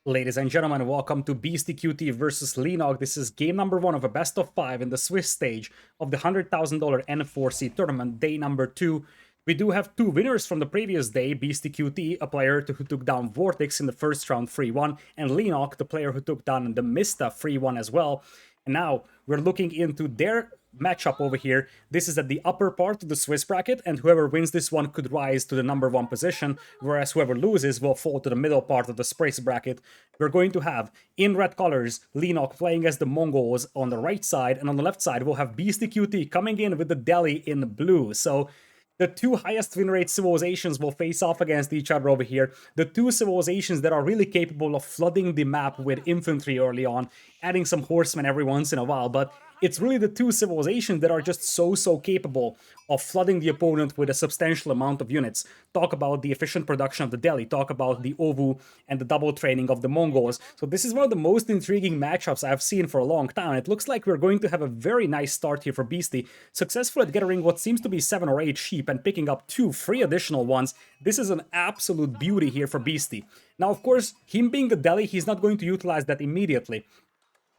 Ladies and gentlemen, welcome to Beastyqt versus Leenock. This is game number 1 of a best of 5 in the Swiss stage of the $100,000 N4C tournament, day number 2. We do have 2 winners from the previous day, Beastyqt, a player who took down Vortex in the first round 3-1, and Leenock, the player who took down the Mista 3-1 as well. And now we're looking into their matchup over here. This is at the upper part of the Swiss bracket, and whoever wins this one could rise to the number 1 position, whereas whoever loses will fall to the middle part of the Swiss bracket. We're going to have, in red colors, Leenock playing as the Mongols on the right side, and on the left side we'll have Beastyqt coming in with the Delhi in blue. So the 2 highest win rate civilizations will face off against each other over here. The 2 civilizations that are really capable of flooding the map with infantry early on, adding some horsemen every once in a while, but it's really the 2 civilizations that are just so capable of flooding the opponent with a substantial amount of units. Talk about the efficient production of the Delhi, talk about the Ovu and the double training of the Mongols. So this is one of the most intriguing matchups I've seen for a long time. It looks like we're going to have a very nice start here for Beasty, successful at gathering what seems to be 7 or 8 sheep and picking up 2 free additional ones. This is an absolute beauty here for Beasty. Now, of course, him being the Delhi, he's not going to utilize that immediately.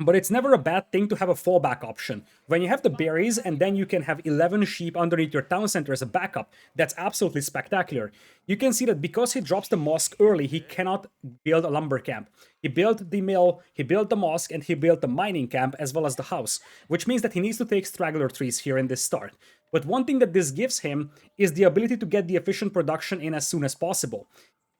But it's never a bad thing to have a fallback option. When you have the berries and then you can have 11 sheep underneath your town center as a backup, that's absolutely spectacular. You can see that because he drops the mosque early, he cannot build a lumber camp. He built the mill, he built the mosque, and he built the mining camp as well as the house, which means that he needs to take straggler trees here in this start. But one thing that this gives him is the ability to get the efficient production in as soon as possible.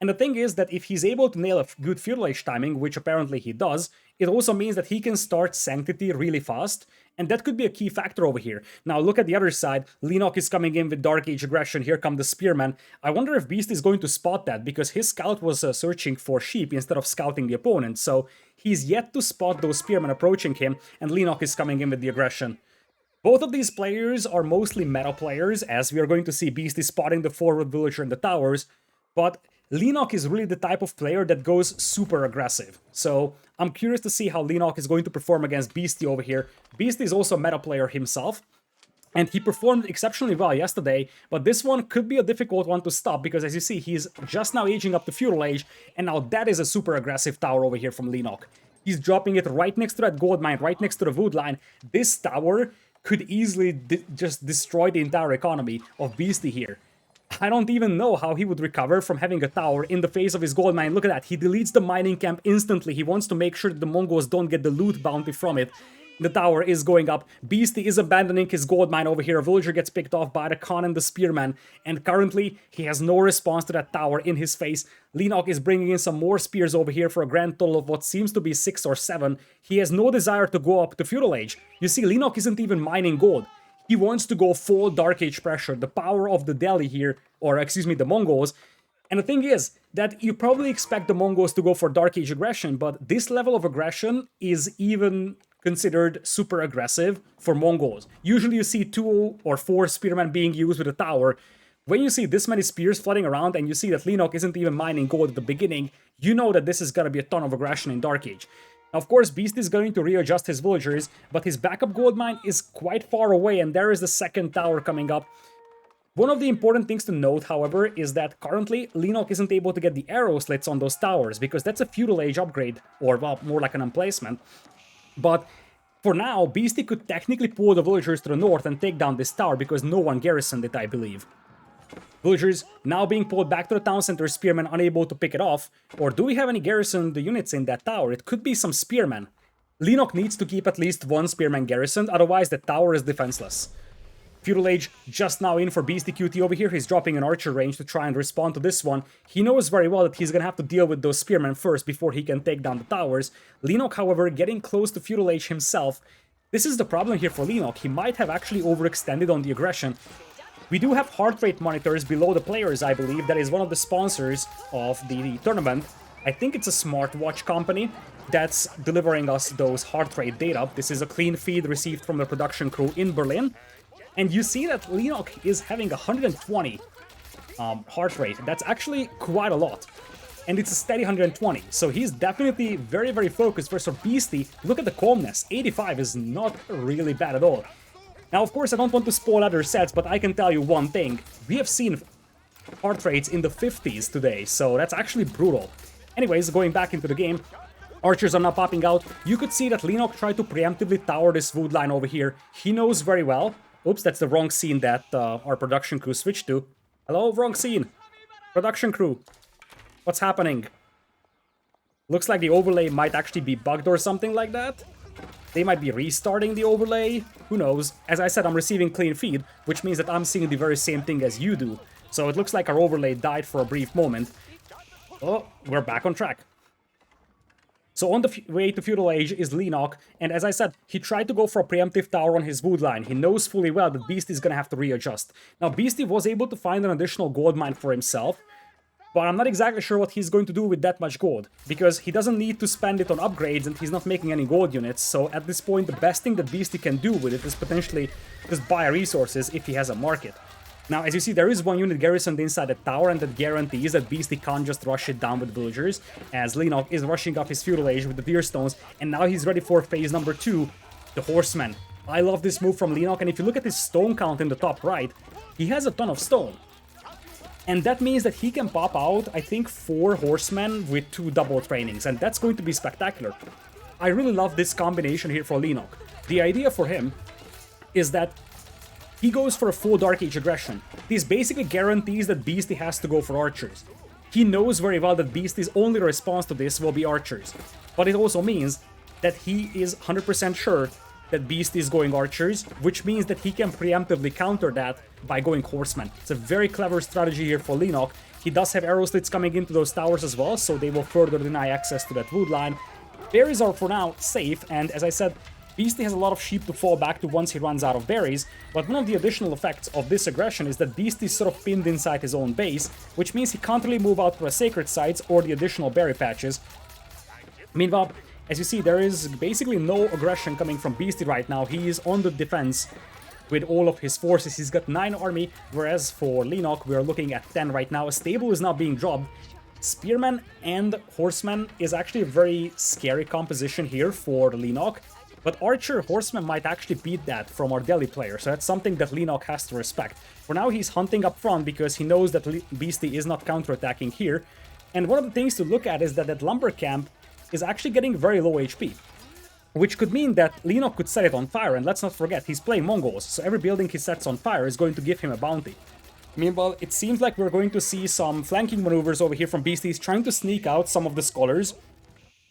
And the thing is that if he's able to nail a good feudal age timing, which apparently he does, it also means that he can start Sanctity really fast, and that could be a key factor over here. Now look at the other side, Leenock is coming in with Dark Age Aggression, here come the Spearmen. I wonder if Beast is going to spot that, because his scout was searching for sheep instead of scouting the opponent, so he's yet to spot those Spearmen approaching him, and Leenock is coming in with the Aggression. Both of these players are mostly meta players, as we are going to see Beasty spotting the forward villager in the towers, but Leenock is really the type of player that goes super aggressive. So I'm curious to see how Leenock is going to perform against Beasty over here. Beasty is also a meta player himself, and he performed exceptionally well yesterday, but this one could be a difficult one to stop because, as you see, he's just now aging up to feudal age, and now that is a super aggressive tower over here from Leenock. He's dropping it right next to that gold mine, right next to the wood line. This tower could easily just destroy the entire economy of Beasty here. I don't even know how he would recover from having a tower in the face of his gold mine. Look at that, he deletes the mining camp instantly. He wants to make sure that the Mongols don't get the loot bounty from it. The tower is going up. Beasty is abandoning his gold mine over here. A villager gets picked off by the Khan and the Spearman, and currently he has no response to that tower in his face. Leenock is bringing in some more spears over here for a grand total of what seems to be 6 or 7. He has no desire to go up to feudal age. You see, Leenock isn't even mining gold. He wants to go full Dark Age pressure, the power of the Delhi here, or excuse me, the Mongols. And the thing is that you probably expect the Mongols to go for Dark Age aggression, but this level of aggression is even considered super aggressive for Mongols. Usually you see 2 or 4 spearmen being used with a tower. When you see this many spears flooding around and you see that Leenock isn't even mining gold at the beginning, you know that this is gonna be a ton of aggression in Dark Age. Now, of course, Beast is going to readjust his villagers, but his backup gold mine is quite far away, and there is the second tower coming up. One of the important things to note, however, is that currently Leenock isn't able to get the arrow slits on those towers, because that's a feudal age upgrade, or well, more like an emplacement. But for now, Beasty could technically pull the villagers to the north and take down this tower, because no one garrisoned it, I believe. Villagers now being pulled back to the town center, Spearmen unable to pick it off. Or do we have any garrisoned units in that tower? It could be some Spearmen. Leenock needs to keep at least 1 Spearman garrisoned, otherwise the tower is defenseless. Feudal Age just now in for Beastyqt over here. He's dropping an archer range to try and respond to this one. He knows very well that he's gonna have to deal with those Spearmen first before he can take down the towers. Leenock, however, getting close to Feudal Age himself. This is the problem here for Leenock. He might have actually overextended on the aggression. We do have heart rate monitors below the players, I believe. That is one of the sponsors of the tournament. I think it's a smartwatch company that's delivering us those heart rate data. This is a clean feed received from the production crew in Berlin. And you see that Leenock is having 120 heart rate. That's actually quite a lot. And it's a steady 120. So he's definitely very focused. Versus Beasty, look at the calmness. 85 is not really bad at all. Now, of course, I don't want to spoil other sets, but I can tell you one thing. We have seen heart rates in the 50s today, so that's actually brutal. Anyways, going back into the game, archers are now popping out. You could see that Leenock tried to preemptively tower this wood line over here. He knows very well. Oops, that's the wrong scene that our production crew switched to. Hello, wrong scene. Production crew. What's happening? Looks like the overlay might actually be bugged or something like that. They might be restarting the overlay. Who knows? As I said, I'm receiving clean feed, which means that I'm seeing the very same thing as you do. So it looks like our overlay died for a brief moment. Oh, we're back on track. So on the way to Feudal Age is Leenock, and as I said, he tried to go for a preemptive tower on his wood line. He knows fully well that Beasty is gonna have to readjust. Now, Beasty was able to find an additional gold mine for himself, but I'm not exactly sure what he's going to do with that much gold, because he doesn't need to spend it on upgrades and he's not making any gold units, so at this point the best thing that Beasty can do with it is potentially just buy resources if he has a market. Now, as you see, there is one unit garrisoned inside the tower, and that guarantees that Beasty can't just rush it down with villagers, as Leenock is rushing up his Feudal Age with the Deer Stones, and now he's ready for phase number 2, the Horsemen. I love this move from Leenock, and if you look at his stone count in the top right, he has a ton of stone. And that means that he can pop out, I think, 4 horsemen with 2 double trainings, and that's going to be spectacular. I really love this combination here for Leenock. The idea for him is that he goes for a full Dark Age aggression. This basically guarantees that Beasty has to go for archers. He knows very well that Beasty's only response to this will be archers. But it also means that he is 100% sure that Beasty is going archers, which means that he can preemptively counter that by going horsemen. It's a very clever strategy here for Leenock. He does have arrow slits coming into those towers as well, so they will further deny access to that wood line. Berries are for now safe, and as I said, Beasty has a lot of sheep to fall back to once he runs out of berries, but one of the additional effects of this aggression is that Beasty is sort of pinned inside his own base, which means he can't really move out for the sacred sites or the additional berry patches. Meanwhile, as you see, there is basically no aggression coming from Beasty right now. He is on the defense with all of his forces. He's got 9 army, whereas for Leenock, we are looking at 10 right now. A stable is now being dropped. Spearmen and Horsemen is actually a very scary composition here for Leenock, but Archer Horseman might actually beat that from our Delhi player, so that's something that Leenock has to respect. For now, he's hunting up front because he knows that Beasty is not counterattacking here, and one of the things to look at is that that lumber camp is actually getting very low HP, which could mean that Leenock could set it on fire, and let's not forget, he's playing Mongols, so every building he sets on fire is going to give him a bounty. Meanwhile, it seems like we're going to see some flanking maneuvers over here from Beasties trying to sneak out some of the scholars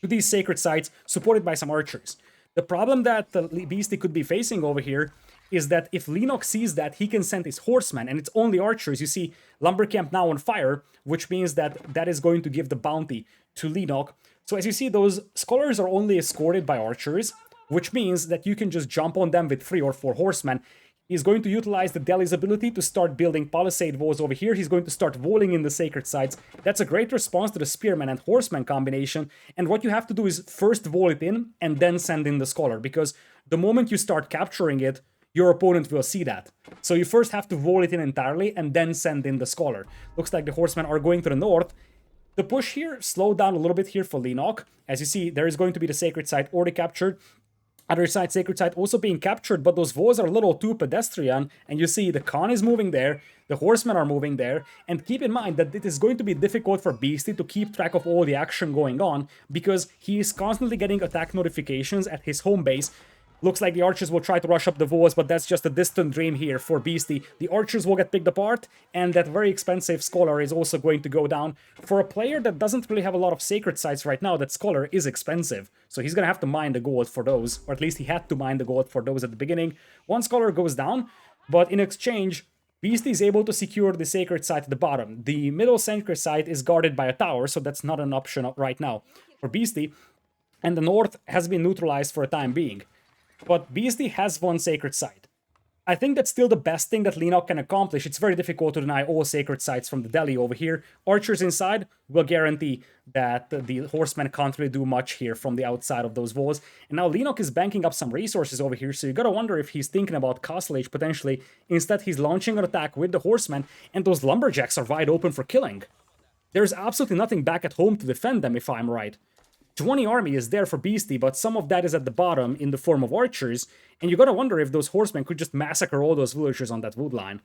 to these sacred sites, supported by some archers. The problem that the Beastie could be facing over here is that if Leenock sees that, he can send his horsemen, and it's only archers. You see lumber camp now on fire, which means that that is going to give the bounty to Leenock. So as you see, those scholars are only escorted by archers, which means that you can just jump on them with 3 or 4 horsemen. He's going to utilize the Delhi's ability to start building palisade walls over here. He's going to start walling in the sacred sites. That's a great response to the spearman and horseman combination. And what you have to do is first wall it in and then send in the scholar, because the moment you start capturing it, your opponent will see that. So you first have to wall it in entirely and then send in the scholar. Looks like the horsemen are going to the north. The push here slowed down a little bit here for Leenock. As you see, there is going to be the sacred site already captured. Other side, sacred site also being captured, but those walls are a little too pedestrian, and you see the Khan is moving there, the horsemen are moving there, and keep in mind that it is going to be difficult for Beastie to keep track of all the action going on, because he is constantly getting attack notifications at his home base. Looks like the archers will try to rush up the walls, but that's just a distant dream here for Beastie. The archers will get picked apart, and that very expensive scholar is also going to go down. For a player that doesn't really have a lot of sacred sites right now, that scholar is expensive. So he's gonna have to mine the gold for those, or at least he had to mine the gold for those at the beginning. One scholar goes down, but in exchange, Beastie is able to secure the sacred site at the bottom. The middle sacred site is guarded by a tower, so that's not an option right now for Beastie. And the north has been neutralized for a time being. But Beastie has one sacred site. I think that's still the best thing that Leenock can accomplish. It's very difficult to deny all sacred sites from the Delhi over here. Archers inside will guarantee that the horsemen can't really do much here from the outside of those walls. And now Leenock is banking up some resources over here, so you gotta wonder if he's thinking about Castle Age potentially. Instead, he's launching an attack with the horsemen, and those lumberjacks are wide open for killing. There's absolutely nothing back at home to defend them, if I'm right. 20 army is there for Beastie, but some of that is at the bottom in the form of archers, and you gotta wonder if those horsemen could just massacre all those villagers on that wood line.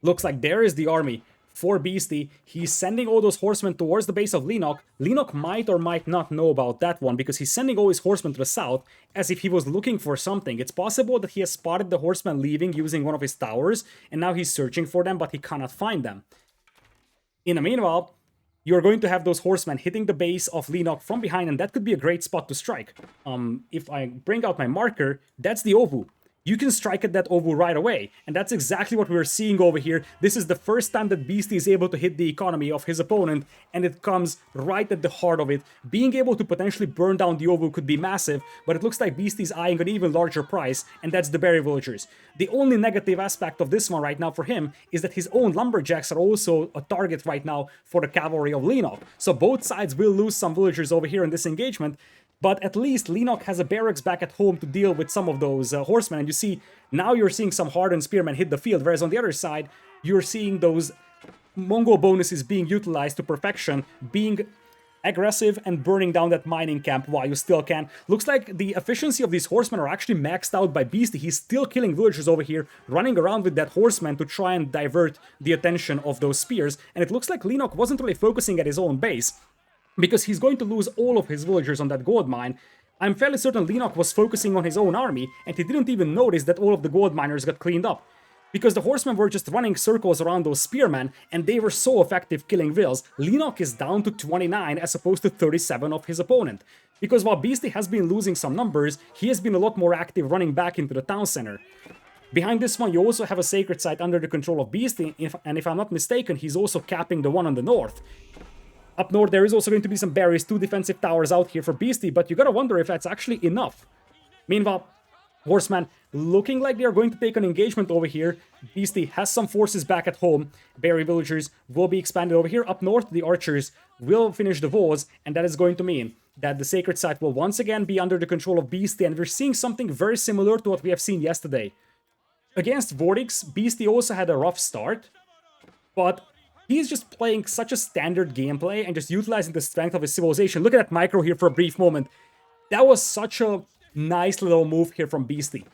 Looks like there is the army for Beasty. He's sending all those horsemen towards the base of Leenock. Leenock might or might not know about that one because he's sending all his horsemen to the south as if he was looking for something. It's possible that he has spotted the horsemen leaving using one of his towers and now he's searching for them, but he cannot find them. In the meanwhile, you're going to have those horsemen hitting the base of Leenock from behind, and that could be a great spot to strike. If I bring out my marker, that's the Ovu. You can strike at that Ovu right away, and that's exactly what we're seeing over here. This is the first time that Beasty is able to hit the economy of his opponent, and it comes right at the heart of it. Being able to potentially burn down the Ovu could be massive, but it looks like Beasty's eyeing an even larger prize, and that's the berry villagers. The only negative aspect of this one right now for him is that his own lumberjacks are also a target right now for the cavalry of Leenock. So both sides will lose some villagers over here in this engagement, but at least Leenock has a barracks back at home to deal with some of those horsemen. And you see, now you're seeing some hardened spearmen hit the field, whereas on the other side, you're seeing those Mongol bonuses being utilized to perfection, being aggressive and burning down that mining camp while you still can. Looks like the efficiency of these horsemen are actually maxed out by Beasty. He's still killing villagers over here, running around with that horseman to try and divert the attention of those spears. And it looks like Leenock wasn't really focusing at his own base, because he's going to lose all of his villagers on that gold mine. I'm fairly certain Leenock was focusing on his own army, and he didn't even notice that all of the gold miners got cleaned up. Because the horsemen were just running circles around those spearmen, and they were so effective killing vills. Leenock is down to 29 as opposed to 37 of his opponent. Because while Beasty has been losing some numbers, he has been a lot more active running back into the town center. Behind this one, you also have a sacred site under the control of Beasty, and if I'm not mistaken, he's also capping the one on the north. Up north, there is also going to be some berries, 2 defensive towers out here for Beasty, but you gotta wonder if that's actually enough. Meanwhile, horsemen looking like they are going to take an engagement over here. Beasty has some forces back at home. Berry villagers will be expanded over here. Up north, the archers will finish the walls, and that is going to mean that the sacred site will once again be under the control of Beasty, and we're seeing something very similar to what we have seen yesterday. Against Vortex, Beasty also had a rough start, but he's just playing such a standard gameplay and just utilizing the strength of his civilization. Look at that micro here for a brief moment. That was such a nice little move here from Beasty.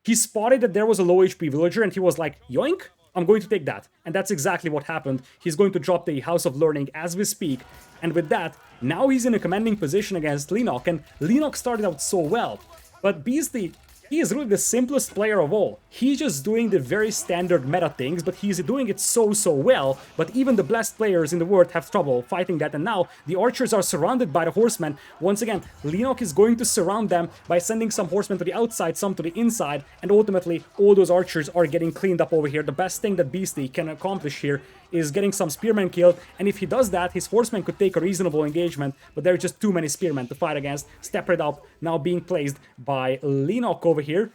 He spotted that there was a low HP villager and he was like, yoink, I'm going to take that. And that's exactly what happened. He's going to drop the House of Learning as we speak. And with that, now he's in a commanding position against Leenock. And Leenock started out so well. But Beasty, he is really the simplest player of all. He's just doing the very standard meta things, but he's doing it so well. But even the blessed players in the world have trouble fighting that, and now the archers are surrounded by the horsemen. Once again, Leenock is going to surround them by sending some horsemen to the outside, some to the inside, and ultimately all those archers are getting cleaned up over here. The best thing that Beasty can accomplish here is getting some spearmen killed, and if he does that, his horsemen could take a reasonable engagement, but there are just too many spearmen to fight against. Step it up, now being placed by Leenock over here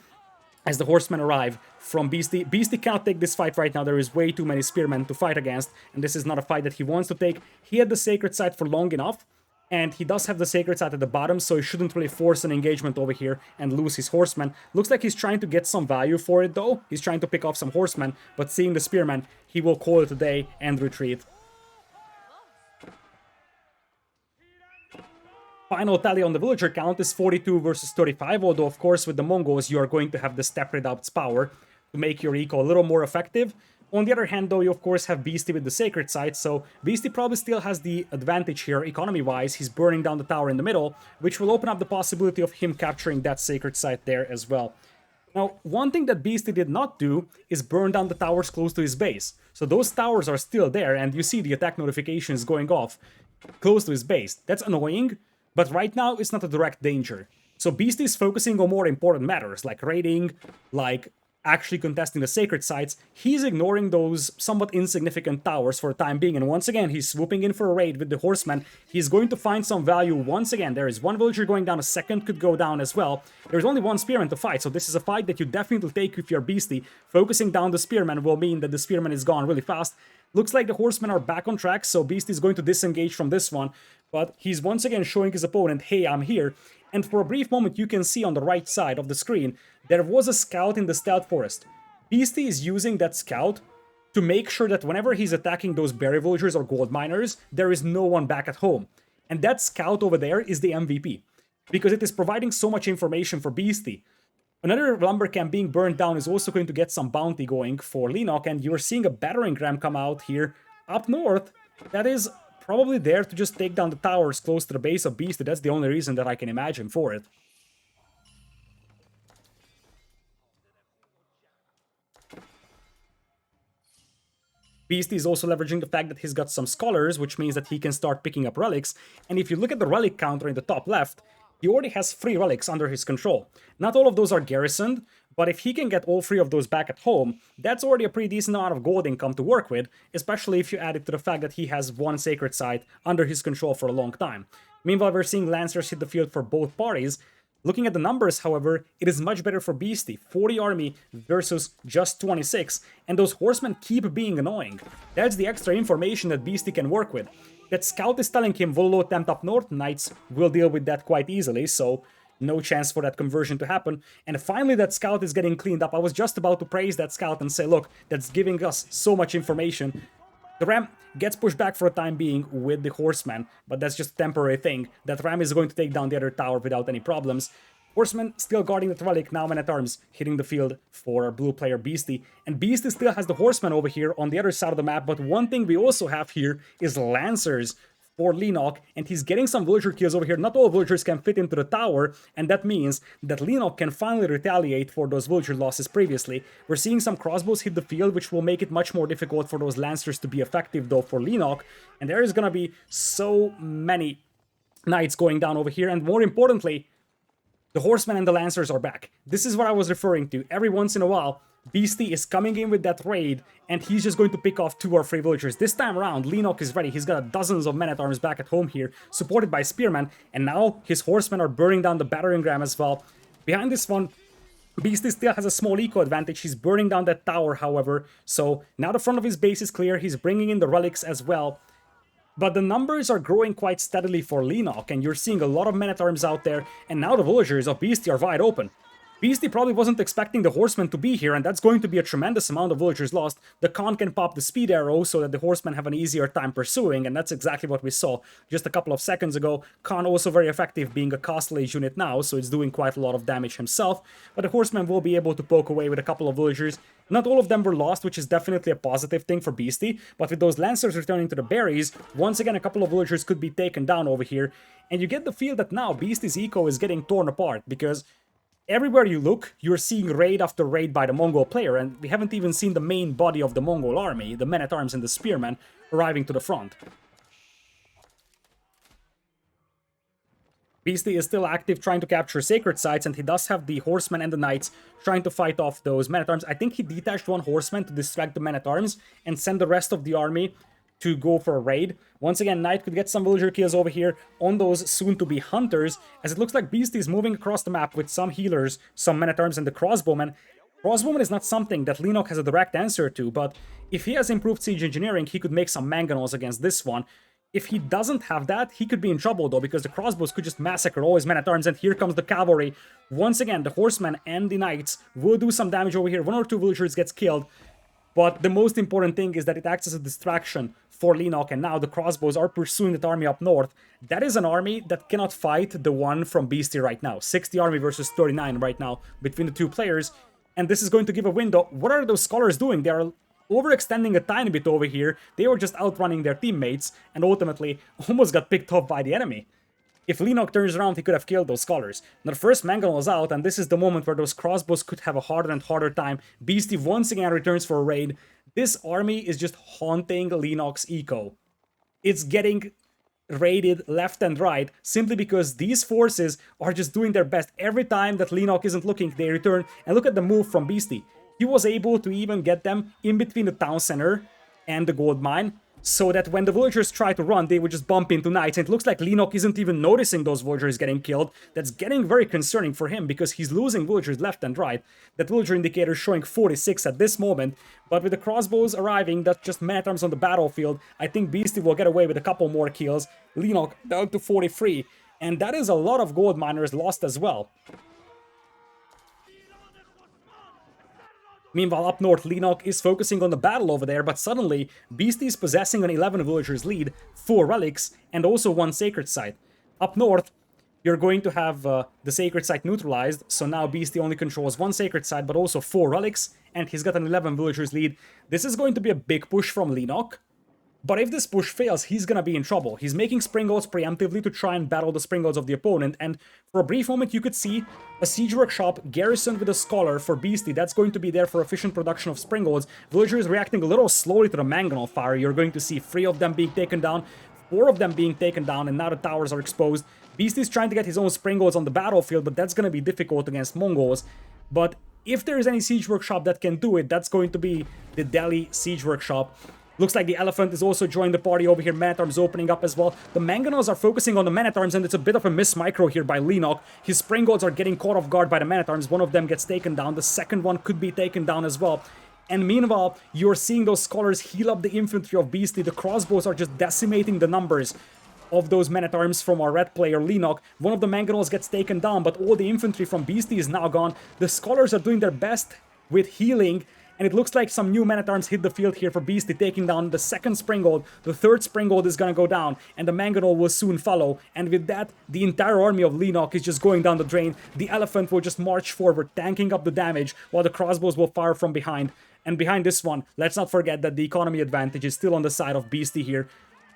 as the horsemen arrive from Beasty. Beasty cannot take this fight right now. There is way too many spearmen to fight against, and this is not a fight that he wants to take. He had the sacred site for long enough, and he does have the sacred site at the bottom, so he shouldn't really force an engagement over here and lose his horsemen. Looks like he's trying to get some value for it though. He's trying to pick off some horsemen, but seeing the spearmen, he will call it a day and retreat. Final tally on the villager count is 42 versus 35, although of course with the Mongols you are going to have the Steppe Redoubt's power to make your eco a little more effective. On the other hand though, you of course have Beasty with the sacred site, so Beasty probably still has the advantage here economy-wise. He's burning down the tower in the middle, which will open up the possibility of him capturing that sacred site there as well. Now, one thing that Beasty did not do is burn down the towers close to his base. So those towers are still there, and you see the attack notifications going off close to his base. That's annoying, but right now it's not a direct danger. So Beasty is focusing on more important matters, like raiding, like actually contesting the sacred sites. He's ignoring those somewhat insignificant towers for the time being, and once again he's swooping in for a raid with the horsemen. He's going to find some value once again. There is one villager going down, a second could go down as well. There's only one spearman to fight, so this is a fight that you definitely take if you're Beasty. Focusing down the spearman will mean that the spearman is gone really fast. Looks like the horsemen are back on track, so Beasty is going to disengage from this one, but he's once again showing his opponent, hey, I'm here. And for a brief moment you can see on the right side of the screen, there was a scout in the stealth forest. Beasty is using that scout to make sure that whenever he's attacking those berry villagers or gold miners, there is no one back at home. And that scout over there is the MVP, because it is providing so much information for Beasty. Another lumber camp being burned down is also going to get some bounty going for Leenock, and you're seeing a battering ram come out here up north that is probably there to just take down the towers close to the base of Beastyqt. That's the only reason that I can imagine for it. Beastyqt is also leveraging the fact that he's got some scholars, which means that he can start picking up relics. And if you look at the relic counter in the top left, he already has 3 relics under his control. Not all of those are garrisoned, but if he can get all 3 of those back at home, that's already a pretty decent amount of gold income to work with, especially if you add it to the fact that he has 1 sacred site under his control for a long time. Meanwhile, we're seeing Lancers hit the field for both parties. Looking at the numbers, however, it is much better for Beastyqt. 40 army versus just 26, and those horsemen keep being annoying. That's the extra information that Beastyqt can work with. That scout is telling him Vololo attempt up north, Knights will deal with that quite easily, so no chance for that conversion to happen. And finally that scout is getting cleaned up. I was just about to praise that scout and say, look, that's giving us so much information. The ram gets pushed back for a time being with the horseman, but that's just a temporary thing. That ram is going to take down the other tower without any problems. Horseman still guarding the relic, now men-at-arms hitting the field for blue player Beastyqt. And Beastyqt still has the horseman over here on the other side of the map, but one thing we also have here is Lancers for Leenock, and he's getting some villager kills over here. Not all villagers can fit into the tower, and that means that Leenock can finally retaliate for those villager losses previously. We're seeing some crossbows hit the field, which will make it much more difficult for those Lancers to be effective, though, for Leenock. And there is gonna be so many knights going down over here, and more importantly, the horsemen and the lancers are back. This is what I was referring to. Every once in a while, Beastyqt is coming in with that raid, and he's just going to pick off 2 or 3 villagers. This time around, Leenock is ready. He's got dozens of men-at-arms back at home here, supported by spearmen, and now his horsemen are burning down the battering ram as well. Behind this one, Beastyqt still has a small eco advantage. He's burning down that tower, however, so now the front of his base is clear. He's bringing in the relics as well. But the numbers are growing quite steadily for Leenock, and you're seeing a lot of men-at-arms out there, and now the villagers of Beastyqt are wide open. Beastyqt probably wasn't expecting the horsemen to be here, and that's going to be a tremendous amount of villagers lost. The Khan can pop the speed arrow so that the horsemen have an easier time pursuing, and that's exactly what we saw just a couple of seconds ago. Khan also very effective being a castle age unit now, so it's doing quite a lot of damage himself, but the horsemen will be able to poke away with a couple of villagers. Not all of them were lost, which is definitely a positive thing for Beastyqt, but with those Lancers returning to the berries, once again a couple of villagers could be taken down over here, and you get the feel that now Beastyqt's eco is getting torn apart, because everywhere you look, you're seeing raid after raid by the Mongol player, and we haven't even seen the main body of the Mongol army, the men-at-arms and the spearmen, arriving to the front. Beastyqt is still active trying to capture sacred sites, and he does have the horsemen and the knights trying to fight off those men-at-arms. I think he detached 1 horseman to distract the men-at-arms and send the rest of the army to go for a raid. Once again, Knight could get some villager kills over here on those soon-to-be hunters, as it looks like Beastyqt is moving across the map with some healers, some men-at-arms, and the crossbowmen. Crossbowman is not something that Leenock has a direct answer to, but if he has improved siege engineering, he could make some mangonels against this one. If he doesn't have that, he could be in trouble, though, because the crossbows could just massacre all his men-at-arms, and here comes the cavalry. Once again, the horsemen and the knights will do some damage over here. 1 or 2 villagers gets killed, but the most important thing is that it acts as a distraction for Leenock, and now the crossbows are pursuing that army up north. That is an army that cannot fight the one from Beastyqt right now. 60 army versus 39 right now between the 2 players, and this is going to give a window. What are those scholars doing? They are overextending a tiny bit over here. They were just outrunning their teammates, and ultimately almost got picked off by the enemy. If Leenock turns around, he could have killed those scholars. Now the first mangonel is out, and this is the moment where those crossbows could have a harder and harder time. Beastyqt once again returns for a raid. This army is just haunting Leenock's eco. It's getting raided left and right simply because these forces are just doing their best. Every time that Leenock isn't looking, they return. And look at the move from Beastyqt. He was able to even get them in between the town center and the gold mine, so that when the villagers try to run, they would just bump into knights. And it looks like Leenock isn't even noticing those villagers getting killed. That's getting very concerning for him, because he's losing villagers left and right. That villager indicator is showing 46 at this moment, but with the crossbows arriving, that's just men-at-arms on the battlefield. I think Beastyqt will get away with a couple more kills. Leenock down to 43, and that is a lot of gold miners lost as well. Meanwhile, up north, Leenock is focusing on the battle over there, but suddenly, Beastyqt is possessing an 11 villagers lead, 4 relics, and also 1 sacred site. Up north, you're going to have the sacred site neutralized, so now Beasty only controls one sacred site, but also 4 relics, and he's got an 11 villagers lead. This is going to be a big push from Leenock, but if this push fails, he's gonna be in trouble. He's making Springolds preemptively to try and battle the Springolds of the opponent, and for a brief moment you could see a Siege Workshop garrisoned with a Scholar for Beasty. That's going to be there for efficient production of Springolds. Villagers reacting a little slowly to the Mangonel fire. You're going to see 3 of them being taken down, 4 of them being taken down, and now the towers are exposed. Beasty's trying to get his own Springolds on the battlefield, but that's gonna be difficult against Mongols. But if there is any Siege Workshop that can do it, that's going to be the Delhi Siege Workshop. Looks like the Elephant is also joining the party over here. Man-at-Arms opening up as well. The Mangonels are focusing on the Man-at-Arms, and it's a bit of a miss-micro here by Leenock. His Springolds are getting caught off guard by the Man-at-Arms. One of them gets taken down. The second one could be taken down as well. And meanwhile, you're seeing those Scholars heal up the infantry of Beasty. The crossbows are just decimating the numbers of those Men-at-Arms from our red player, Leenock. One of the Mangonels gets taken down, but all the infantry from Beasty is now gone. The Scholars are doing their best with healing, and it looks like some new Men-at-Arms hit the field here for Beasty, taking down the second Springald. The third Springald is gonna go down, and the Mangonel will soon follow. And with that, the entire army of Leenock is just going down the drain. The Elephant will just march forward, tanking up the damage, while the crossbows will fire from behind. And behind this one, let's not forget that the economy advantage is still on the side of Beasty here.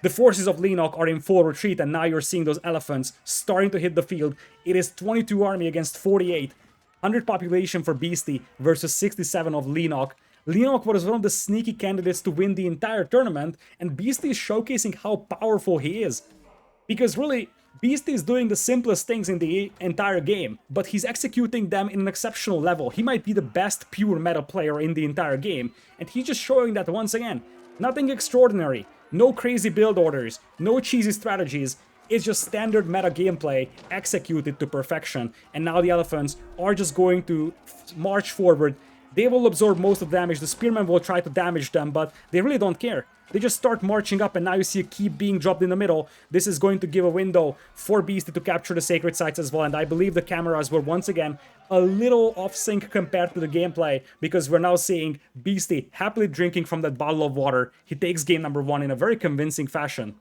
The forces of Leenock are in full retreat, and now you're seeing those Elephants starting to hit the field. It is 22 army against 48. 100 population for Beasty versus 67 of Leenock. Leenock was one of the sneaky candidates to win the entire tournament, and Beasty is showcasing how powerful he is. Because really, Beasty is doing the simplest things in the entire game, but he's executing them in an exceptional level. He might be the best pure meta player in the entire game, and he's just showing that once again. Nothing extraordinary, no crazy build orders, no cheesy strategies. It's just standard meta gameplay executed to perfection. And now the Elephants are just going to march forward. They will absorb most of the damage. The Spearmen will try to damage them, but they really don't care. They just start marching up, and now you see a keep being dropped in the middle. This is going to give a window for Beasty to capture the sacred sites as well. And I believe the cameras were once again a little off sync compared to the gameplay, because we're now seeing Beasty happily drinking from that bottle of water. He takes game number 1 in a very convincing fashion.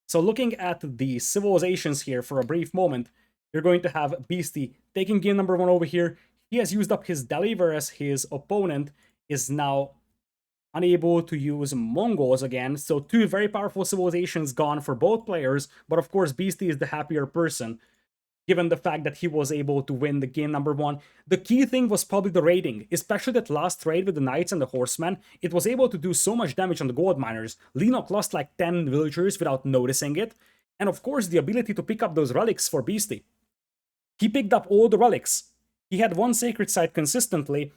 So looking at the civilizations here for a brief moment, you're going to have Beasty taking game number 1 over here. He has used up his Delhi, whereas his opponent is now unable to use Mongols again. So 2 very powerful civilizations gone for both players, but of course Beasty is the happier person, given the fact that he was able to win the game number 1. The key thing was probably the raiding, especially that last raid with the Knights and the Horsemen. It was able to do so much damage on the gold miners. Leenock lost like 10 villagers without noticing it. And of course the ability to pick up those relics for Beasty. He picked up all the relics. He had 1 sacred site consistently,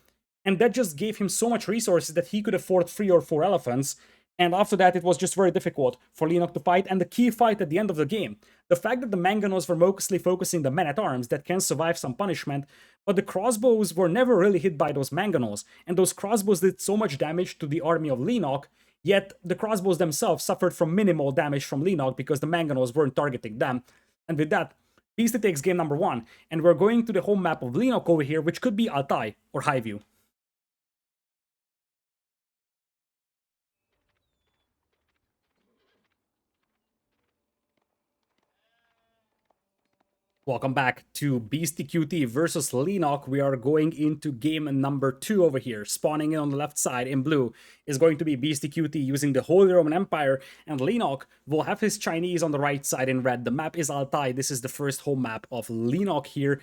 and that just gave him so much resources that he could afford 3 or 4 elephants. And after that, it was just very difficult for Leenock to fight, and the key fight at the end of the game. The fact that the Mangonels were mostly focusing the men-at-arms that can survive some punishment, but the crossbows were never really hit by those Mangonels, and those crossbows did so much damage to the army of Leenock, yet the crossbows themselves suffered from minimal damage from Leenock because the Mangonels weren't targeting them. And with that, Beasty takes game number 1, and we're going to the home map of Leenock over here, which could be Altai or Highview. Welcome back to Beastyqt versus Leenock. We are going into game number 2 over here. Spawning in on the left side in blue is going to be Beastyqt using the Holy Roman Empire, and Leenock will have his Chinese on the right side in red. The map is Altai. This is the first home map of Leenock here.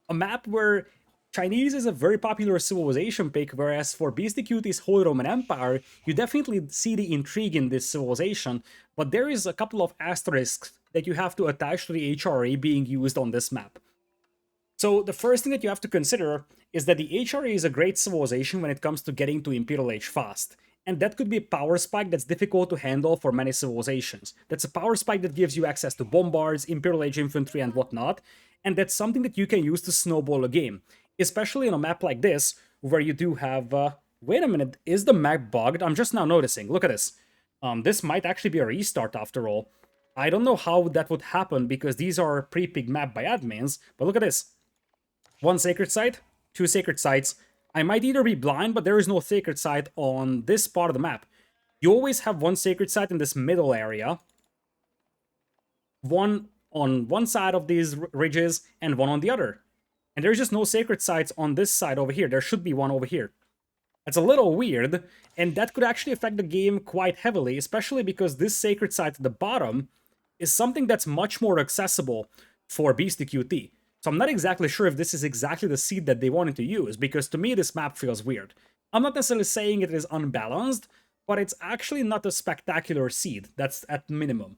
A map where Chinese is a very popular civilization pick, whereas for Beastyqt's Holy Roman Empire, you definitely see the intrigue in this civilization, but there is a couple of asterisks that you have to attach to the HRA being used on this map. So the first thing that you have to consider is that the HRA is a great civilization when it comes to getting to Imperial Age fast. And that could be a power spike that's difficult to handle for many civilizations. That's a power spike that gives you access to bombards, Imperial Age infantry, and whatnot. And that's something that you can use to snowball a game. Especially on a map like this, where you do have... wait a minute, is the map bugged? I'm just now noticing. Look at this. This might actually be a restart after all. I don't know how that would happen because these are pre-picked map by admins, but look at this. 1 sacred site, 2 sacred sites. I might either be blind, but there is no sacred site on this part of the map. You always have one sacred site in this middle area, one on one side of these ridges and one on the other. And there's just no sacred sites on this side over here. There should be one over here. That's a little weird, and that could actually affect the game quite heavily, especially because this sacred site at the bottom is something that's much more accessible for Beastyqt. So I'm not exactly sure if this is exactly the seed that they wanted to use, because to me this map feels weird. I'm not necessarily saying it is unbalanced, but it's actually not a spectacular seed. That's at minimum.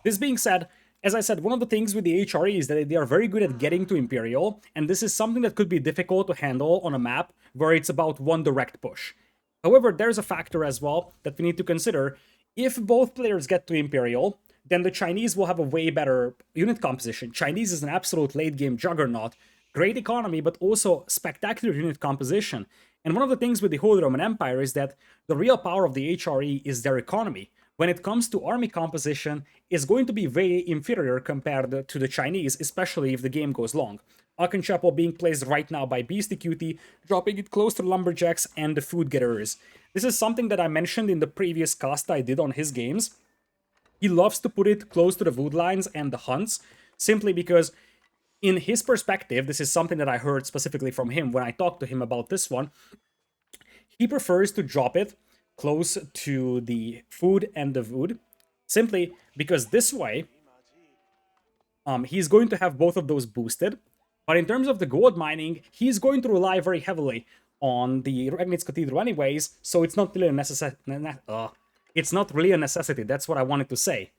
This being said, as I said, one of the things with the HRE is that they are very good at getting to Imperial, and this is something that could be difficult to handle on a map where it's about one direct push. However, there's a factor as well that we need to consider. If both players get to Imperial, then the Chinese will have a way better unit composition. Chinese is an absolute late-game juggernaut, great economy, but also spectacular unit composition. And one of the things with the Holy Roman Empire is that the real power of the HRE is their economy. When it comes to army composition, is going to be way inferior compared to the Chinese, especially if the game goes long. Aachen Chapel being placed right now by Beastyqt, dropping it close to Lumberjacks and the Food Gatherers. This is something that I mentioned in the previous cast I did on his games. He loves to put it close to the wood lines and the hunts, simply because in his perspective, this is something that I heard specifically from him when I talked to him about this one, he prefers to drop it close to the food and the wood, simply because this way, he's going to have both of those boosted. But in terms of the gold mining, he's going to rely very heavily on the Regnitz Cathedral anyways, so it's not really a necessity. It's not really a necessity, that's what I wanted to say.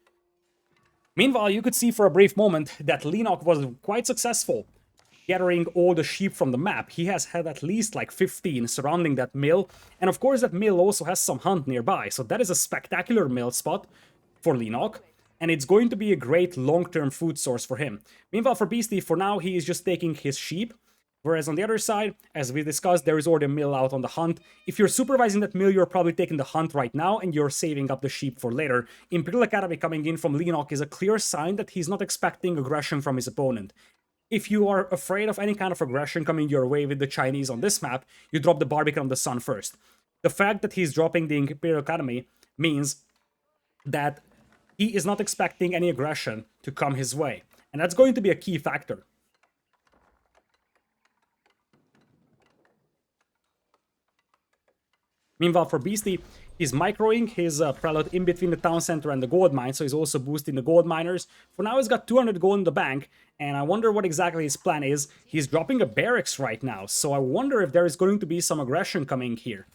Meanwhile, you could see for a brief moment that Leenock was quite successful gathering all the sheep from the map. He has had at least like 15 surrounding that mill, and of course that mill also has some hunt nearby, so that is a spectacular mill spot for Leenock, and it's going to be a great long-term food source for him. Meanwhile, for Beastie, for now, he is just taking his sheep, whereas on the other side, as we discussed, there is already a mill out on the hunt. If you're supervising that mill, you're probably taking the hunt right now, and you're saving up the sheep for later. Imperial Academy coming in from Leenock is a clear sign that he's not expecting aggression from his opponent. If you are afraid of any kind of aggression coming your way with the Chinese on this map, you drop the Barbican on the Sun first. The fact that he's dropping the Imperial Academy means that he is not expecting any aggression to come his way. And that's going to be a key factor. Meanwhile, for Beastie, he's microing his prelate in between the town center and the gold mine, so he's also boosting the gold miners. For now, he's got 200 gold in the bank, and I wonder what exactly his plan is. He's dropping a barracks right now, so I wonder if there is going to be some aggression coming here.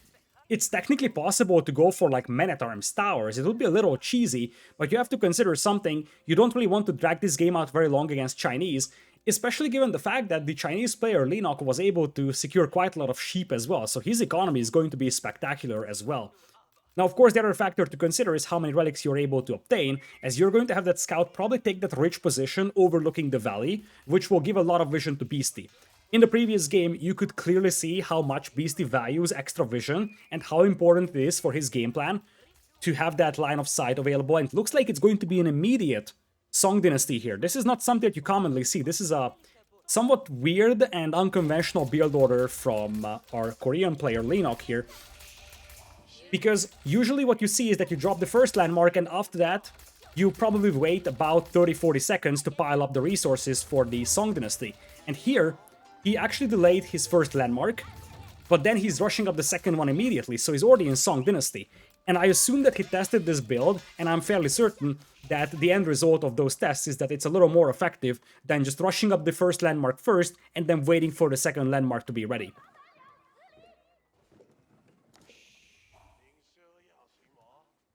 It's technically possible to go for like men-at-arms towers. It would be a little cheesy, but you have to consider something. You don't really want to drag this game out very long against Chinese, especially given the fact that the Chinese player Leenock was able to secure quite a lot of sheep as well, so his economy is going to be spectacular as well. Now, of course, the other factor to consider is how many relics you're able to obtain, as you're going to have that scout probably take that rich position overlooking the valley, which will give a lot of vision to Beastie. In the previous game, you could clearly see how much Beastie values extra vision and how important it is for his game plan to have that line of sight available, and it looks like it's going to be an immediate Song Dynasty here. This is not something that you commonly see. This is a somewhat weird and unconventional build order from our Korean player Leenock here. Because usually what you see is that you drop the first landmark, and after that, you probably wait about 30-40 seconds to pile up the resources for the Song Dynasty. And here, he actually delayed his first landmark, but then he's rushing up the second one immediately, so he's already in Song Dynasty. And I assume that he tested this build, and I'm fairly certain that the end result of those tests is that it's a little more effective than just rushing up the first landmark first and then waiting for the second landmark to be ready.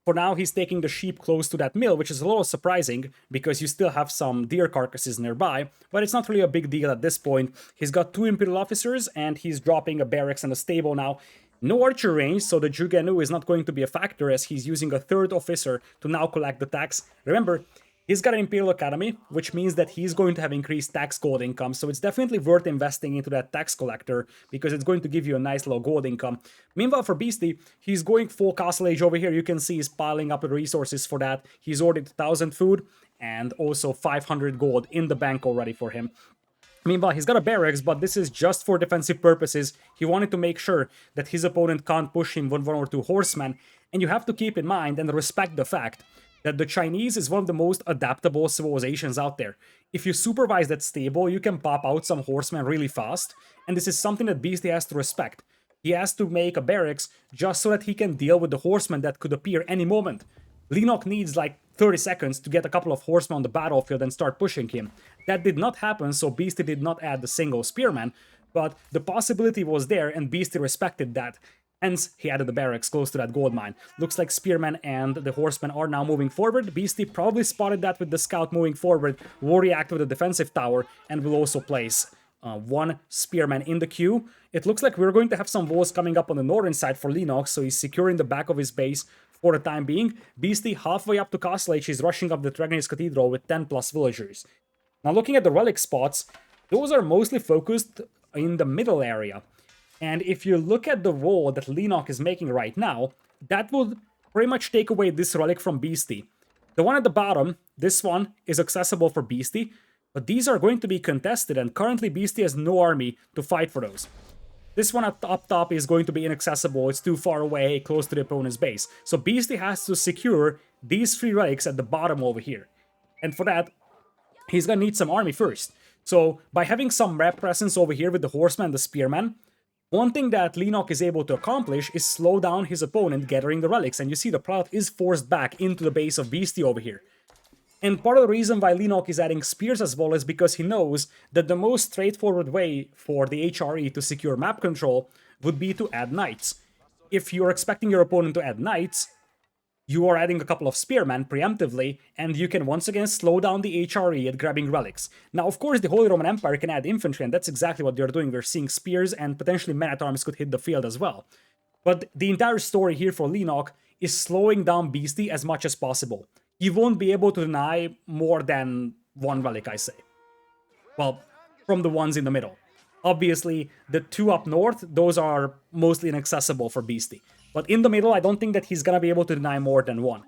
For now, he's taking the sheep close to that mill, which is a little surprising, because you still have some deer carcasses nearby, but it's not really a big deal at this point. He's got 2 Imperial officers, and he's dropping a barracks and a stable now. No archer range, so the Jugenu is not going to be a factor, as he's using a 3rd officer to now collect the tax. Remember, he's got an Imperial Academy, which means that he's going to have increased tax gold income, so it's definitely worth investing into that tax collector, because it's going to give you a nice little gold income. Meanwhile, for Beastie, he's going full Castle Age over here. You can see he's piling up the resources for that. He's ordered 1,000 food, and also 500 gold in the bank already for him. Meanwhile, he's got a barracks, but this is just for defensive purposes. He wanted to make sure that his opponent can't push him with 1 or 2 horsemen. And you have to keep in mind and respect the fact that the Chinese is one of the most adaptable civilizations out there. If you supervise that stable, you can pop out some horsemen really fast, and this is something that Beasty has to respect. He has to make a barracks just so that he can deal with the horsemen that could appear any moment. Leenock needs like 30 seconds to get a couple of horsemen on the battlefield and start pushing him. That did not happen, so Beasty did not add the single spearman, but the possibility was there and Beasty respected that. Hence, he added the barracks close to that gold mine. Looks like spearmen and the horsemen are now moving forward. Beasty probably spotted that with the scout moving forward, will react with the defensive tower, and will also place one spearman in the queue. It looks like we're going to have some walls coming up on the northern side for Leenock, so he's securing the back of his base for the time being. Beasty, halfway up to Castle Age, is rushing up the Dragon's Cathedral with 10 plus villagers. Now looking at the relic spots, those are mostly focused in the middle area. And if you look at the roll that Leenock is making right now, that will pretty much take away this relic from Beasty. The one at the bottom, this one, is accessible for Beasty, but these are going to be contested, and currently Beasty has no army to fight for those. This one up top is going to be inaccessible, it's too far away, close to the opponent's base. So Beasty has to secure these 3 relics at the bottom over here. And for that, he's gonna need some army first. So by having some rep presence over here with the horseman and the spearman, one thing that Leenock is able to accomplish is slow down his opponent gathering the relics, and you see the prelate is forced back into the base of Beasty over here. And part of the reason why Leenock is adding spears as well is because he knows that the most straightforward way for the HRE to secure map control would be to add knights. If you're expecting your opponent to add knights, you are adding a couple of spearmen preemptively, and you can once again slow down the HRE at grabbing relics. Now, of course, the Holy Roman Empire can add infantry, and that's exactly what they're doing. We're seeing spears, and potentially men-at-arms could hit the field as well. But the entire story here for Leenock is slowing down Beasty as much as possible. He won't be able to deny more than 1 relic, I say. Well, from the ones in the middle. Obviously, the 2 up north, those are mostly inaccessible for Beasty. But in the middle, I don't think that he's gonna be able to deny more than 1.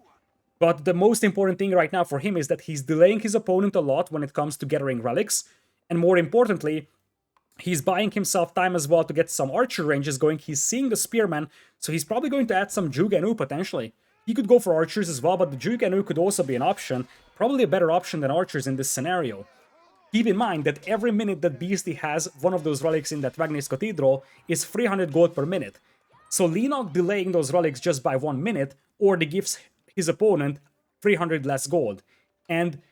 But the most important thing right now for him is that he's delaying his opponent a lot when it comes to gathering relics. And more importantly, he's buying himself time as well to get some archer ranges going. He's seeing the spearman, so he's probably going to add some Jugenu potentially. He could go for archers as well, but the Jugenu could also be an option. Probably a better option than archers in this scenario. Keep in mind that every minute that Beasty has one of those relics in that Dragon's Cathedral is 300 gold per minute. So Leenock delaying those relics just by 1 minute already gives his opponent 300 less gold. And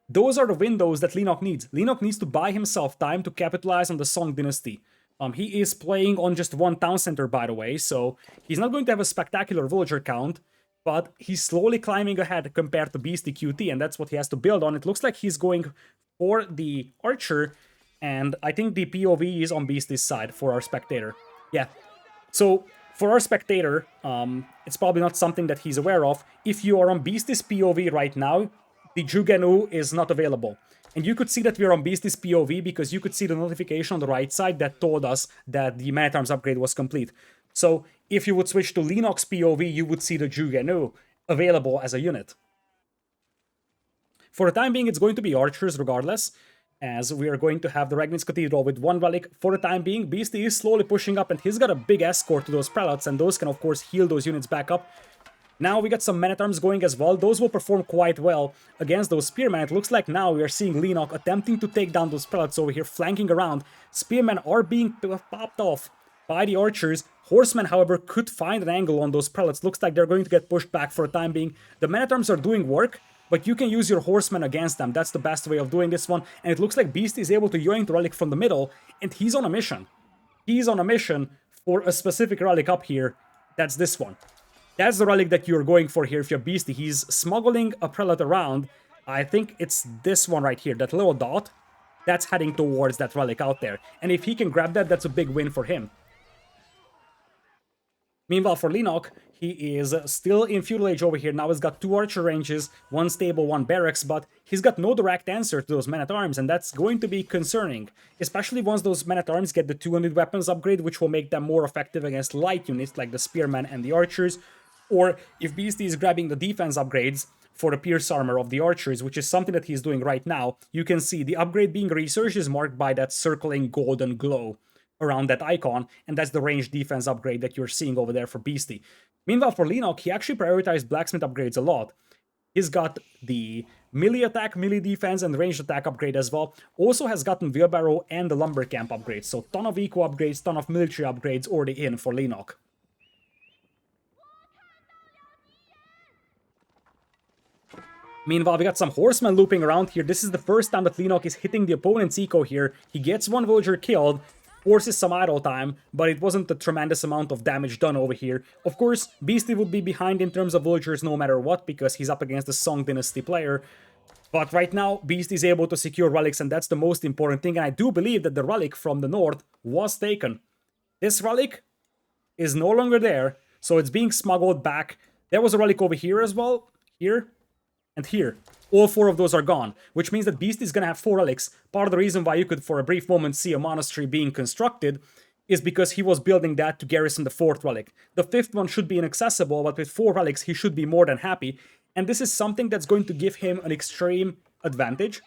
those are the windows that Leenock needs. Leenock needs to buy himself time to capitalize on the Song Dynasty. He is playing on just 1 town center, by the way, so he's not going to have a spectacular villager count, but he's slowly climbing ahead compared to Beastyqt, and that's what he has to build on. It looks like he's going for the archer, and I think the POV is on Beasty's side for our spectator. Yeah. So, for our spectator, it's probably not something that he's aware of. If you are on Beasty's POV right now, the Jugenu is not available. And you could see that we're on Beasty's POV because you could see the notification on the right side that told us that the man-at-arms upgrade was complete. So, if you would switch to Leenock's POV, you would see the Jugenu available as a unit. For the time being, it's going to be archers regardless, as we are going to have the Dragon's Cathedral with 1 relic. For the time being, Beasty is slowly pushing up, and he's got a big escort to those prelates, and those can of course heal those units back up. Now we got some men-at-arms going as well. Those will perform quite well against those spearmen. It looks like now we are seeing Leenock attempting to take down those prelates over here, flanking around. Spearmen are being popped off by the archers. Horsemen, however, could find an angle on those prelates. Looks like they're going to get pushed back for the time being. The men-at-arms are doing work, but you can use your horsemen against them. That's the best way of doing this one. And it looks like Beasty is able to yoink the relic from the middle, and he's on a mission. He's on a mission for a specific relic up here. That's this one. That's the relic that you're going for here if you're Beasty. He's smuggling a prelate around. I think it's this one right here, that little dot. That's heading towards that relic out there. And if he can grab that, that's a big win for him. Meanwhile, for Leenock, he is still in Feudal Age over here. Now he's got 2 archer ranges, 1 stable, 1 barracks, but he's got no direct answer to those men-at-arms, and that's going to be concerning. Especially once those men-at-arms get the 200 weapons upgrade, which will make them more effective against light units like the spearmen and the archers. Or if Beasty is grabbing the defense upgrades for the pierce armor of the archers, which is something that he's doing right now, you can see the upgrade being researched is marked by that circling golden glow. around that icon, and that's the range defense upgrade that you're seeing over there for Beasty. Meanwhile, for Leenock, he actually prioritized blacksmith upgrades a lot. He's got the melee attack, melee defense, and ranged attack upgrade as well. Also has gotten wheelbarrow and the lumber camp upgrades, so ton of eco upgrades, ton of military upgrades already in for Leenock. Meanwhile, we got some horsemen looping around here. This is the first time that Leenock is hitting the opponent's eco here. He gets one villager killed, forces some idle time, but it wasn't a tremendous amount of damage done over here. Of course, Beasty would be behind in terms of villagers no matter what, because he's up against the Song Dynasty player. But right now, Beasty is able to secure relics, and that's the most important thing. And I do believe that the relic from the north was taken. This relic is no longer there, so it's being smuggled back. There was a relic over here as well, here, and here. All 4 of those are gone, which means that Beasty is going to have 4 relics. Part of the reason why you could for a brief moment see a monastery being constructed is because he was building that to garrison the 4th relic. The 5th one should be inaccessible, but with 4 relics he should be more than happy. And this is something that's going to give him an extreme advantage.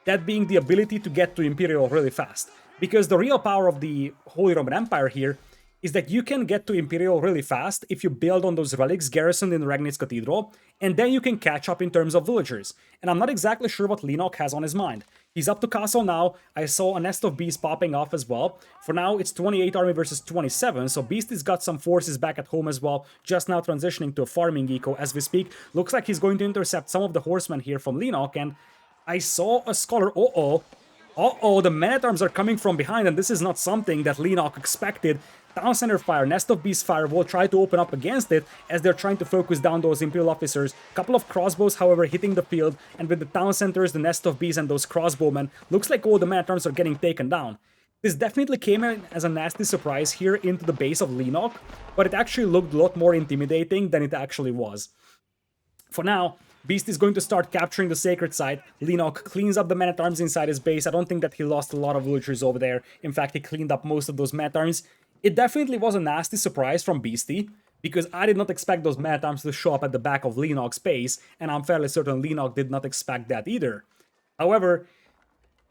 That being the ability to get to Imperial really fast. Because the real power of the Holy Roman Empire here is that you can get to Imperial really fast if you build on those relics garrisoned in Regnitz Cathedral, and then you can catch up in terms of villagers. And I'm not exactly sure what Leenock has on his mind. He's up to castle now. I saw a nest of bees popping off as well. For now, it's 28 army versus 27, so Beasty's got some forces back at home as well, just now transitioning to a farming eco as we speak. Looks like he's going to intercept some of the horsemen here from Leenock, and I saw a scholar. The men-at-arms are coming from behind, and this is not something that Leenock expected. Town Center fire, Nest of Beast fire will try to open up against it as they're trying to focus down those Imperial officers. Couple of crossbows, however, hitting the field, and with the Town Centers, the Nest of Bees, and those crossbowmen, looks like all the men-at-arms are getting taken down. This definitely came in as a nasty surprise here into the base of Leenock, but it actually looked a lot more intimidating than it actually was. For now, Beast is going to start capturing the sacred site. Leenock cleans up the men-at-arms inside his base. I don't think that he lost a lot of villagers over there. In fact, he cleaned up most of those men-at-arms. It definitely was a nasty surprise from Beasty, because I did not expect those men-at-arms to show up at the back of Leenock's base, and I'm fairly certain Leenock did not expect that either. However,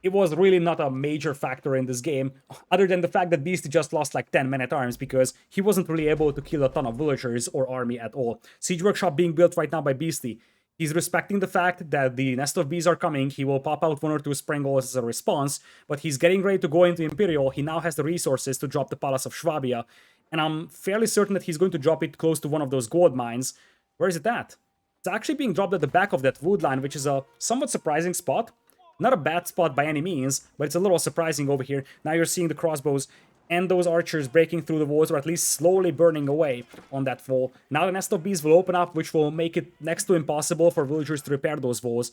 it was really not a major factor in this game, other than the fact that Beasty just lost like 10 men-at-arms because he wasn't really able to kill a ton of villagers or army at all. Siege Workshop being built right now by Beasty. He's respecting the fact that the Nest of Bees are coming. He will pop out 1 or 2 Sprengles as a response, but he's getting ready to go into Imperial. He now has the resources to drop the Palace of Swabia, and I'm fairly certain that he's going to drop it close to one of those gold mines. Where is it at? It's actually being dropped at the back of that wood line, which is a somewhat surprising spot. Not a bad spot by any means, but it's a little surprising over here. Now you're seeing the crossbows and those archers breaking through the walls, or at least slowly burning away on that wall. Now the Nest of Bees will open up, which will make it next to impossible for villagers to repair those walls.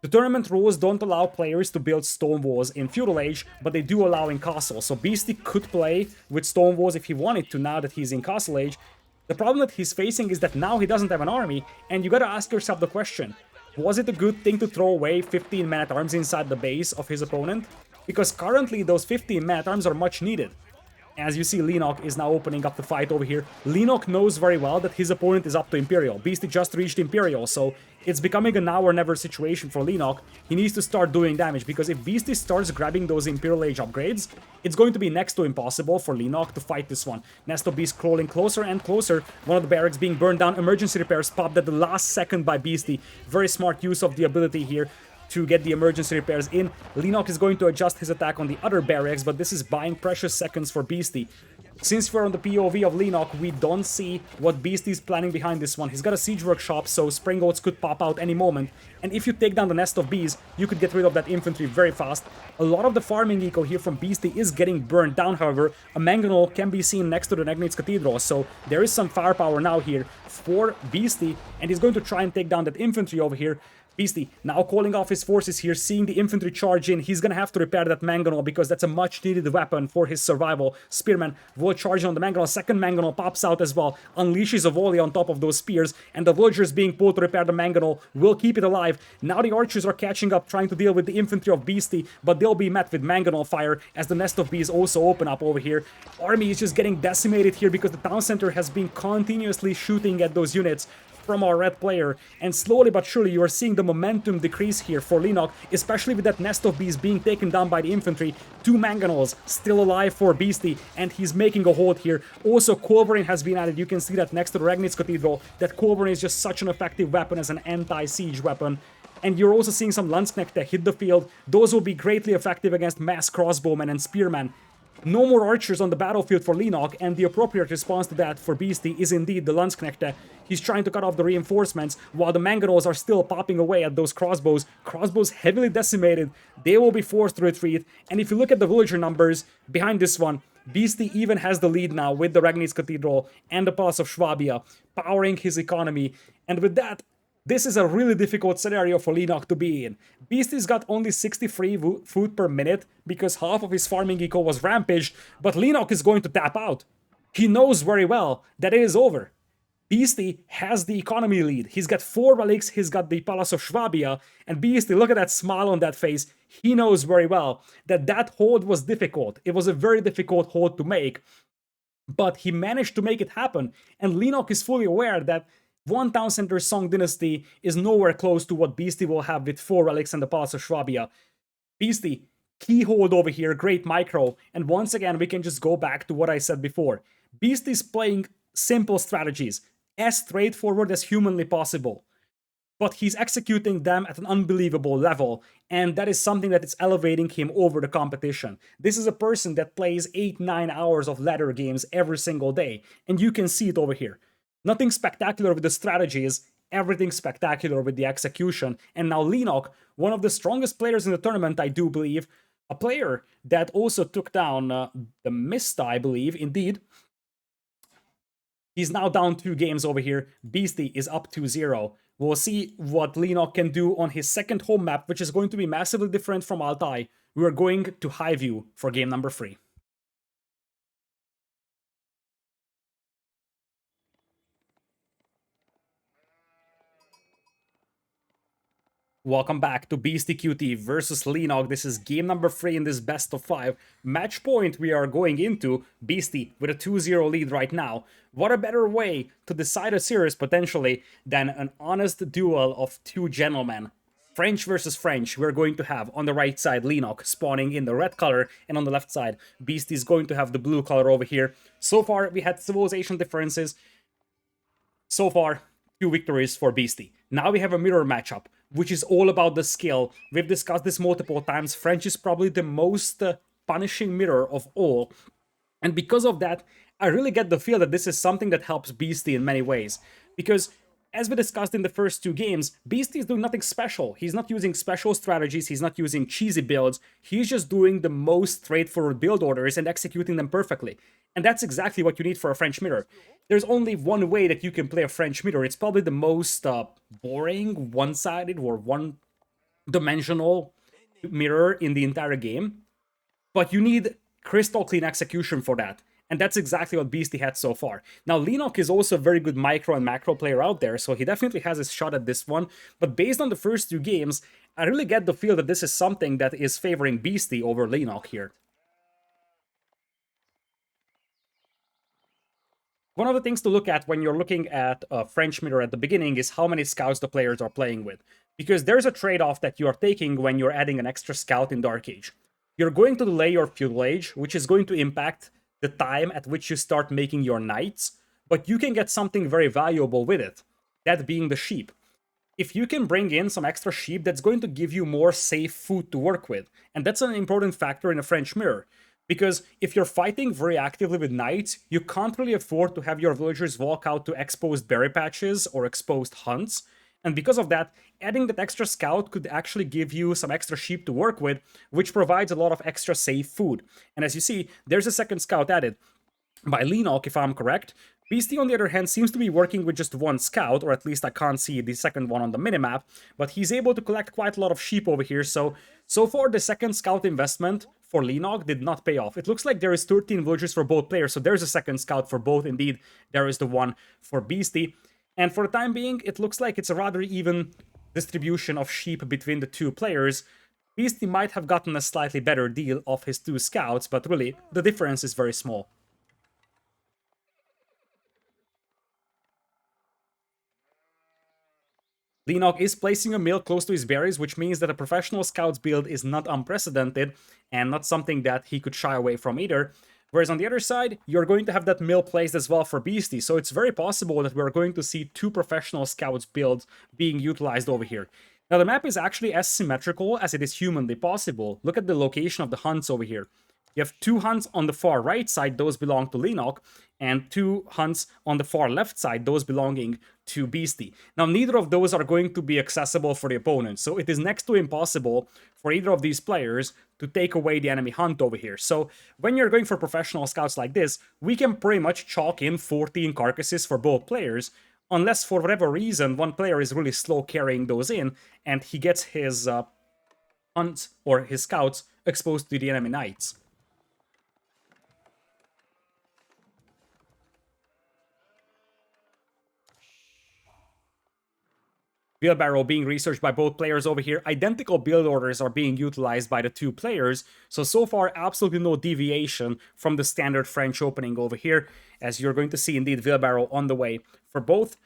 The tournament rules don't allow players to build stone walls in Feudal Age, but they do allow in Castle, so Beasty could play with stone walls if he wanted to now that he's in Castle Age. The problem that he's facing is that now he doesn't have an army, and you gotta ask yourself the question, was it a good thing to throw away 15 men-at-arms inside the base of his opponent? Because currently those 15 men-at-arms are much needed. As you see, Leenock is now opening up the fight over here. Leenock knows very well that his opponent is up to Imperial. Beasty just reached Imperial, so it's becoming a now or never situation for Leenock. He needs to start doing damage, because if Beasty starts grabbing those Imperial Age upgrades, it's going to be next to impossible for Leenock to fight this one. Nest of Bees crawling closer and closer. One of the barracks being burned down. Emergency repairs popped at the last second by Beasty. Very smart use of the ability here to get the emergency repairs in. Leenock is going to adjust his attack on the other barracks, but this is buying precious seconds for Beasty. Since we're on the POV of Leenock, we don't see what Beasty's planning behind this one. He's got a siege workshop, so Springboards could pop out any moment. And if you take down the Nest of Bees, you could get rid of that infantry very fast. A lot of the farming eco here from Beasty is getting burned down, however. A mangonel can be seen next to the Regnitz Cathedral, so there is some firepower now here for Beasty, and he's going to try and take down that infantry over here. Beasty now calling off his forces here, seeing the infantry charge in. He's gonna have to repair that mangonel because that's a much needed weapon for his survival. Spearman will charge on the mangonel. Second mangonel pops out as well, unleashes a volley on top of those spears, and the villagers being pulled to repair the mangonel will keep it alive. Now the archers are catching up, trying to deal with the infantry of Beasty, but they'll be met with mangonel fire as the Nest of Bees also open up over here. Army is just getting decimated here because the town center has been continuously shooting at those units from our red player, and slowly but surely you are seeing the momentum decrease here for Leenock, especially with that nest of bees being taken down by the infantry. 2 mangonels still alive for Beasty, and he's making a hold here. Also, Culverin has been added. You can see that next to the Regnitz Cathedral, that Culverin is just such an effective weapon as an anti-siege weapon. And you're also seeing some Landsknecht that hit the field. Those will be greatly effective against mass crossbowmen and spearmen. No more archers on the battlefield for Leenock, and the appropriate response to that for Beasty is indeed the Landsknecht. He's trying to cut off the reinforcements, while the mangonels are still popping away at those crossbows. Crossbows heavily decimated, they will be forced to retreat, and if you look at the villager numbers behind this one, Beasty even has the lead now with the Regnitz Cathedral and the Palace of Swabia, powering his economy, and with that, this is a really difficult scenario for Leenock to be in. Beasty's got only 63 food per minute because half of his farming eco was rampaged, but Leenock is going to tap out. He knows very well that it is over. Beasty has the economy lead. He's got 4 relics, he's got the Palace of Swabia, and Beasty, look at that smile on that face. He knows very well that that hold was difficult. It was a very difficult hold to make, but he managed to make it happen, and Leenock is fully aware that One Town Center Song Dynasty is nowhere close to what Beasty will have with 4 relics and the Palace of Swabia. Beasty, key hold over here, great micro, and once again we can just go back to what I said before. Beasty's playing simple strategies, as straightforward as humanly possible, but he's executing them at an unbelievable level, and that is something that is elevating him over the competition. This is a person that plays 8-9 hours of ladder games every single day, and you can see it over here. Nothing spectacular with the strategies, everything spectacular with the execution. And now Leenock, one of the strongest players in the tournament, I do believe, a player that also took down the Mista, I believe, indeed. He's now down 2 games over here. Beasty is up 2-0. We'll see what Leenock can do on his second home map, which is going to be massively different from Altai. We are going to Highview for game number 3. Welcome back to Beastyqt versus Leenock. This is game number 3 in this best of 5. Match point we are going into, Beasty with a 2-0 lead right now. What a better way to decide a series potentially than an honest duel of 2 gentlemen. French versus French, we're going to have on the right side Leenock spawning in the red color, and on the left side Beasty is going to have the blue color over here. So far we had civilization differences. So far, 2 victories for Beasty. Now we have a mirror matchup, which is all about the skill. We've discussed this multiple times. French is probably the most punishing mirror of all. And because of that, I really get the feel that this is something that helps Beasty in many ways. Because, as we discussed in the first 2 games, Beasty is doing nothing special. He's not using special strategies, he's not using cheesy builds. He's just doing the most straightforward build orders and executing them perfectly. And that's exactly what you need for a French mirror. There's only one way that you can play a French mirror. It's probably the most boring, one-sided, or one-dimensional mirror in the entire game. But you need crystal clean execution for that. And that's exactly what Beasty had so far. Now, Leenock is also a very good micro and macro player out there, so he definitely has his shot at this one. But based on the first 2 games, I really get the feel that this is something that is favoring Beasty over Leenock here. One of the things to look at when you're looking at a French mirror at the beginning is how many scouts the players are playing with. Because there's a trade-off that you are taking when you're adding an extra scout in Dark Age. You're going to delay your feudal age, which is going to impact the time at which you start making your knights, but you can get something very valuable with it, that being the sheep. If you can bring in some extra sheep, that's going to give you more safe food to work with, and that's an important factor in a French mirror. Because if you're fighting very actively with knights, you can't really afford to have your villagers walk out to exposed berry patches or exposed hunts. And because of that, adding that extra scout could actually give you some extra sheep to work with, which provides a lot of extra safe food. And as you see, there's a second scout added by Leenock, if I'm correct. Beasty, on the other hand, seems to be working with just 1 scout, or at least I can't see the second one on the minimap, but he's able to collect quite a lot of sheep over here, so far the second scout investment for Leenock did not pay off. It looks like there is 13 villagers for both players, so there's a second scout for both. Indeed, there is the one for Beasty. And for the time being, it looks like it's a rather even distribution of sheep between the 2 players. Beasty might have gotten a slightly better deal of his 2 scouts, but really, the difference is very small. Leenock is placing a mill close to his berries, which means that a professional scout's build is not unprecedented and not something that he could shy away from either. Whereas on the other side, you're going to have that mill placed as well for Beasty, so it's very possible that we're going to see two professional scouts builds being utilized over here. Now the map is actually as symmetrical as it is humanly possible. Look at the location of the hunts over here. You have two hunts on the far right side, those belong to Leenock, and two hunts on the far left side, those belonging to Beasty. Now, neither of those are going to be accessible for the opponent, so it is next to impossible for either of these players to take away the enemy hunt over here. So when you're going for professional scouts like this, we can pretty much chalk in 14 carcasses for both players, unless for whatever reason one player is really slow carrying those in, and he gets his hunts or his scouts exposed to the enemy knights. Wheelbarrow being researched by both players over here. Identical build orders are being utilized by the two players. So far, absolutely no deviation from the standard French opening over here, as you're going to see indeed Wheelbarrow on the way for both.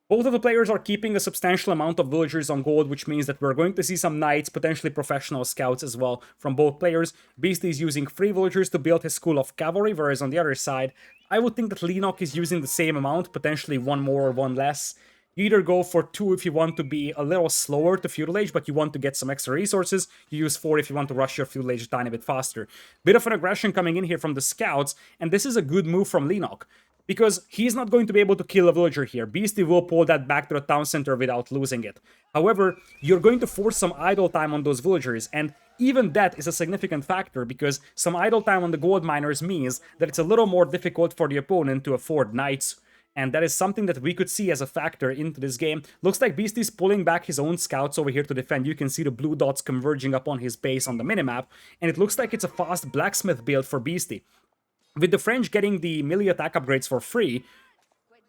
Both of the players are keeping a substantial amount of villagers on gold, which means that we're going to see some knights, potentially professional scouts as well from both players. Beasty is using 3 villagers to build his school of cavalry, whereas on the other side, I would think that Leenock is using the same amount, potentially 1 more or 1 less. You either go for 2 if you want to be a little slower to feudal age, but you want to get some extra resources. You use 4 if you want to rush your feudal age a tiny bit faster. Bit of an aggression coming in here from the scouts, and this is a good move from Leenock, because he's not going to be able to kill a villager here. Beasty will pull that back to the town center without losing it. However, you're going to force some idle time on those villagers, and even that is a significant factor, because some idle time on the gold miners means that it's a little more difficult for the opponent to afford knights. And that is something that we could see as a factor into this game. Looks like Beasty's pulling back his own scouts over here to defend. You can see the blue dots converging upon his base on the minimap. And it looks like it's a fast blacksmith build for Beasty. With the French getting the melee attack upgrades for free,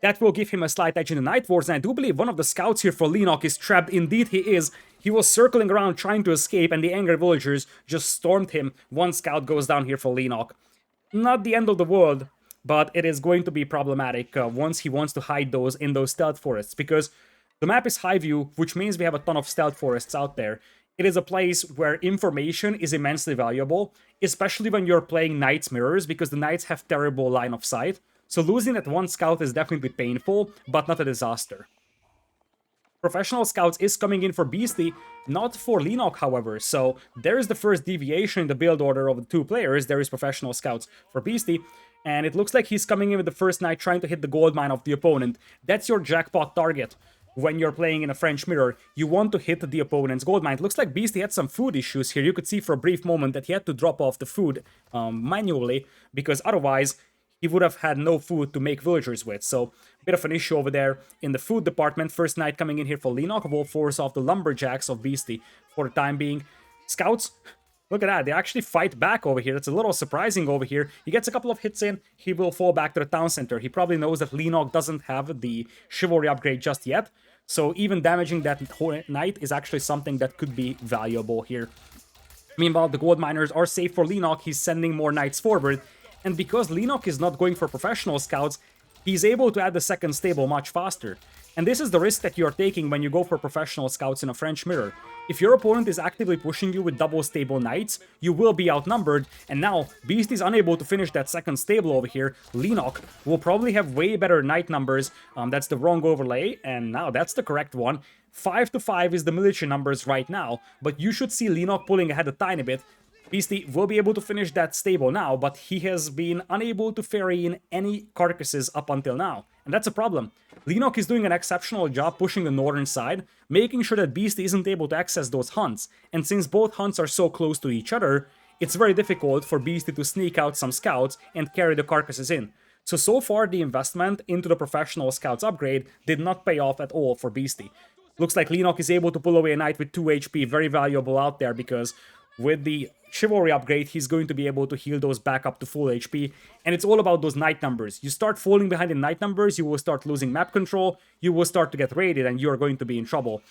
that will give him a slight edge in the Night Wars. And I do believe one of the scouts here for Leenock is trapped. Indeed he is. He was circling around trying to escape, and the angry villagers just stormed him. One scout goes down here for Leenock. Not the end of the world, but it is going to be problematic once he wants to hide those in those stealth forests, because the map is high view, which means we have a ton of stealth forests out there. It is a place where information is immensely valuable, especially when you're playing Knights Mirrors, because the Knights have terrible line of sight. So losing that one scout is definitely painful, but not a disaster. Professional scouts is coming in for Beasty, not for Leenock, however. So there is the first deviation in the build order of the two players. There is professional scouts for Beasty, and it looks like he's coming in with the first knight trying to hit the gold mine of the opponent. That's your jackpot target when you're playing in a French mirror. You want to hit the opponent's gold mine. It looks like Beasty had some food issues here. You could see for a brief moment that he had to drop off the food manually, because otherwise he would have had no food to make villagers with. So, bit of an issue over there in the food department. First knight coming in here for Leenock will force off the lumberjacks of Beasty for the time being. Scouts, look at that, they actually fight back over here. That's a little surprising over here. He gets a couple of hits in, he will fall back to the town center. He probably knows that Leenock doesn't have the chivalry upgrade just yet, so even damaging that knight is actually something that could be valuable here. Meanwhile, the gold miners are safe for Leenock. He's sending more knights forward, and because Leenock is not going for professional scouts, he's able to add the second stable much faster. And this is the risk that you're taking when you go for professional scouts in a French mirror. If your opponent is actively pushing you with double stable knights, you will be outnumbered, and now Beast is unable to finish that second stable over here. Leenock will probably have way better knight numbers. That's the wrong overlay, and now that's the correct one. 5 to 5 is the military numbers right now, but you should see Leenock pulling ahead a tiny bit. Beasty will be able to finish that stable now, but he has been unable to ferry in any carcasses up until now. And that's a problem. Leenock is doing an exceptional job pushing the northern side, making sure that Beasty isn't able to access those hunts. And since both hunts are so close to each other, it's very difficult for Beasty to sneak out some scouts and carry the carcasses in. So far the investment into the professional scouts upgrade did not pay off at all for Beasty. Looks like Leenock is able to pull away a knight with 2 HP, very valuable out there, because with the chivalry upgrade, he's going to be able to heal those back up to full HP, and it's all about those knight numbers. You start falling behind in knight numbers, you will start losing map control, you will start to get raided, and you're going to be in trouble.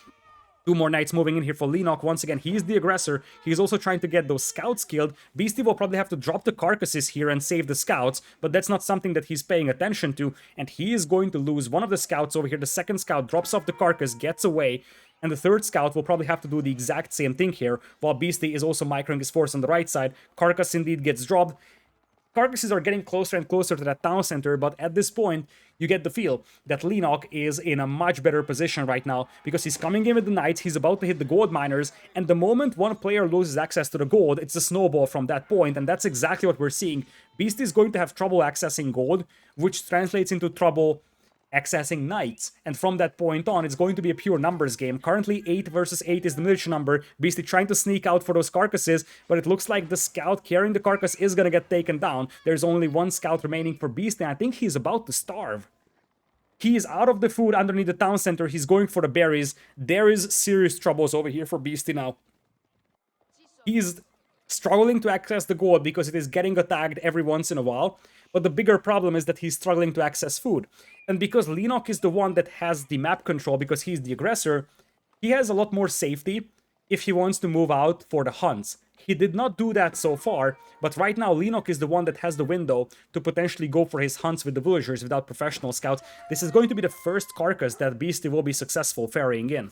Two more knights moving in here for Leenock. Once again, he's the aggressor. He's also trying to get those scouts killed. Beasty will probably have to drop the carcasses here and save the scouts, but that's not something that he's paying attention to, and he is going to lose one of the scouts over here. The second scout drops off the carcass, gets away, and the third scout will probably have to do the exact same thing here, while Beasty is also microing his force on the right side. Carcass indeed gets dropped. Carcasses are getting closer and closer to that town center, but at this point, you get the feel that Leenock is in a much better position right now, because he's coming in with the knights, he's about to hit the gold miners, and the moment one player loses access to the gold, it's a snowball from that point, and that's exactly what we're seeing. Beast is going to have trouble accessing gold, which translates into trouble accessing knights, and from that point on, it's going to be a pure numbers game. Currently, 8 versus 8 is the military number. Beasty trying to sneak out for those carcasses, but it looks like the scout carrying the carcass is gonna get taken down. There's only one scout remaining for Beasty, and I think he's about to starve. He is out of the food underneath the town center. He's going for the berries. There is serious troubles over here for Beasty now. He's struggling to access the gold because it is getting attacked every once in a while. But the bigger problem is that he's struggling to access food. And because Leenock is the one that has the map control, because he's the aggressor, he has a lot more safety if he wants to move out for the hunts. He did not do that so far, but right now Leenock is the one that has the window to potentially go for his hunts with the villagers without professional scouts. This is going to be the first carcass that Beasty will be successful ferrying in.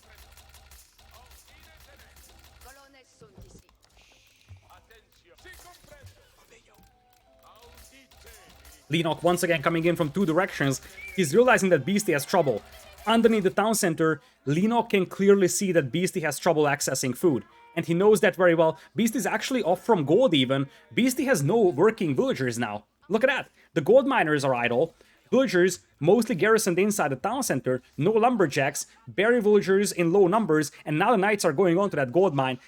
Leenock once again coming in from two directions. He's realizing that Beasty has trouble. Underneath the town center, Leenock can clearly see that Beasty has trouble accessing food. And he knows that very well. Beasty's actually off from gold even. Beasty has no working villagers now. Look at that. The gold miners are idle. Villagers mostly garrisoned inside the town center. No lumberjacks. Berry villagers in low numbers. And now the knights are going on to that gold mine.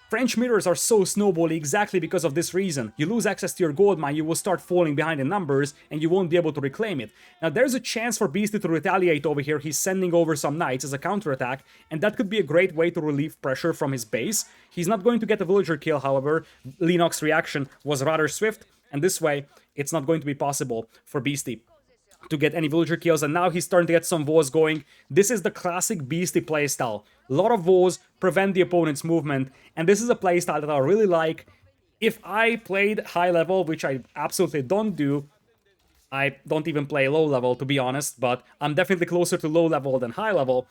French mirrors are so snowbally exactly because of this reason. You lose access to your gold mine, you will start falling behind in numbers, and you won't be able to reclaim it. Now there's a chance for Beasty to retaliate over here. He's sending over some knights as a counterattack, and that could be a great way to relieve pressure from his base. He's not going to get a villager kill, however. Leenock's reaction was rather swift, and this way, it's not going to be possible for Beasty to get any villager kills, and now he's starting to get some woes going. This is the classic Beasty playstyle. A lot of woes prevent the opponent's movement, and this is a playstyle that I really like. If I played high level, which I absolutely don't do, I don't even play low level to be honest, but I'm definitely closer to low level than high level.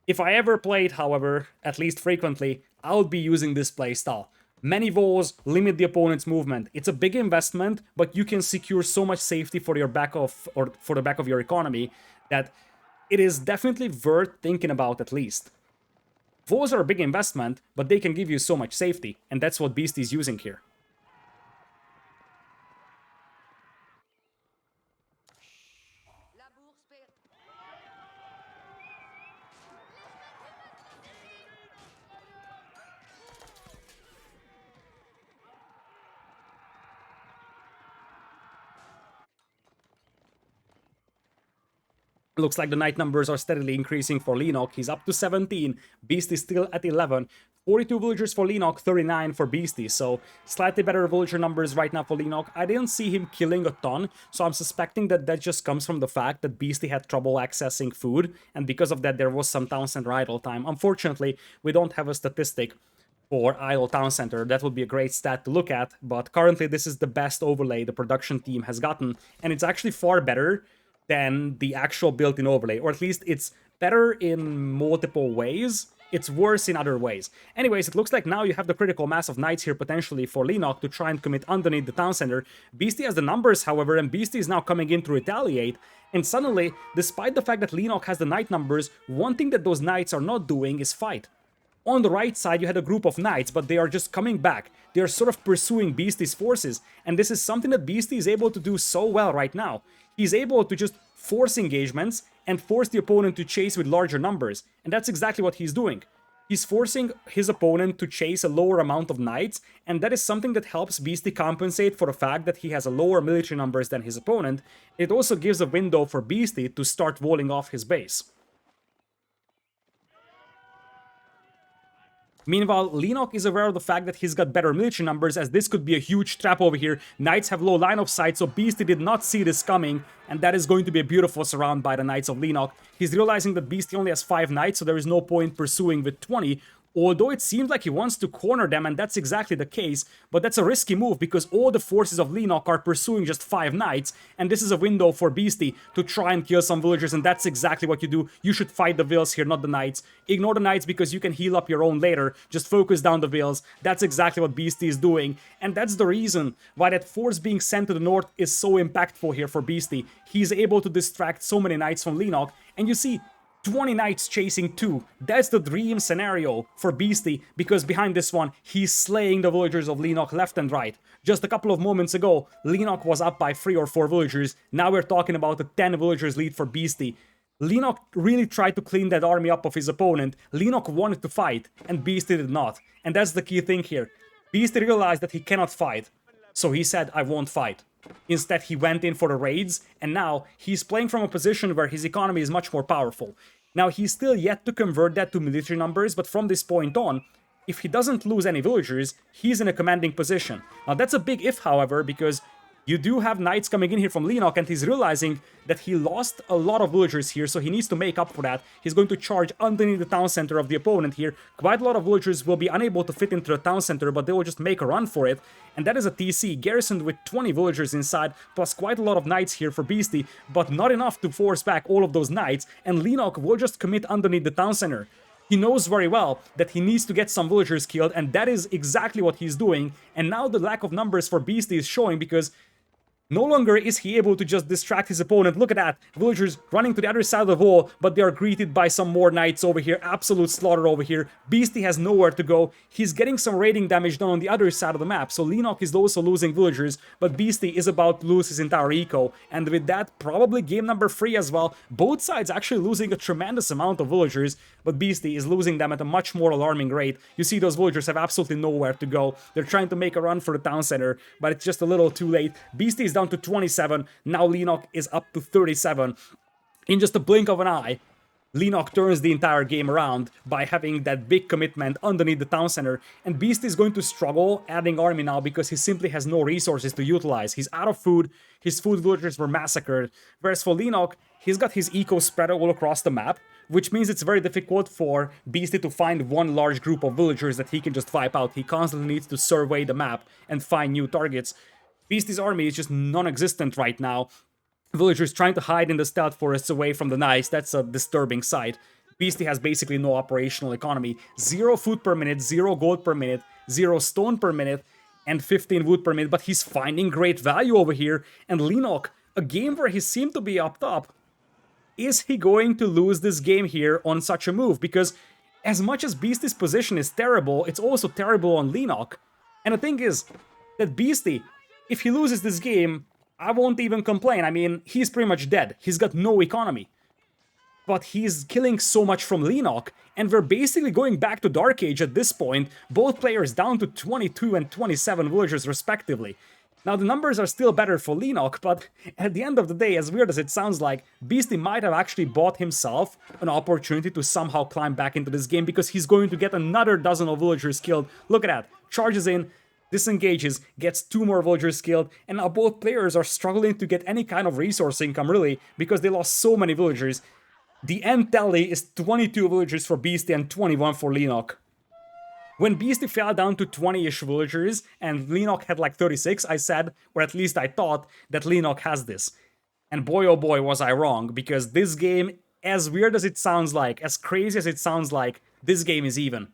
If I ever played, however, at least frequently, I would be using this playstyle. Many woes limit the opponent's movement. It's a big investment, but you can secure so much safety for your back of, or for the back of your economy, that it is definitely worth thinking about at least. Woes are a big investment, but they can give you so much safety, and that's what Beasty is using here. Looks like the knight numbers are steadily increasing for Leenock. He's up to 17. Beasty still at 11. 42 villagers for Leenock, 39 for Beasty. So slightly better villager numbers right now for Leenock. I didn't see him killing a ton, so I'm suspecting that that just comes from the fact that Beasty had trouble accessing food, and because of that there was some town center idle time. Unfortunately, we don't have a statistic for idle town center. That would be a great stat to look at, but currently this is the best overlay the production team has gotten, and it's actually far better than the actual built-in overlay, or at least it's better in multiple ways. It's worse in other ways. Anyways, it looks like now you have the critical mass of knights here potentially for Leenock to try and commit underneath the town center. Beasty has the numbers, however, and Beasty is now coming in to retaliate. And suddenly, despite the fact that Leenock has the knight numbers, one thing that those knights are not doing is fight. On the right side, you had a group of knights, but they are just coming back. They are sort of pursuing Beasty's forces, and this is something that Beasty is able to do so well right now. He's able to just force engagements and force the opponent to chase with larger numbers, and that's exactly what he's doing. He's forcing his opponent to chase a lower amount of knights, and that is something that helps Beasty compensate for the fact that he has a lower military numbers than his opponent. It also gives a window for Beasty to start walling off his base. Meanwhile, Leenock is aware of the fact that he's got better military numbers, as this could be a huge trap over here. Knights have low line of sight, so Beastyqt did not see this coming, and that is going to be a beautiful surround by the Knights of Leenock. He's realizing that Beastyqt only has 5 Knights, so there is no point pursuing with 20, although it seems like he wants to corner them, and that's exactly the case, but that's a risky move because all the forces of Leenock are pursuing just 5 Knights, and this is a window for Beastyqt to try and kill some villagers, and that's exactly what you do. You should fight the Vills here, not the Knights. Ignore the Knights because you can heal up your own later, just focus down the Vills. That's exactly what Beastyqt is doing, and that's the reason why that force being sent to the north is so impactful here for Beastyqt. He's able to distract so many Knights from Leenock, and you see, 20 Knights chasing 2. That's the dream scenario for Beastyqt, because behind this one, he's slaying the villagers of Leenock left and right. Just a couple of moments ago, Leenock was up by 3 or 4 villagers. Now we're talking about a 10 villagers lead for Beastyqt. Leenock really tried to clean that army up of his opponent. Leenock wanted to fight, and Beastyqt did not. And that's the key thing here. Beastyqt realized that he cannot fight, so he said, I won't fight. Instead, he went in for the raids, and now he's playing from a position where his economy is much more powerful. Now, he's still yet to convert that to military numbers, but from this point on, if he doesn't lose any villagers, he's in a commanding position. Now, that's a big if, however, because you do have Knights coming in here from Leenock, and he's realizing that he lost a lot of villagers here, so he needs to make up for that. He's going to charge underneath the town center of the opponent here. Quite a lot of villagers will be unable to fit into the town center, but they will just make a run for it. And that is a TC, garrisoned with 20 villagers inside, plus quite a lot of Knights here for Beastyqt, but not enough to force back all of those Knights, and Leenock will just commit underneath the town center. He knows very well that he needs to get some villagers killed, and that is exactly what he's doing. And now the lack of numbers for Beastyqt is showing, because no longer is he able to just distract his opponent. Look at that. Villagers running to the other side of the wall, but they are greeted by some more Knights over here. Absolute slaughter over here. Beastyqt has nowhere to go. He's getting some raiding damage done on the other side of the map, so Leenock is also losing villagers, but Beastyqt is about to lose his entire eco. And with that, probably game number 3 as well. Both sides actually losing a tremendous amount of villagers, but Beastyqt is losing them at a much more alarming rate. You see those villagers have absolutely nowhere to go. They're trying to make a run for the town center, but it's just a little too late. Beastyqt is down to 27, now Leenock is up to 37. In just a blink of an eye, Leenock turns the entire game around by having that big commitment underneath the town center, and Beastyqt is going to struggle adding army now because he simply has no resources to utilize. He's out of food, his food villagers were massacred, whereas for Leenock, he's got his eco spread all across the map, which means it's very difficult for Beastyqt to find one large group of villagers that he can just wipe out. He constantly needs to survey the map and find new targets. Beastyqt's army is just non-existent right now. Villagers trying to hide in the stealth forests away from the Knights, that's a disturbing sight. Beastyqt has basically no operational economy. 0 food per minute, 0 gold per minute, 0 stone per minute, and 15 wood per minute, but he's finding great value over here. And Leenock, a game where he seemed to be up top, is he going to lose this game here on such a move? Because as much as Beastyqt's position is terrible, it's also terrible on Leenock. And the thing is that Beastyqt, if he loses this game, I won't even complain. I mean, he's pretty much dead. He's got no economy. But he's killing so much from Leenock, and we're basically going back to Dark Age at this point, both players down to 22 and 27 villagers respectively. Now, the numbers are still better for Leenock, but at the end of the day, as weird as it sounds like, Beastyqt might have actually bought himself an opportunity to somehow climb back into this game, because he's going to get another dozen of villagers killed. Look at that. Charges in, disengages, gets 2 more villagers killed, and now both players are struggling to get any kind of resource income, really, because they lost so many villagers. The end tally is 22 villagers for Beastyqt and 21 for Leenock. When Beastyqt fell down to 20-ish villagers and Leenock had like 36, I said, or at least I thought, that Leenock has this. And boy oh boy was I wrong, because this game, as weird as it sounds like, as crazy as it sounds like, this game is even.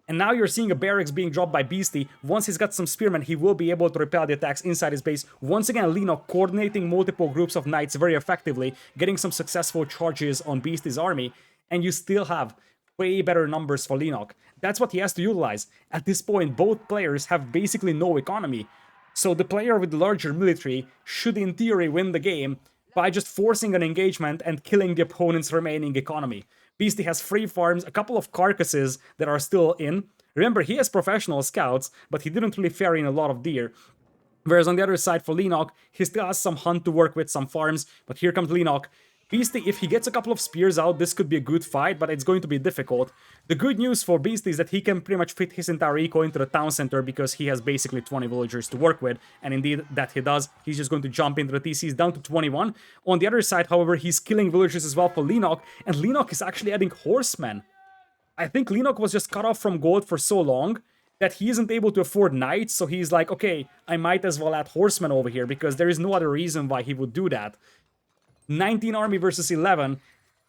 And now you're seeing a barracks being dropped by Beastyqt. Once he's got some spearmen, he will be able to repel the attacks inside his base. Once again, Leenock coordinating multiple groups of knights very effectively, getting some successful charges on Beastyqt's army, and you still have way better numbers for Leenock. That's what he has to utilize. At this point, both players have basically no economy. So the player with the larger military should in theory win the game by just forcing an engagement and killing the opponent's remaining economy. Beastyqt has 3 farms, a couple of carcasses that are still in. Remember, he has professional scouts, but he didn't really ferry in a lot of deer. Whereas on the other side for Leenock, he still has some hunt to work with, some farms, but here comes Leenock. Beasty, if he gets a couple of spears out, this could be a good fight, but it's going to be difficult. The good news for Beasty is that he can pretty much fit his entire eco into the town center because he has basically 20 villagers to work with, and indeed that he does. He's just going to jump into the TCs down to 21. On the other side, however, he's killing villagers as well for Leenock, and Leenock is actually adding horsemen. I think Leenock was just cut off from gold for so long that he isn't able to afford knights, so he's like, okay, I might as well add horsemen over here because there is no other reason why he would do that. 19 army versus 11,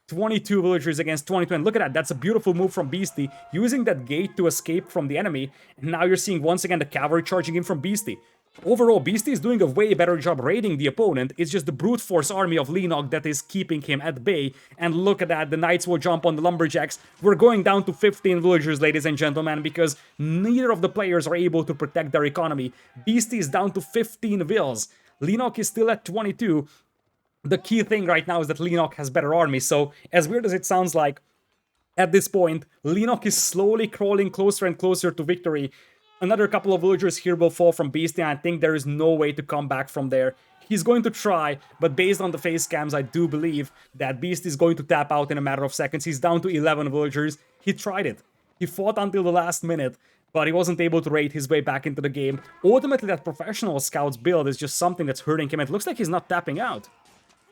22 villagers against 22, and look at that, that's a beautiful move from Beasty, using that gate to escape from the enemy, and now you're seeing once again the cavalry charging in from Beasty. Overall, Beasty is doing a way better job raiding the opponent. It's just the brute force army of Leenock that is keeping him at bay. And look at that, the knights will jump on the lumberjacks. We're going down to 15 villagers, ladies and gentlemen, because neither of the players are able to protect their economy. Beasty is down to 15 vills. Leenock is still at 22. The key thing right now is that Leenock has better army, so as weird as it sounds like, at this point, Leenock is slowly crawling closer and closer to victory. Another couple of villagers here will fall from Beasty, and I think there is no way to come back from there. He's going to try, but based on the face cams, I do believe that Beasty is going to tap out in a matter of seconds. He's down to 11 villagers. He tried it. He fought until the last minute, but he wasn't able to raid his way back into the game. Ultimately, that professional scout's build is just something that's hurting him. It looks like he's not tapping out.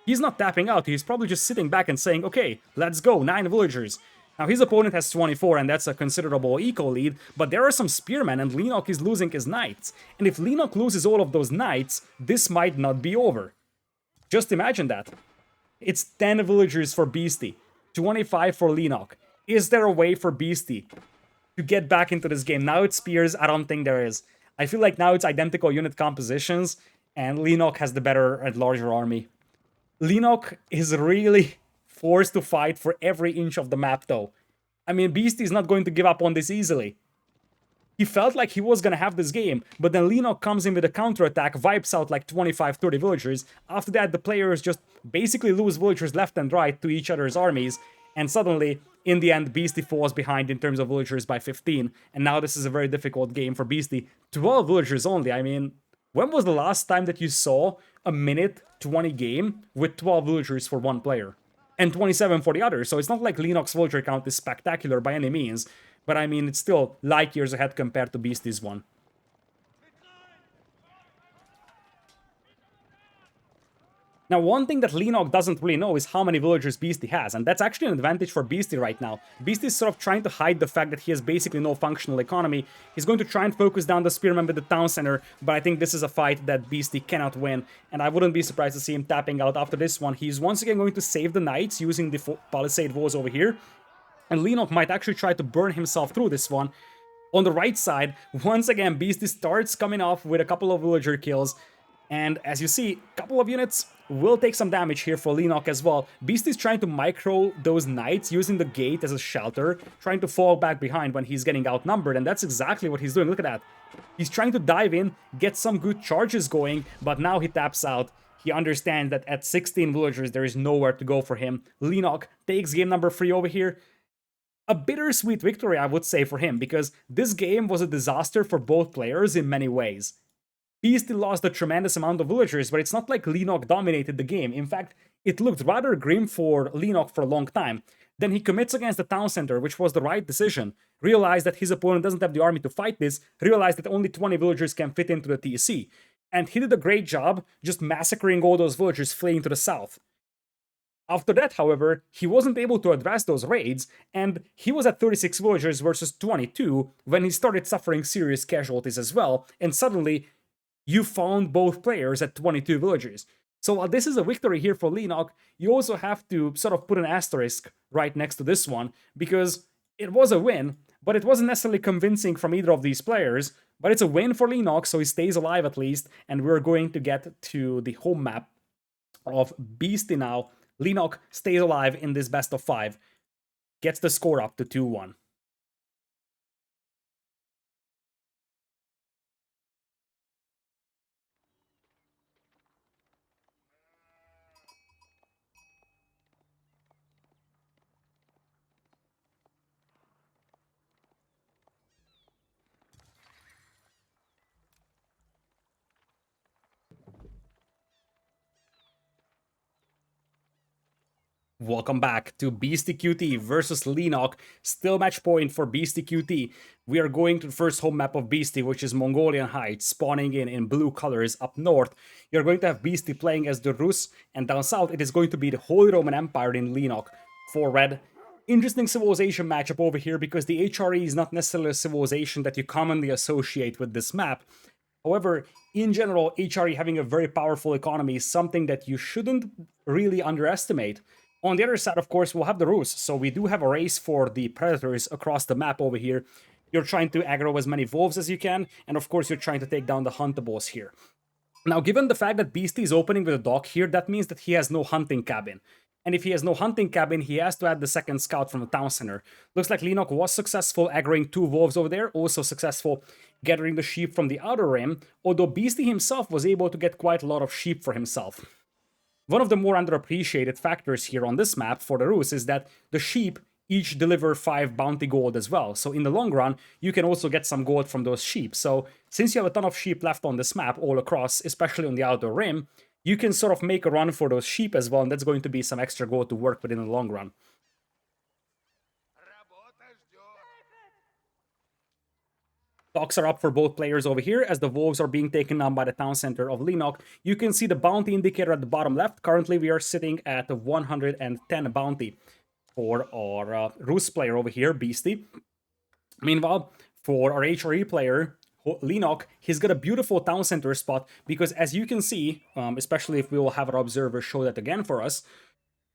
He's not tapping out, he's probably just sitting back and saying, okay, let's go, 9 villagers. Now his opponent has 24 and that's a considerable eco lead, but there are some spearmen and Leenock is losing his knights. And if Leenock loses all of those knights, this might not be over. Just imagine that. It's 10 villagers for Beasty, 25 for Leenock. Is there a way for Beasty to get back into this game? Now it's spears, I don't think there is. I feel like now it's identical unit compositions and Leenock has the better and larger army. Leenock is really forced to fight for every inch of the map, though. I mean, Beasty is not going to give up on this easily. He felt like he was gonna have this game, but then Leenock comes in with a counterattack, wipes out like 25-30 villagers. After that, the players just basically lose villagers left and right to each other's armies, and suddenly, in the end, Beasty falls behind in terms of villagers by 15, and now this is a very difficult game for Beasty. 12 villagers only, I mean, when was the last time that you saw a minute 20 game with 12 villagers for one player? And 27 for the other, so it's not like Leenock's villager count is spectacular by any means, but I mean, it's still light years ahead compared to Beasty's one. Now, one thing that Leenock doesn't really know is how many villagers Beasty has, and that's actually an advantage for Beasty right now. Beasty is sort of trying to hide the fact that he has basically no functional economy. He's going to try and focus down the spearman with the town center, but I think this is a fight that Beasty cannot win, and I wouldn't be surprised to see him tapping out after this one. He's once again going to save the knights using the palisade walls over here, and Leenock might actually try to burn himself through this one. On the right side, once again, Beasty starts coming off with a couple of villager kills, and as you see, a couple of units will take some damage here for Leenock as well. Beasty's trying to micro those knights using the gate as a shelter, trying to fall back behind when he's getting outnumbered, and that's exactly what he's doing. Look at that. He's trying to dive in, get some good charges going, but now he taps out. He understands that at 16 villagers, there is nowhere to go for him. Leenock takes game number 3 over here. A bittersweet victory, I would say, for him, because this game was a disaster for both players in many ways. Beasty lost a tremendous amount of villagers, but it's not like Leenock dominated the game. In fact, it looked rather grim for Leenock for a long time. Then he commits against the town center, which was the right decision. Realized that his opponent doesn't have the army to fight this. Realized that only 20 villagers can fit into the TC. And he did a great job just massacring all those villagers fleeing to the south. After that, however, he wasn't able to address those raids, and he was at 36 villagers versus 22 when he started suffering serious casualties as well, and suddenly you found both players at 22 villagers. So while this is a victory here for Leenock, you also have to sort of put an asterisk right next to this one, because it was a win, but it wasn't necessarily convincing from either of these players, but it's a win for Leenock, so he stays alive at least, and we're going to get to the home map of Beasty now. Leenock stays alive in this best of 5, gets the score up to 2-1. Welcome back to Beastyqt versus Leenock. Still match point for Beastyqt. We are going to the first home map of Beasty, which is Mongolian Heights, spawning in blue colors up north. You're going to have Beasty playing as the Rus, and down south it is going to be the Holy Roman Empire in Leenock for red. Interesting civilization matchup over here because the HRE is not necessarily a civilization that you commonly associate with this map. However, in general, HRE having a very powerful economy is something that you shouldn't really underestimate. On the other side, of course, we'll have the Rus, so we do have a race for the Predators across the map over here. You're trying to aggro as many Wolves as you can, and of course you're trying to take down the Huntables here. Now, given the fact that Beasty is opening with a dock here, that means that he has no hunting cabin. And if he has no hunting cabin, he has to add the second scout from the town center. Looks like Leenock was successful aggroing 2 Wolves over there, also successful gathering the sheep from the outer rim, although Beasty himself was able to get quite a lot of sheep for himself. One of the more underappreciated factors here on this map for the Rus is that the sheep each deliver 5 bounty gold as well. So in the long run, you can also get some gold from those sheep. So since you have a ton of sheep left on this map all across, especially on the outer rim, you can sort of make a run for those sheep as well, and that's going to be some extra gold to work with in the long run. Docks are up for both players over here as the Wolves are being taken down by the town center of Leenock. You can see the bounty indicator at the bottom left. Currently, we are sitting at 110 bounty for our Rus player over here, Beasty. Meanwhile, for our HRE player, Leenock, he's got a beautiful town center spot because as you can see, especially if we will have our observer show that again for us,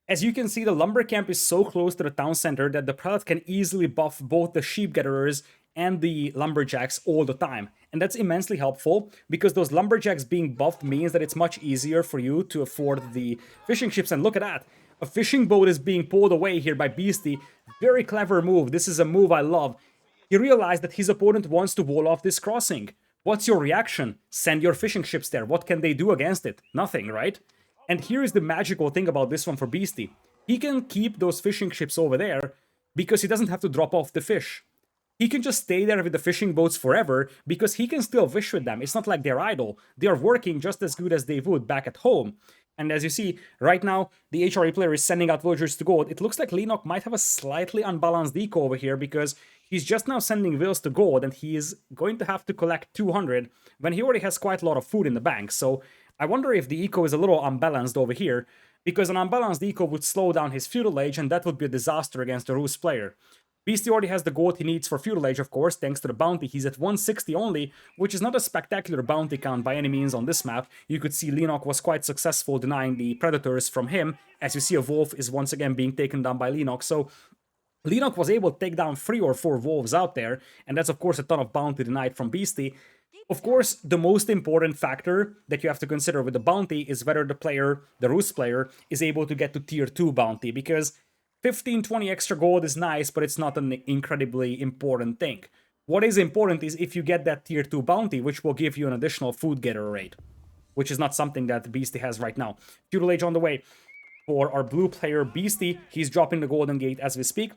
as you can see, the lumber camp is so close to the town center that the prelate can easily buff both the sheep gatherers and the lumberjacks all the time. And that's immensely helpful because those lumberjacks being buffed means that it's much easier for you to afford the fishing ships. And look at that. A fishing boat is being pulled away here by Beasty. Very clever move. This is a move I love. He realized that his opponent wants to wall off this crossing. What's your reaction? Send your fishing ships there. What can they do against it? Nothing, right? And here is the magical thing about this one for Beasty. He can keep those fishing ships over there because he doesn't have to drop off the fish. He can just stay there with the fishing boats forever because he can still fish with them. It's not like they're idle. They are working just as good as they would back at home. And as you see, right now, the HRE player is sending out villagers to gold. It looks like Leenock might have a slightly unbalanced eco over here because he's just now sending vills to gold and he is going to have to collect 200 when he already has quite a lot of food in the bank. So I wonder if the eco is a little unbalanced over here because an unbalanced eco would slow down his feudal age and that would be a disaster against the Rus player. Beasty already has the gold he needs for feudal age, of course, thanks to the bounty. He's at 160 only, which is not a spectacular bounty count by any means on this map. You could see Leenock was quite successful denying the predators from him. As you see, a wolf is once again being taken down by Leenock. So Leenock was able to take down 3 or 4 wolves out there, and that's of course a ton of bounty denied from Beasty. Of course, the most important factor that you have to consider with the bounty is whether the player, the Rus player, is able to get to tier 2 bounty, because 15-20 extra gold is nice, but it's not an incredibly important thing. What is important is if you get that tier 2 bounty, which will give you an additional food getter rate, which is not something that Beasty has right now. Feudal age on the way. For our blue player Beasty, he's dropping the golden gate as we speak.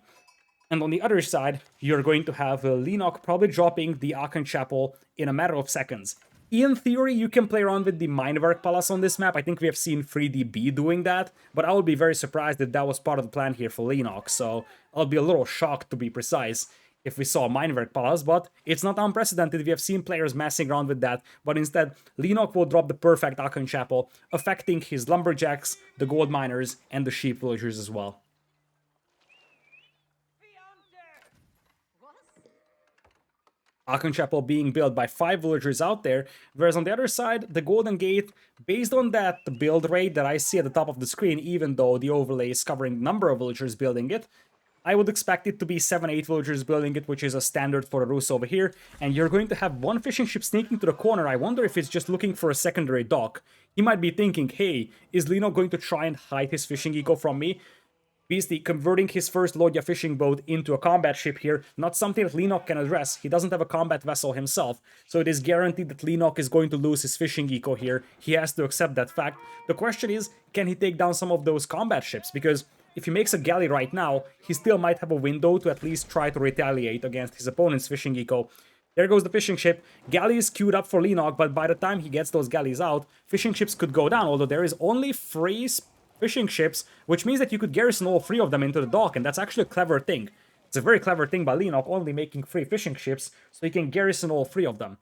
And on the other side, you're going to have Leenock probably dropping the Aachen Chapel in a matter of seconds. In theory, you can play around with the Minewerk Palace on this map. I think we have seen 3DB doing that, but I would be very surprised if that was part of the plan here for Leenock, so I'll be a little shocked, to be precise, if we saw a Minewerk Palace, but it's not unprecedented. We have seen players messing around with that, but instead, Leenock will drop the perfect Aachen Chapel, affecting his lumberjacks, the gold miners, and the sheep villagers as well. Aachen Chapel being built by 5 villagers out there, whereas on the other side, the Golden Gate, based on that build rate that I see at the top of the screen, even though the overlay is covering the number of villagers building it, I would expect it to be 7-8 villagers building it, which is a standard for the Rus over here, and you're going to have one fishing ship sneaking to the corner. I wonder if it's just looking for a secondary dock. He might be thinking, hey, is Leenock going to try and hide his fishing eco from me? Beasty converting his first Lodya fishing boat into a combat ship here, not something that Leenock can address. He doesn't have a combat vessel himself, so it is guaranteed that Leenock is going to lose his fishing eco here. He has to accept that fact. The question is, can he take down some of those combat ships? Because if he makes a galley right now, he still might have a window to at least try to retaliate against his opponent's fishing eco. There goes the fishing ship. Galley is queued up for Leenock, but by the time he gets those galleys out, fishing ships could go down, although there is only 3 fishing ships, which means that you could garrison all 3 of them into the dock, and that's actually a clever thing. It's a very clever thing by Leenock, only making 3 fishing ships, so you can garrison all 3 of them.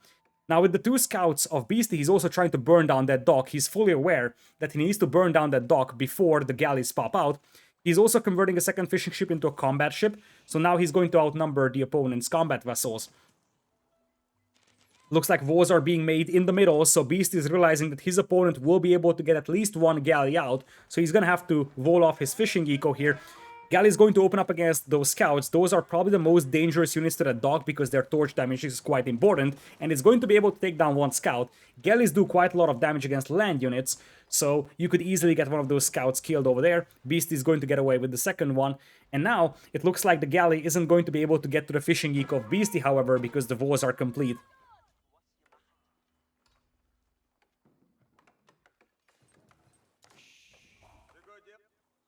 Now, with the 2 scouts of Beasty, he's also trying to burn down that dock. He's fully aware that he needs to burn down that dock before the galleys pop out. He's also converting a second fishing ship into a combat ship, so now he's going to outnumber the opponent's combat vessels. Looks like wars are being made in the middle, so Beast is realizing that his opponent will be able to get at least 1 galley out, so he's gonna have to wall off his fishing eco here. Galley is going to open up against those scouts. Those are probably the most dangerous units to the dock because their torch damage is quite important, and it's going to be able to take down 1 scout. Galleys do quite a lot of damage against land units, so you could easily get one of those scouts killed over there. Beast is going to get away with the second one, and now it looks like the galley isn't going to be able to get to the fishing eco of Beasty, however, because the walls are complete.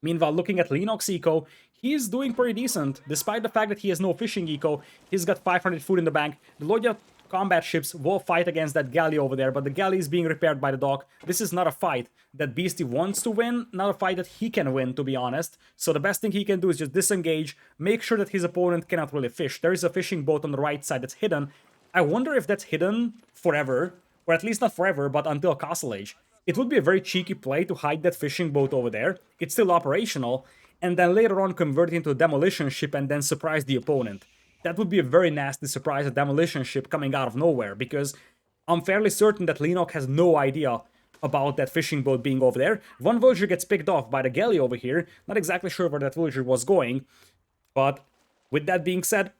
Meanwhile, looking at Leenock's eco, he's doing pretty decent. Despite the fact that he has no fishing eco, he's got 500 food in the bank. The Lodya combat ships will fight against that galley over there, but the galley is being repaired by the dock. This is not a fight that Beasty wants to win, not a fight that he can win, to be honest. So the best thing he can do is just disengage, make sure that his opponent cannot really fish. There is a fishing boat on the right side that's hidden. I wonder if that's hidden forever, or at least not forever, but until Castle Age. It would be a very cheeky play to hide that fishing boat over there. It's still operational, and then later on convert it into a demolition ship and then surprise the opponent. That would be a very nasty surprise, a demolition ship coming out of nowhere, because I'm fairly certain that Leenock has no idea about that fishing boat being over there. One villager gets picked off by the galley over here. Not exactly sure where that villager was going, but with that being said,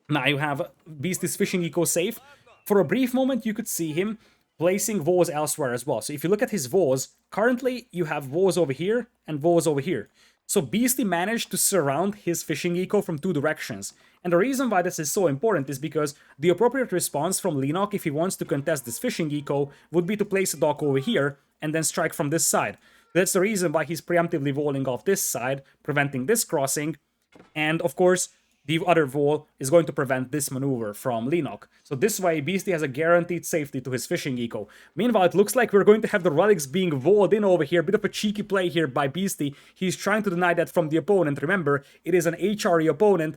now you have Beasty's fishing eco safe. For a brief moment, you could see him placing walls elsewhere as well. So if you look at his walls, currently you have walls over here and walls over here. So Beasty managed to surround his fishing eco from 2 directions. And the reason why this is so important is because the appropriate response from Leenock, if he wants to contest this fishing eco, would be to place a dock over here and then strike from this side. That's the reason why he's preemptively walling off this side, preventing this crossing, and of course, the other wall is going to prevent this maneuver from Leenock. So this way, Beasty has a guaranteed safety to his fishing eco. Meanwhile, it looks like we're going to have the relics being walled in over here. Bit of a cheeky play here by Beasty. He's trying to deny that from the opponent. Remember, it is an HRE opponent.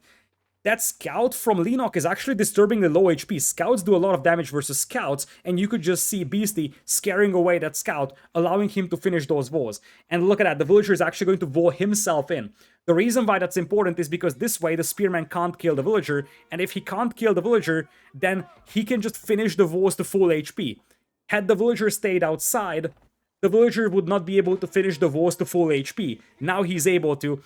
That scout from Leenock is actually disturbingly low HP. Scouts do a lot of damage versus scouts, and you could just see Beasty scaring away that scout, allowing him to finish those walls. And look at that, the villager is actually going to wall himself in. The reason why that's important is because this way the spearman can't kill the villager, and if he can't kill the villager, then he can just finish the walls to full HP. Had the villager stayed outside, the villager would not be able to finish the walls to full HP. Now he's able to,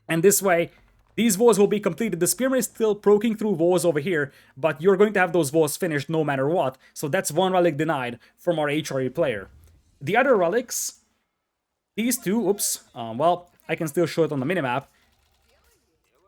and this way, these walls will be completed. The spearman is still poking through walls over here, but you're going to have those walls finished no matter what. So that's 1 relic denied from our HRE player. The other relics, these 2, oops, well, I can still show it on the minimap.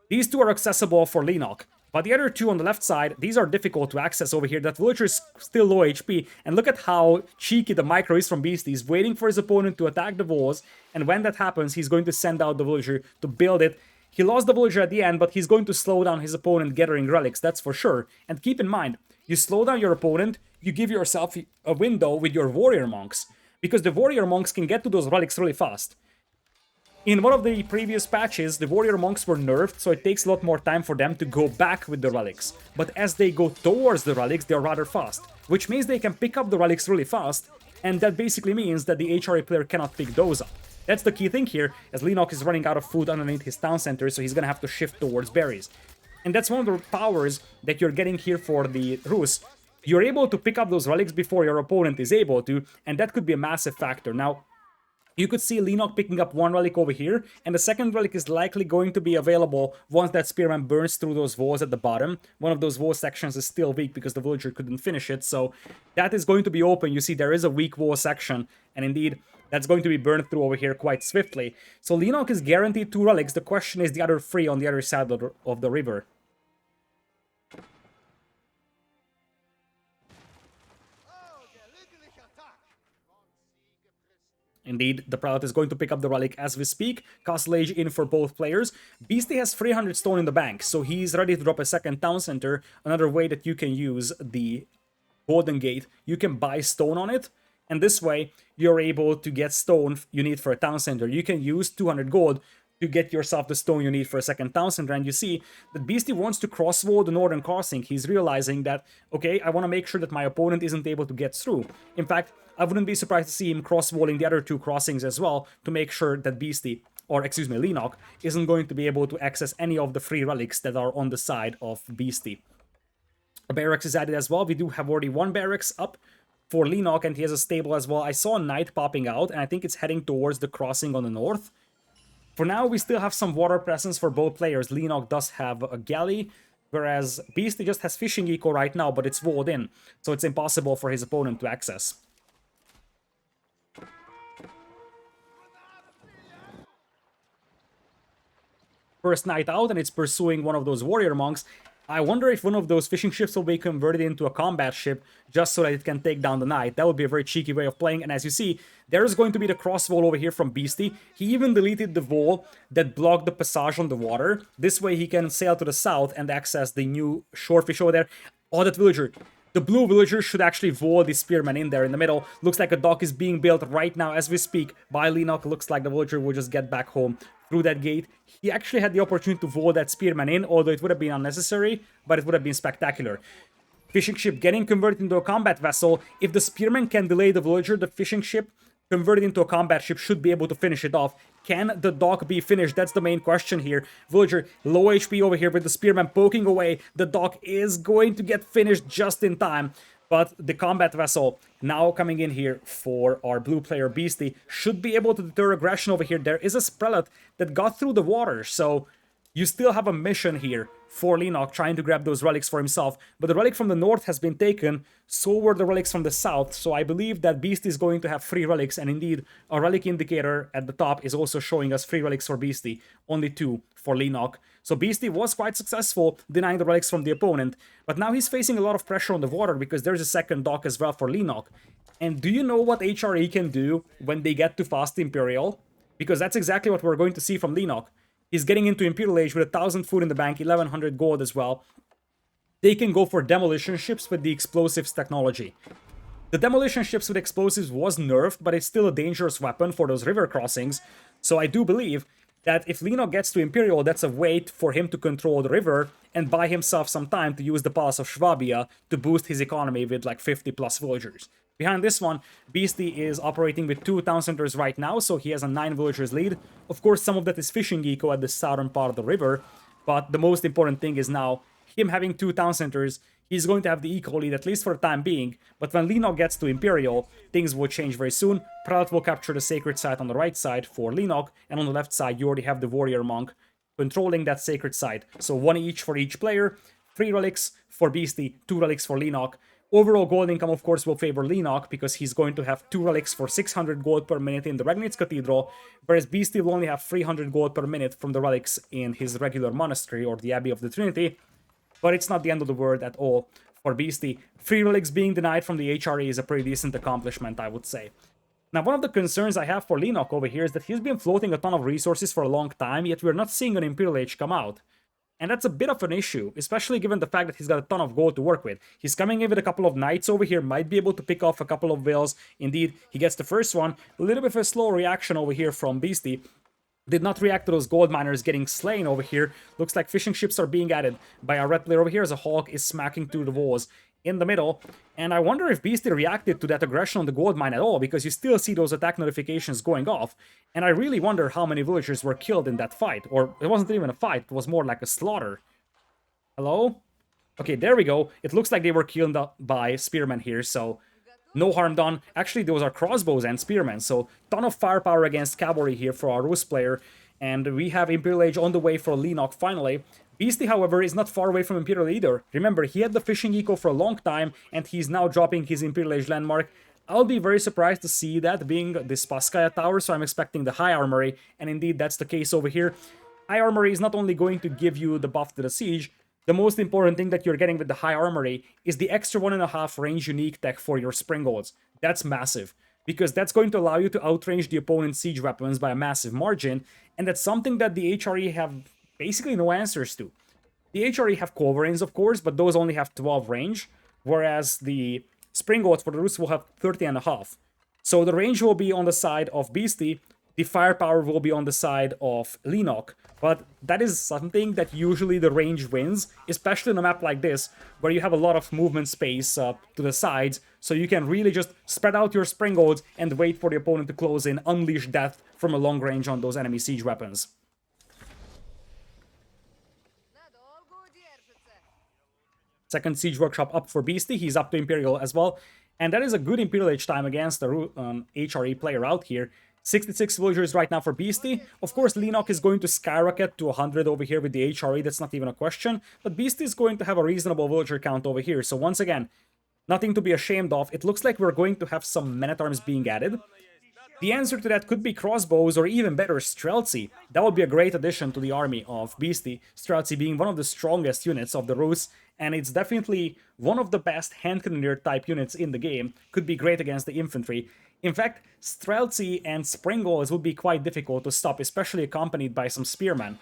These 2 are accessible for Leenock, but the other 2 on the left side, these are difficult to access over here. That villager is still low HP, and look at how cheeky the micro is from Beasty. He's waiting for his opponent to attack the walls, and when that happens, he's going to send out the villager to build it. He lost the villager at the end, but he's going to slow down his opponent gathering relics, that's for sure. And keep in mind, you slow down your opponent, you give yourself a window with your warrior monks, because the warrior monks can get to those relics really fast. In one of the previous patches, the warrior monks were nerfed, so it takes a lot more time for them to go back with the relics. But as they go towards the relics, they're rather fast, which means they can pick up the relics really fast, and that basically means that the HRA player cannot pick those up. That's the key thing here, as Leenock is running out of food underneath his town center, so he's gonna have to shift towards berries. And that's one of the powers that you're getting here for the Rus. You're able to pick up those relics before your opponent is able to, and that could be a massive factor. Now, you could see Leenock picking up 1 relic over here, and the second relic is likely going to be available once that spearman burns through those walls at the bottom. One of those wall sections is still weak because the villager couldn't finish it, so that is going to be open. You see there is a weak wall section, and indeed, that's going to be burned through over here quite swiftly. So Leenock is guaranteed 2 relics. The question is the other 3 on the other side of the river. Indeed, the Prelate is going to pick up the relic as we speak. Castle Age in for both players. Beasty has 300 stone in the bank, so he's ready to drop a second town center. Another way that you can use the Golden Gate, you can buy stone on it, And this way, you're able to get stone you need for a town center. You can use 200 gold to get yourself the stone you need for a second town center. And you see that Beasty wants to cross-wall the northern crossing. He's realizing that, okay, I want to make sure that my opponent isn't able to get through. In fact, I wouldn't be surprised to see him cross-walling the other two crossings as well to make sure that Beasty, or excuse me, Leenock, isn't going to be able to access any of the free relics that are on the side of Beasty. A barracks is added as well. We do have already one barracks up for Leenock, and he has a stable as well. I saw a knight popping out, and I think it's heading towards the crossing on the north. For now, we still have some water presence for both players. Leenock does have a galley, whereas Beasty just has fishing eco right now, but it's walled in, so it's impossible for his opponent to access. First knight out, and it's pursuing one of those warrior monks. I wonder if one of those fishing ships will be converted into a combat ship just so that it can take down the knight. That would be a very cheeky way of playing. And as you see, there's going to be the cross wall over here from Beasty. He even deleted the wall that blocked the passage on the water. This way he can sail to the south and access the new shorefish over there. Oh, that villager. The blue villager should actually wall the spearman in there in the middle. Looks like a dock is being built right now as we speak by Leenock. Looks like the villager will just get back home through that gate. He actually had the opportunity to wall that spearman in, although it would have been unnecessary, but it would have been spectacular. Fishing ship getting converted into a combat vessel. If the spearman can delay the villager, the fishing ship converted into a combat ship should be able to finish it off. Can the dock be finished? That's the main question here. Villager, low HP over here with the spearman poking away. The dock is going to get finished just in time. But the combat vessel now coming in here for our blue player Beasty should be able to deter aggression over here. There is a prelate that got through the water, so you still have a mission here for Leenock trying to grab those relics for himself. But the relic from the north has been taken, so were the relics from the south. So I believe that Beasty is going to have 3 relics, and indeed a relic indicator at the top is also showing us 3 relics for Beasty, only 2 for Leenock. So Beasty was quite successful denying the relics from the opponent, but now he's facing a lot of pressure on the water because there's a second dock as well for Leenock. And do you know what HRE can do when they get to fast Imperial? Because that's exactly what we're going to see from Leenock. He's getting into Imperial Age with 1,000 food in the bank, 1,100 gold as well. They can go for demolition ships with the explosives technology. The demolition ships with explosives was nerfed, but it's still a dangerous weapon for those river crossings. So I do believe that if Leenock gets to Imperial, that's a way for him to control the river and buy himself some time to use the Palace of Swabia to boost his economy with like 50 plus villagers. Behind this one, Beasty is operating with 2 town centers right now, so he has a 9 villagers lead. Of course, some of that is fishing eco at the southern part of the river, but the most important thing is now him having 2 town centers. He's going to have the eco lead, at least for the time being, but when Leenock gets to Imperial, things will change very soon. Prelate will capture the sacred site on the right side for Leenock, and on the left side you already have the warrior monk controlling that sacred site. So 1 each for each player, 3 relics for Beasty, 2 relics for Leenock. Overall gold income, of course, will favor Leenock because he's going to have 2 relics for 600 gold per minute in the Regnitz Cathedral, whereas Beasty will only have 300 gold per minute from the relics in his regular monastery or the Abbey of the Trinity. But it's not the end of the world at all for Beasty. 3 relics being denied from the HRE is a pretty decent accomplishment, I would say. Now, one of the concerns I have for Leenock over here is that he's been floating a ton of resources for a long time, yet we're not seeing an Imperial Age come out. And that's a bit of an issue, especially given the fact that he's got a ton of gold to work with. He's coming in with a couple of knights over here, might be able to pick off a couple of vills. Indeed, he gets the first one. A little bit of a slow reaction over here from Beasty. Did not react to those gold miners getting slain over here. Looks like fishing ships are being added by our red player over here as a hawk is smacking through the walls in the middle. And I wonder if Beasty reacted to that aggression on the gold mine at all, because you still see those attack notifications going off. And I really wonder how many villagers were killed in that fight. Or it wasn't even a fight, it was more like a slaughter. Hello? Okay, there we go. It looks like they were killed by spearmen here, so no harm done. Actually, those are crossbows and spearmen, so ton of firepower against cavalry here for our Rus player. And we have Imperial Age on the way for Leenock finally. Beasty, however, is not far away from Imperial either. Remember, he had the fishing eco for a long time, and he's now dropping his Imperial Age landmark. I'll be very surprised to see that being this Paskaya Tower, so I'm expecting the High Armory, and indeed that's the case over here. High Armory is not only going to give you the buff to the siege, the most important thing that you're getting with the High Armory is the extra 1.5 range unique tech for your Springolds. That's massive, because that's going to allow you to outrange the opponent's siege weapons by a massive margin, and that's something that the HRE have basically no answers to. The HRE have culverins, of course, but those only have 12 range, whereas the Springolds for the Rus will have 30.5. So the range will be on the side of Beasty, the firepower will be on the side of Leenock, but that is something that usually the range wins, especially in a map like this, where you have a lot of movement space to the sides, so you can really just spread out your springboards and wait for the opponent to close in, unleash death from a long range on those enemy siege weapons. Second Siege Workshop up for Beasty, he's up to Imperial as well, and that is a good Imperial H time against the HRE player out here. 66 villagers right now for Beasty. Of course, Leenock is going to skyrocket to 100 over here with the HRE, that's not even a question, but Beasty is going to have a reasonable villager count over here, so once again, nothing to be ashamed of. It looks like we're going to have some men-at-arms being added. The answer to that could be crossbows, or even better, Streltsy. That would be a great addition to the army of Beasty, Streltsy being one of the strongest units of the Rus, and it's definitely one of the best hand cannoneer type units in the game. Could be great against the infantry. In fact, Streltsy and Springles would be quite difficult to stop, especially accompanied by some spearmen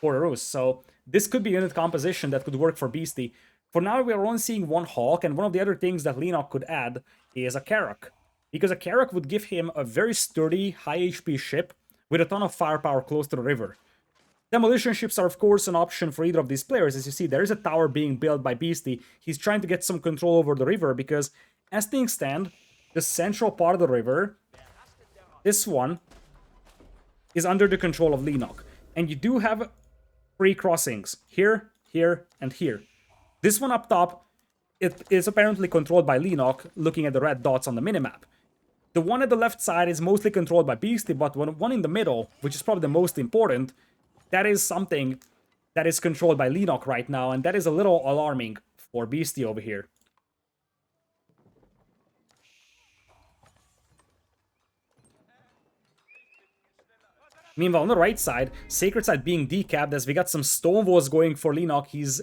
for the Rus. So this could be unit composition that could work for Beasty. For now, we are only seeing one Hawk, and one of the other things that Leenock could add is a Carrack, because a Carrack would give him a very sturdy, high HP ship with a ton of firepower close to the river. Demolition ships are of course an option for either of these players. As you see, there is a tower being built by Beasty. He's trying to get some control over the river because, as things stand, the central part of the river, this one, is under the control of Leenock. And you do have 3 crossings, here, here, and here. This one up top, it is apparently controlled by Leenock, looking at the red dots on the minimap. The one at the left side is mostly controlled by Beasty, but one in the middle, which is probably the most important, that is something that is controlled by Leenock right now, and that is a little alarming for Beasty over here. Meanwhile, on the right side, Sacred Side being decapped as we got some stone walls going for Leenock. He's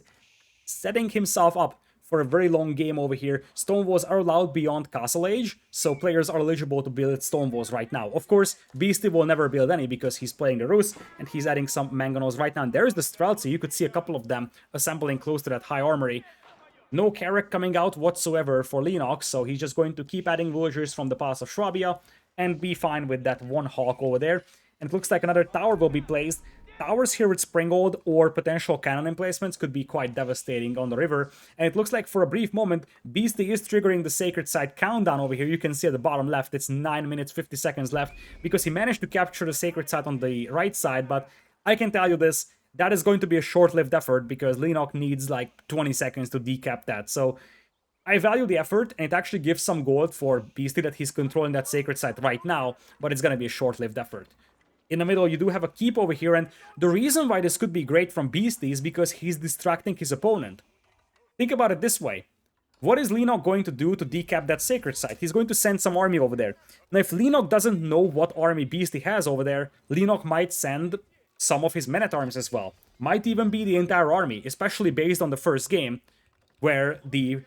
setting himself up for a very long game over here. Stone walls are allowed beyond Castle Age, so players are eligible to build stone walls right now. Of course, Beasty will never build any because he's playing the Rus, and he's adding some mangonels right now. And there's the Streltsy, you could see a couple of them assembling close to that high armory. No Carrack coming out whatsoever for Leenock, so he's just going to keep adding villagers from the Pass of Swabia and be fine with that one Hawk over there. And it looks like another tower will be placed. Towers here with Springald or potential cannon emplacements could be quite devastating on the river. And it looks like for a brief moment, Beasty is triggering the Sacred Site countdown over here. You can see at the bottom left, it's 9 minutes 50 seconds left, because he managed to capture the Sacred Site on the right side. But I can tell you this, that is going to be a short-lived effort, because Leenock needs like 20 seconds to decap that. So I value the effort, and it actually gives some gold for Beasty that he's controlling that Sacred Site right now, but it's going to be a short-lived effort. In the middle, you do have a keep over here, and the reason why this could be great from Beasty is because he's distracting his opponent. Think about it this way. What is Leenock going to do to decap that Sacred Site? He's going to send some army over there. Now, if Leenock doesn't know what army Beasty has over there, Leenock might send some of his men-at-arms as well. Might even be the entire army, especially based on the first game, where the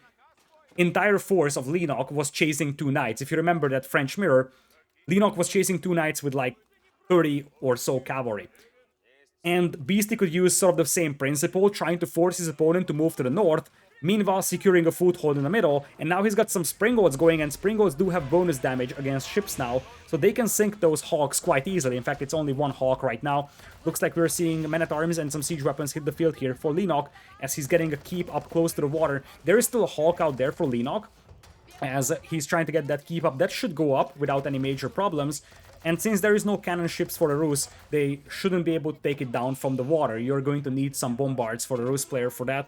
entire force of Leenock was chasing 2 knights. If you remember that French mirror, Leenock was chasing 2 knights with like 30 or so cavalry. And Beasty could use sort of the same principle, trying to force his opponent to move to the north, meanwhile securing a foothold in the middle. And now he's got some Springolds going, and Springolds do have bonus damage against ships now, so they can sink those Hawks quite easily. In fact, it's only 1 Hawk right now. Looks like we're seeing men-at-arms and some siege weapons hit the field here for Leenock, as he's getting a keep up close to the water. There is still a Hawk out there for Leenock, as he's trying to get that keep up. That should go up without any major problems. And since there is no cannon ships for the Rus, they shouldn't be able to take it down from the water. You're going to need some bombards for the Rus player for that.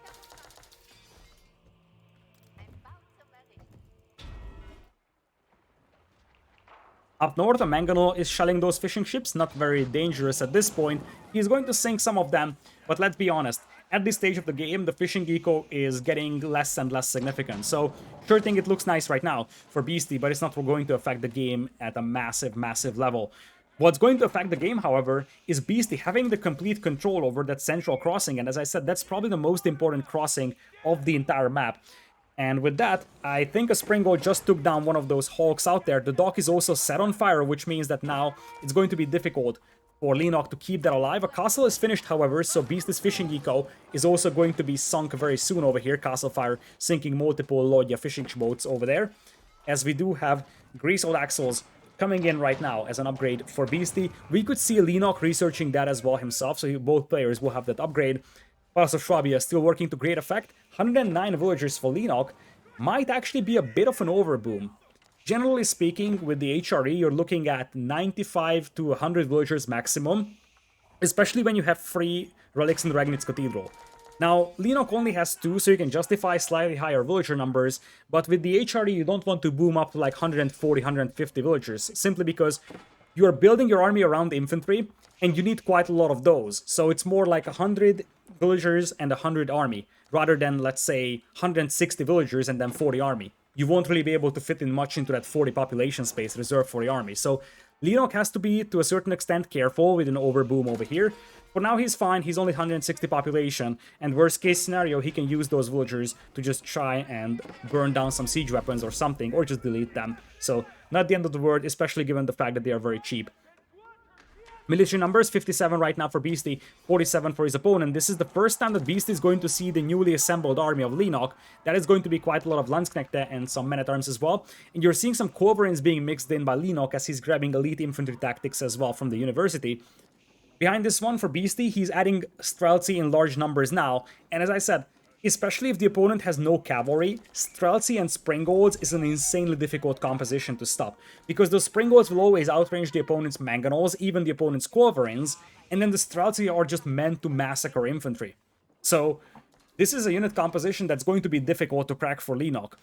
Up north, a Mangonel is shelling those fishing ships, not very dangerous at this point. He's going to sink some of them, but let's be honest, at this stage of the game, the fishing eco is getting less and less significant. So, sure thing, it looks nice right now for Beasty, but it's not going to affect the game at a massive, massive level. What's going to affect the game, however, is Beasty having the complete control over that central crossing, and as I said, that's probably the most important crossing of the entire map. And with that, I think a Springald just took down one of those Hawks out there. The dock is also set on fire, which means that now it's going to be difficult for Leenock to keep that alive. A castle is finished, however, so Beasty's fishing eco is also going to be sunk very soon over here. Castle fire sinking multiple Lodya fishing boats over there. As we do have Grease-old axles coming in right now as an upgrade for Beasty. We could see Leenock researching that as well himself, so both players will have that upgrade. Palace of Schwabia still working to great effect. 109 villagers for Leenock might actually be a bit of an overboom. Generally speaking, with the HRE, you're looking at 95 to 100 villagers maximum, especially when you have 3 relics in the Ragnitz Cathedral. Now, Leenock only has 2, so you can justify slightly higher villager numbers, but with the HRE, you don't want to boom up to like 140, 150 villagers, simply because you are building your army around infantry, and you need quite a lot of those. So it's more like 100 villagers and 100 army, rather than, let's say, 160 villagers and then 40 army. You won't really be able to fit in much into that 40 population space reserved for the army. So Leenock has to be, to a certain extent, careful with an overboom over here. For now, he's fine. He's only 160 population, and worst case scenario, he can use those villagers to just try and burn down some siege weapons or something, or just delete them. So, not the end of the world, especially given the fact that they are very cheap. Military numbers, 57 right now for Beasty, 47 for his opponent. This is the first time that Beasty is going to see the newly assembled army of Leenock. That is going to be quite a lot of Landsknechte and some men-at-arms as well. And you're seeing some Culverins being mixed in by Leenock as he's grabbing elite infantry tactics as well from the university. Behind this one for Beasty, he's adding Streltsy in large numbers now. And as I said, especially if the opponent has no cavalry, Streltsy and Springolds is an insanely difficult composition to stop. Because those Springolds will always outrange the opponent's Mangonels, even the opponent's Culverins, and then the Streltsy are just meant to massacre infantry. So, this is a unit composition that's going to be difficult to crack for Leenock.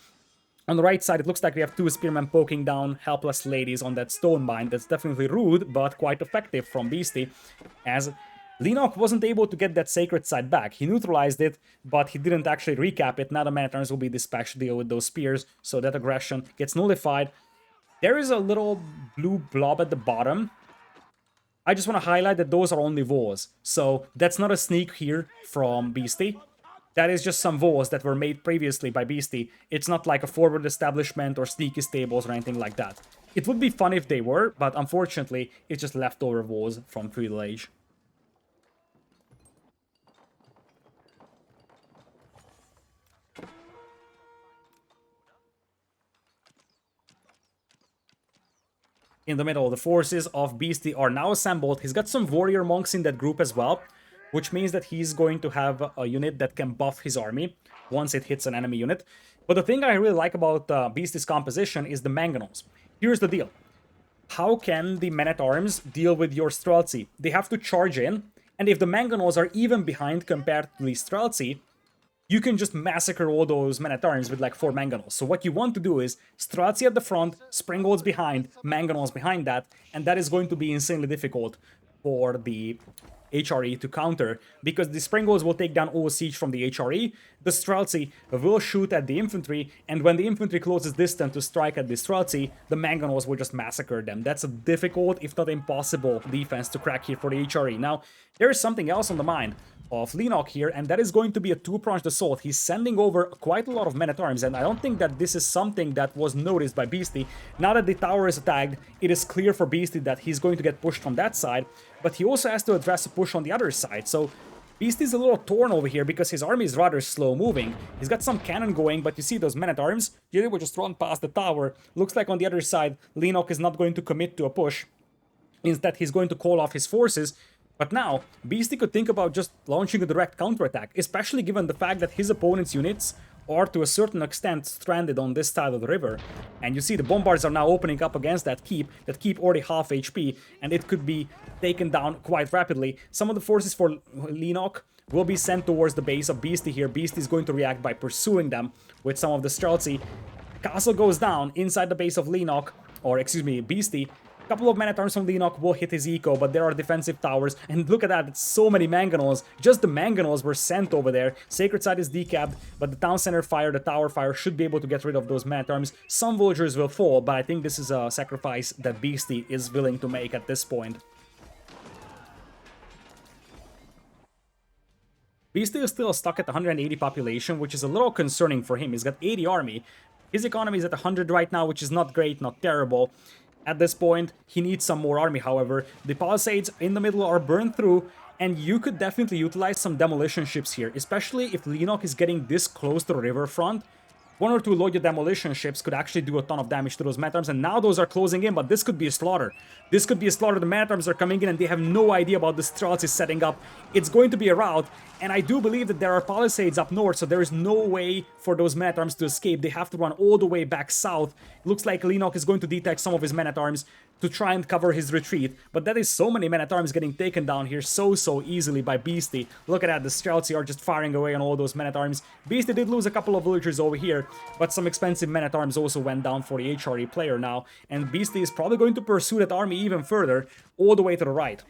On the right side, it looks like we have 2 spearmen poking down helpless ladies on that stone bind. That's definitely rude, but quite effective from Beasty, as Leenock wasn't able to get that sacred side back. He neutralized it, but he didn't actually recap it. Now the man-at-arms will be dispatched to deal with those spears, so that aggression gets nullified. There is a little blue blob at the bottom. I just want to highlight that those are only walls, so that's not a sneak here from Beasty. That is just some walls that were made previously by Beasty. It's not like a forward establishment or sneaky stables or anything like that. It would be fun if they were, but unfortunately, it's just leftover walls from Feudal Age. In the middle, the forces of Beasty are now assembled. He's got some warrior monks in that group as well, which means that he's going to have a unit that can buff his army once it hits an enemy unit. But the thing I really like about Beasty's composition is the Mangonels. Here's the deal. How can the men-at-arms deal with your Streltsy? They have to charge in, and if the Mangonels are even behind compared to the Streltsy, you can just massacre all those men-at-arms with like 4 Mangonels. So what you want to do is Streltsy at the front, Springolds behind, Mangonels behind that, and that is going to be insanely difficult for the HRE to counter, because the Springolds will take down all siege from the HRE, the Streltsy will shoot at the infantry, and when the infantry closes distance to strike at the Streltsy, the Mangonels will just massacre them. That's a difficult, if not impossible, defense to crack here for the HRE. Now, there is something else on the mind of Leenock here, and that is going to be a 2-pronged assault. He's sending over quite a lot of men-at-arms, and I don't think that this is something that was noticed by Beasty. Now that the tower is attacked, it is clear for Beasty that he's going to get pushed from that side, but he also has to address a push on the other side, so Beasty's a little torn over here because his army is rather slow moving. He's got some cannon going, but you see those men-at-arms, they will just run past the tower. Looks like on the other side, Leenock is not going to commit to a push. Instead, he's going to call off his forces. But now, Beasty could think about just launching a direct counterattack, especially given the fact that his opponent's units are to a certain extent stranded on this side of the river. And you see the bombards are now opening up against that keep already half HP, and it could be taken down quite rapidly. Some of the forces for Leenock will be sent towards the base of Beasty here. Beasty is going to react by pursuing them with some of the Streltsy. Castle goes down inside the base of Leenock, or excuse me, Beasty. A couple of men-at-arms from Leenock will hit his eco, but there are defensive towers, and look at that, it's so many Mangonels. Just the Mangonels were sent over there. Sacred Side is decapped, but the town center fire, the tower fire, should be able to get rid of those men-at-arms. Some villagers will fall, but I think this is a sacrifice that Beasty is willing to make at this point. Beasty is still stuck at 180 population, which is a little concerning for him. He's got 80 army. His economy is at 100 right now, which is not great, not terrible. At this point, he needs some more army, however. The palisades in the middle are burned through, and you could definitely utilize some demolition ships here, especially if Leenock is getting this close to the riverfront. One or two loyal demolition ships could actually do a ton of damage to those man-at-arms, and now those are closing in, but this could be a slaughter. This could be a slaughter. The man-at-arms are coming in, and they have no idea about the Streltsy setting up. It's going to be a rout, and I do believe that there are palisades up north, so there is no way for those man-at-arms to escape. They have to run all the way back south. Looks like Leenock is going to detach some of his men-at-arms to try and cover his retreat, but that is so many men-at-arms getting taken down here so easily by Beasty. Look at that, the Streltsy are just firing away on all those men-at-arms. Beasty did lose a couple of villagers over here, but some expensive men-at-arms also went down for the HRE player now, and Beasty is probably going to pursue that army even further, all the way to the right.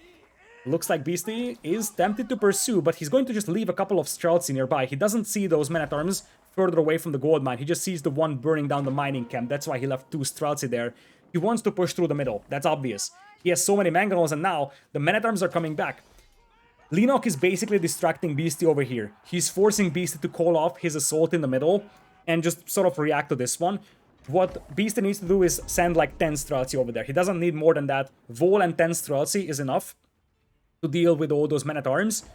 Looks like Beasty is tempted to pursue, but he's going to just leave a couple of Streltsy nearby. He doesn't see those men-at-arms further away from the gold mine. He just sees the one burning down the mining camp. That's why he left two Streltsy there. He wants to push through the middle. That's obvious. He has so many mangonels, and now the men-at-arms are coming back. Leenock is basically distracting Beasty over here. He's forcing Beasty to call off his assault in the middle and just sort of react to this one. What Beasty needs to do is send like 10 Streltsy over there. He doesn't need more than that. Vol and 10 Streltsy is enough to deal with all those men-at-arms.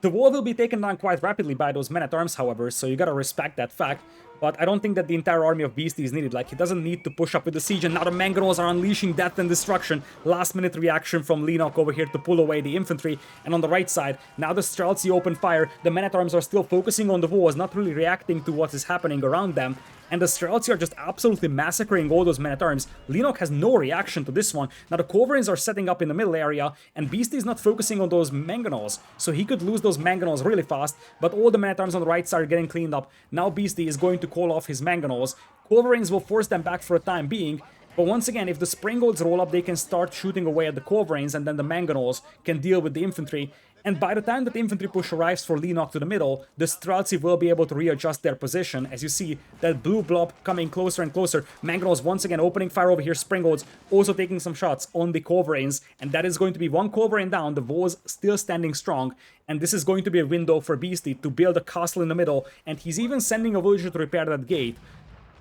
The wall will be taken down quite rapidly by those men-at-arms, however, so you gotta respect that fact. But I don't think that the entire army of Beasty is needed. Like, he doesn't need to push up with the siege, and now the mangonels are unleashing death and destruction. Last-minute reaction from Leenock over here to pull away the infantry. And on the right side, now the Streltsy open fire. The men-at-arms are still focusing on the walls, not really reacting to what is happening around them. And the Streltsy are just absolutely massacring all those men-at-arms. Leenock has no reaction to this one. Now the Culverins are setting up in the middle area, and Beasty is not focusing on those mangonels, so he could lose those mangonels really fast, but all the men-at-arms on the right side are getting cleaned up. Now Beasty is going to call off his mangonels. Culverins will force them back for a time being, but once again, if the Springolds roll up, they can start shooting away at the Culverins, and then the mangonels can deal with the infantry. And by the time that the infantry push arrives for Leenock to the middle, the Streltsy will be able to readjust their position. As you see, that blue blob coming closer and closer. Mangonels once again opening fire over here. Springolds also taking some shots on the Culverins. And that is going to be one Culverin down. The walls still standing strong. And this is going to be a window for Beasty to build a castle in the middle. And he's even sending a villager to repair that gate.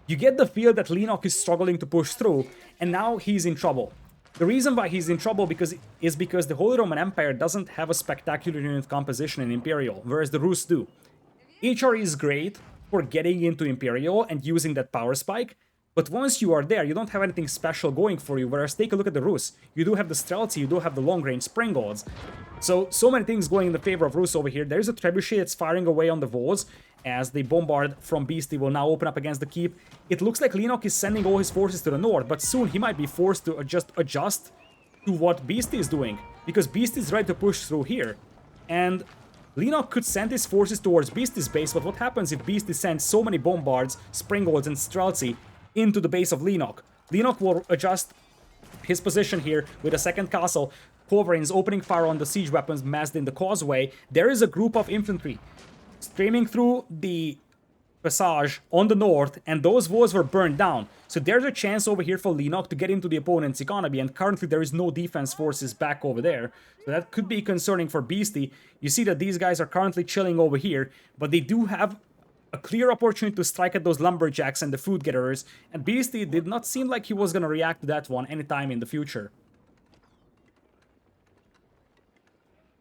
You get the feel that Leenock is struggling to push through. And now he's in trouble. The reason why he's in trouble is because the Holy Roman Empire doesn't have a spectacular unit composition in Imperial, whereas the Rus do. HRE is great for getting into Imperial and using that power spike, but once you are there, you don't have anything special going for you, whereas take a look at the Rus. You do have the Streltsy, you do have the long-range Springolds. So many things going in the favor of Rus over here. There's a Trebuchet that's firing away on the walls, as the bombard from Beasty will now open up against the keep. It looks like Leenock is sending all his forces to the north, but soon he might be forced to adjust to what Beasty is doing, because Beasty is ready to push through here. And Leenock could send his forces towards Beasty's base, but what happens if Beasty sends so many bombards, Springolds, and Streltsy into the base of Leenock? Leenock will adjust his position here with a second castle. Culverins opening fire on the siege weapons massed in the causeway. There is a group of infantry streaming through the passage on the north, and those walls were burned down. So there's a chance over here for Leenock to get into the opponent's economy, and currently there is no defense forces back over there. So that could be concerning for Beasty. You see that these guys are currently chilling over here, but they do have a clear opportunity to strike at those lumberjacks and the food gatherers, and Beasty did not seem like he was going to react to that one anytime in the future.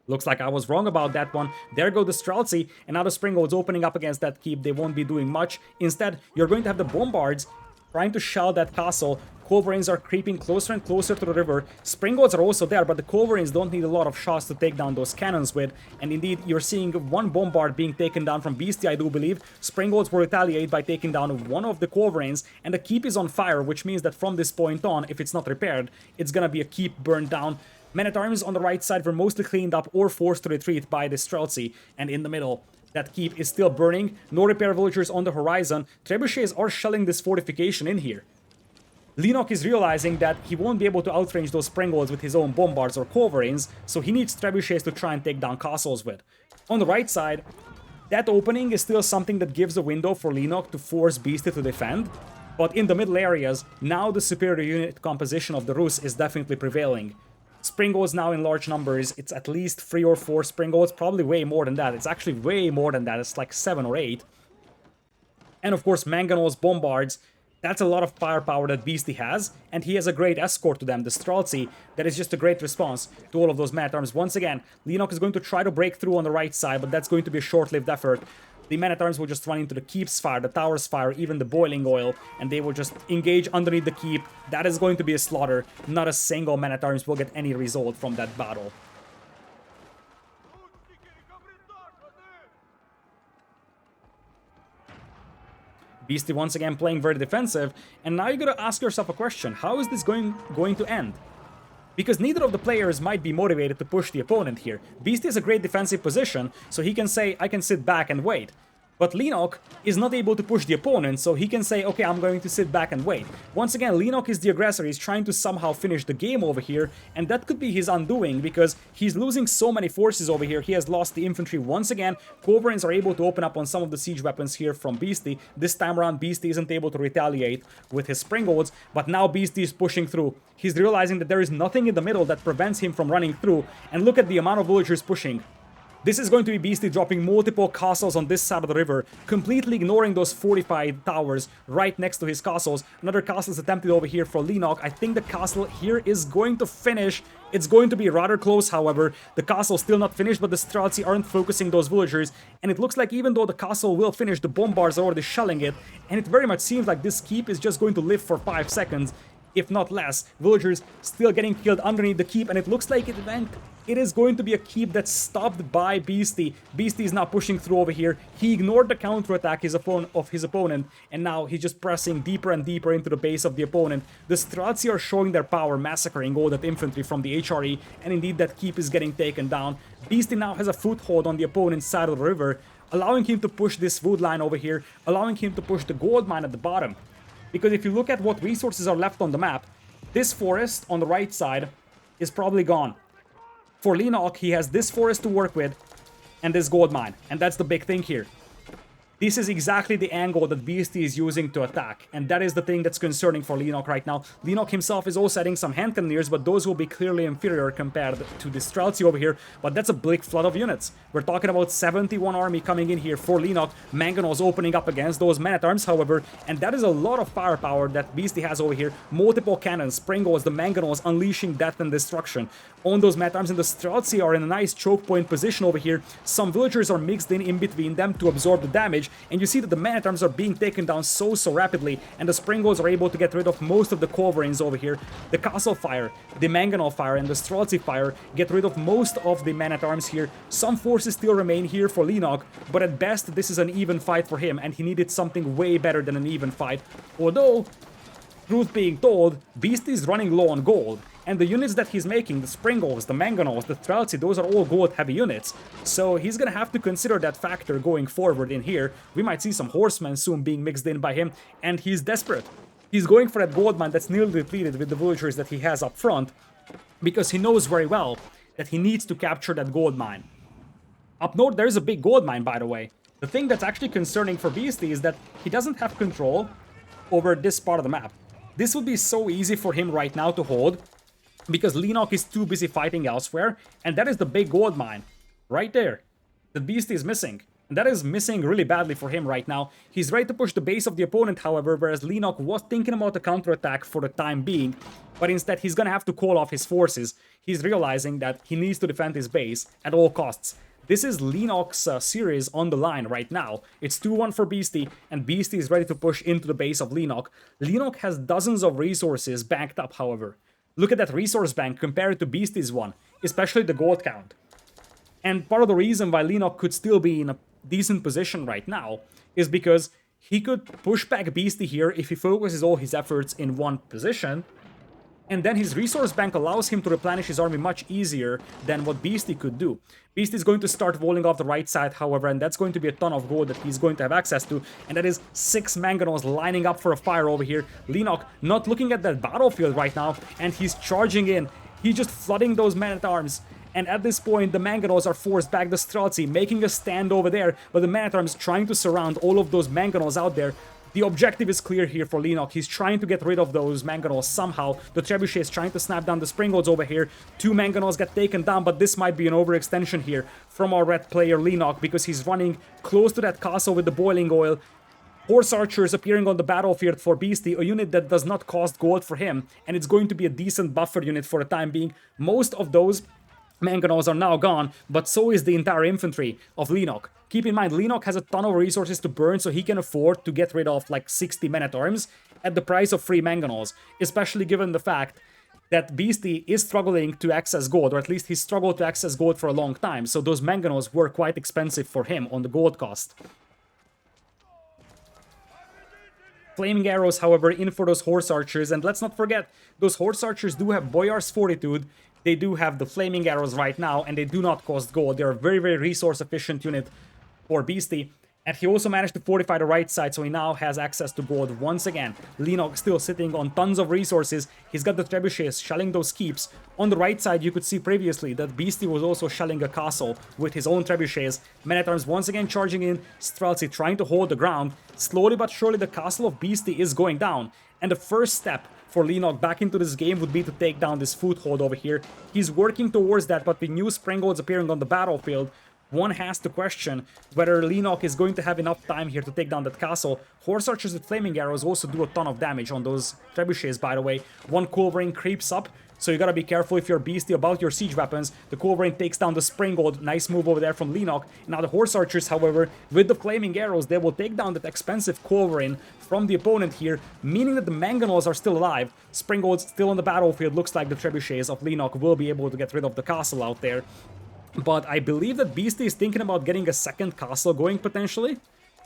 Looks like I was wrong about that one. There go the Streltsy, and now the Springolds opening up against that keep. They won't be doing much. Instead, you're going to have the Bombards trying to shell that castle. Culverins are creeping closer and closer to the river. Springolds are also there, but the Culverins don't need a lot of shots to take down those cannons with. And indeed, you're seeing one Bombard being taken down from Beasty, I do believe. Springolds will retaliate by taking down one of the Culverins, and the keep is on fire, which means that from this point on, if it's not repaired, it's gonna be a keep burned down. Men-at-arms on the right side were mostly cleaned up or forced to retreat by the Streltsy, and in the middle, that keep is still burning. No repair villagers on the horizon. Trebuchets are shelling this fortification in here. Leenock is realizing that he won't be able to outrange those Springolds with his own Bombards or Culverins, so he needs Trebuchets to try and take down castles with. On the right side, that opening is still something that gives a window for Leenock to force Beasty to defend, but in the middle areas, now the superior unit composition of the Rus is definitely prevailing. Springolds now in large numbers. It's at least 3 or 4 Springolds, probably way more than that. It's actually way more than that. It's like 7 or 8. And of course, Mangonels, Bombards. That's a lot of firepower that Beasty has, and he has a great escort to them, the Streltsy. That is just a great response to all of those man-at-arms. Once again, Leenock is going to try to break through on the right side, but that's going to be a short-lived effort. the men-at-arms will just run into the keep's fire, the tower's fire, even the boiling oil, and they will just engage underneath the keep. That is going to be a slaughter. Not a single men-at-arms will get any result from that battle. Beasty once again playing very defensive, and now you gotta ask yourself a question. How is this going to end? Because neither of the players might be motivated to push the opponent here. Beastyqt is a great defensive position, so he can say, I can sit back and wait. But Leenock is not able to push the opponent, so he can say, okay, I'm going to sit back and wait. Once again, Leenock is the aggressor. He's trying to somehow finish the game over here, and that could be his undoing, because he's losing so many forces over here. He has lost the infantry once again. Coverings are able to open up on some of the siege weapons here from Beastyqt. This time around, Beastyqt isn't able to retaliate with his Springolds, but now Beastyqt is pushing through. He's realizing that there is nothing in the middle that prevents him from running through, and look at the amount of villagers pushing. This is going to be Beastyqt dropping multiple castles on this side of the river, completely ignoring those fortified towers right next to his castles. Another castle is attempted over here for Leenock. I think the castle here is going to finish. It's going to be rather close, however. The castle still not finished, but the Streltsy aren't focusing those villagers. And it looks like even though the castle will finish, the bombards are already shelling it. And it very much seems like this keep is just going to live for 5 seconds, if not less. Villagers still getting killed underneath the keep, and it looks like it is going to be a keep that's stopped by Beastyqt. Beastyqt is now pushing through over here. He ignored the counterattack of his opponent, and now he's just pressing deeper and deeper into the base of the opponent. The Streltsy are showing their power, massacring all that infantry from the HRE, and indeed that keep is getting taken down. Beastyqt now has a foothold on the opponent's side of the river, allowing him to push this wood line over here, allowing him to push the gold mine at the bottom. Because if you look at what resources are left on the map, this forest on the right side is probably gone. For Leenock, he has this forest to work with and this gold mine. And that's the big thing here. This is exactly the angle that Beastyqt is using to attack, and that is the thing that's concerning for Leenock right now. Leenock himself is also adding some hand cannoneers, but those will be clearly inferior compared to the Streltsy over here, but that's a big flood of units. We're talking about 71 army coming in here for Leenock. Mangonels opening up against those men-at-arms, however, and that is a lot of firepower that Beastyqt has over here. Multiple cannons, Springolds, the Mangonels unleashing death and destruction on those men-at-arms, and the Streltsy are in a nice choke point position over here. Some villagers are mixed in between them to absorb the damage, and you see that the men-at-arms are being taken down so rapidly, and the Springolds are able to get rid of most of the coverings over here. The castle fire, the mangonel fire, and the Streltsy fire get rid of most of the men-at-arms here. Some forces still remain here for Leenock, but at best this is an even fight for him, and he needed something way better than an even fight. Although, truth being told, Beastyqt is running low on gold, and the units that he's making, the Springolds, the Mangonels, the Streltsy, those are all gold-heavy units. So he's gonna have to consider that factor going forward in here. We might see some horsemen soon being mixed in by him, and he's desperate. He's going for that gold mine that's nearly depleted with the villagers that he has up front, because he knows very well that he needs to capture that gold mine. Up north, there's a big gold mine, by the way. The thing that's actually concerning for Beastyqt is that he doesn't have control over this part of the map. This would be so easy for him right now to hold, because Leenock is too busy fighting elsewhere, and that is the big gold mine, right there, that Beastyqt is missing. And that is missing really badly for him right now. He's ready to push the base of the opponent, however, whereas Leenock was thinking about a counterattack for the time being, but instead he's gonna have to call off his forces. He's realizing that he needs to defend his base at all costs. This is Leenock's series on the line right now. It's 2-1 for Beastyqt, and Beastyqt is ready to push into the base of Leenock. Leenock has dozens of resources backed up, however. Look at that resource bank compared to Beastyqt's one, especially the gold count. And part of the reason why Leenock could still be in a decent position right now is because he could push back Beastyqt here if he focuses all his efforts in one position, and then his resource bank allows him to replenish his army much easier than what Beastyqt could do. Beastyqt is going to start walling off the right side, however, and that's going to be a ton of gold that he's going to have access to, and that is 6 Mangonels lining up for a fire over here. Leenock not looking at that battlefield right now, and he's charging in. He's just flooding those men-at-arms, and at this point, the Mangonels are forced back the Streltsy, making a stand over there, but the men-at-arms trying to surround all of those Mangonels out there. The objective is clear here for Leenock. He's trying to get rid of those Mangonels somehow. The Trebuchet is trying to snap down the Springolds over here. 2 Mangonels get taken down, but this might be an overextension here from our red player Leenock, because he's running close to that castle with the boiling oil. Horse archers appearing on the battlefield for Beastyqt, a unit that does not cost gold for him, and it's going to be a decent buffer unit for the time being. Most of those mangonels are now gone, but so is the entire infantry of Leenock. Keep in mind, Leenock has a ton of resources to burn, so he can afford to get rid of like 60 men-at-arms at the price of 3 mangonels, especially given the fact that Beasty is struggling to access gold, or at least he struggled to access gold for a long time, so those mangonels were quite expensive for him on the gold cost. Flaming arrows, however, in for those horse archers, and let's not forget, those horse archers do have Boyar's Fortitude, they do have the flaming arrows right now, and they do not cost gold. They're a very, very resource-efficient unit for Beasty. And he also managed to fortify the right side, so he now has access to gold once again. Leenock still sitting on tons of resources. He's got the trebuchets shelling those keeps. On the right side, you could see previously that Beasty was also shelling a castle with his own trebuchets. Men-at-arms once again charging in. Streltsy trying to hold the ground. Slowly but surely, the castle of Beasty is going down. And the first step for Leenock back into this game would be to take down this foothold over here. He's working towards that, but with new springolds appearing on the battlefield, one has to question whether Leenock is going to have enough time here to take down that castle. Horse archers with flaming arrows also do a ton of damage on those trebuchets, by the way. One culverin creeps up, so you gotta be careful if you're Beasty about your siege weapons. The culverin takes down the springald. Nice move over there from Leenock. Now the horse archers, however, with the flaming arrows, they will take down that expensive culverin from the opponent here, meaning that the mangonels are still alive. Springold's still on the battlefield. Looks like the trebuchets of Leenock will be able to get rid of the castle out there. But I believe that Beasty is thinking about getting a second castle going, potentially.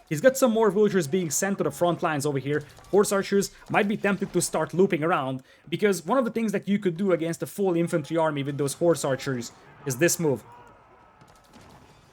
He's got some more villagers being sent to the front lines over here. Horse archers might be tempted to start looping around, because one of the things that you could do against a full infantry army with those horse archers is this move.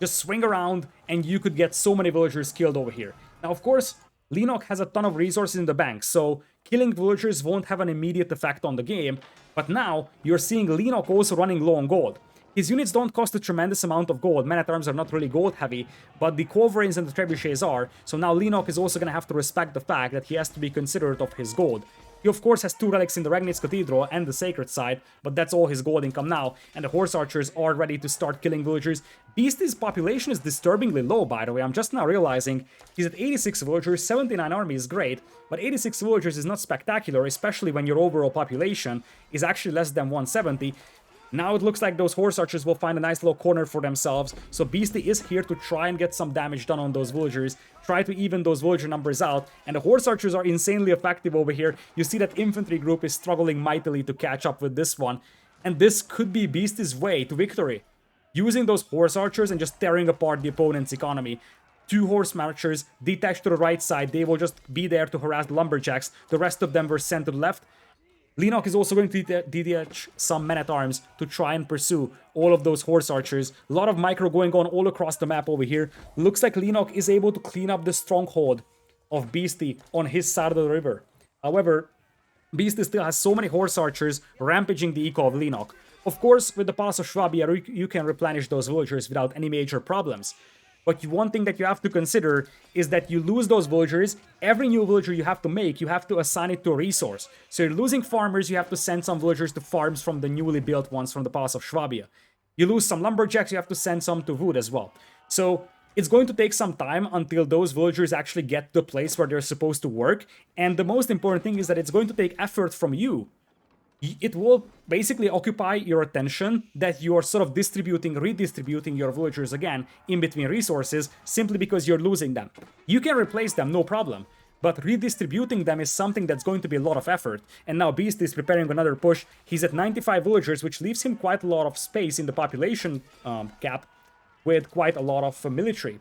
Just swing around, and you could get so many villagers killed over here. Now, of course, Leenock has a ton of resources in the bank, so killing villagers won't have an immediate effect on the game. But now, you're seeing Leenock also running low on gold. His units don't cost a tremendous amount of gold. Men-at-arms are not really gold heavy, but the culverins and the trebuchets are. So now Leenock is also going to have to respect the fact that he has to be considerate of his gold. He of course has 2 relics in the Regnitz Cathedral and the Sacred Side, but that's all his gold income now, and the horse archers are ready to start killing villagers. Beasty's population is disturbingly low, by the way. I'm just now realizing he's at 86 villagers, 79 army is great, but 86 villagers is not spectacular, especially when your overall population is actually less than 170. Now it looks like those horse archers will find a nice little corner for themselves, so Beasty is here to try and get some damage done on those villagers, try to even those villager numbers out, and the horse archers are insanely effective over here. You see that infantry group is struggling mightily to catch up with this one, and this could be Beasty's way to victory. Using those horse archers and just tearing apart the opponent's economy. 2 horse archers detached to the right side, they will just be there to harass the lumberjacks, the rest of them were sent to the left. Leenock is also going to detach some men-at-arms to try and pursue all of those horse archers. A lot of micro going on all across the map over here. Looks like Leenock is able to clean up the stronghold of Beasty on his side of the river. However, Beasty still has so many horse archers rampaging the eco of Leenock. Of course, with the Palace of Swabia, you can replenish those villagers without any major problems. But one thing that you have to consider is that you lose those villagers. Every new villager you have to make, you have to assign it to a resource. So you're losing farmers, you have to send some villagers to farms from the newly built ones from the Palace of Swabia. You lose some lumberjacks, you have to send some to wood as well. So it's going to take some time until those villagers actually get to the place where they're supposed to work. And the most important thing is that it's going to take effort from you. It will basically occupy your attention that you are sort of redistributing your villagers again in between resources simply because you're losing them. You can replace them, no problem, but redistributing them is something that's going to be a lot of effort. And now Beast is preparing another push. He's at 95 villagers, which leaves him quite a lot of space in the population cap with quite a lot of military.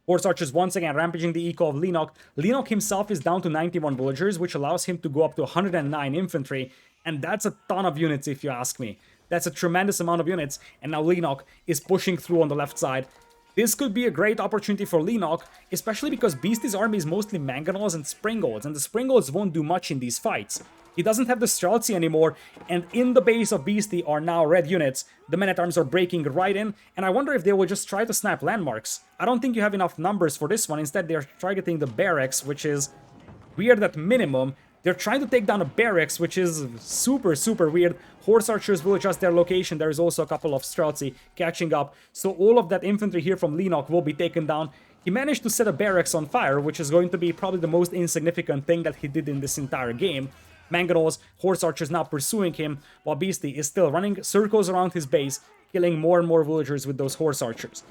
Horse archers once again rampaging the eco of Leenock. Leenock himself is down to 91 villagers, which allows him to go up to 109 infantry, and that's a ton of units if you ask me. That's a tremendous amount of units, and now Leenock is pushing through on the left side. This could be a great opportunity for Leenock, especially because Beasty's army is mostly mangonels and springolds, and the springolds won't do much in these fights. He doesn't have the Streltsy anymore, and in the base of Beasty are now red units. The men-at-arms are breaking right in, and I wonder if they will just try to snipe landmarks. I don't think you have enough numbers for this one. Instead, they're targeting the barracks, which is weird at minimum. They're trying to take down a barracks, which is super, super weird. Horse archers will adjust their location. There is also a couple of Streltsy catching up. So all of that infantry here from Leenock will be taken down. He managed to set a barracks on fire, which is going to be probably the most insignificant thing that he did in this entire game. Mangonels, Horse Archers now pursuing him, while Beasty is still running circles around his base, killing more and more villagers with those Horse Archers.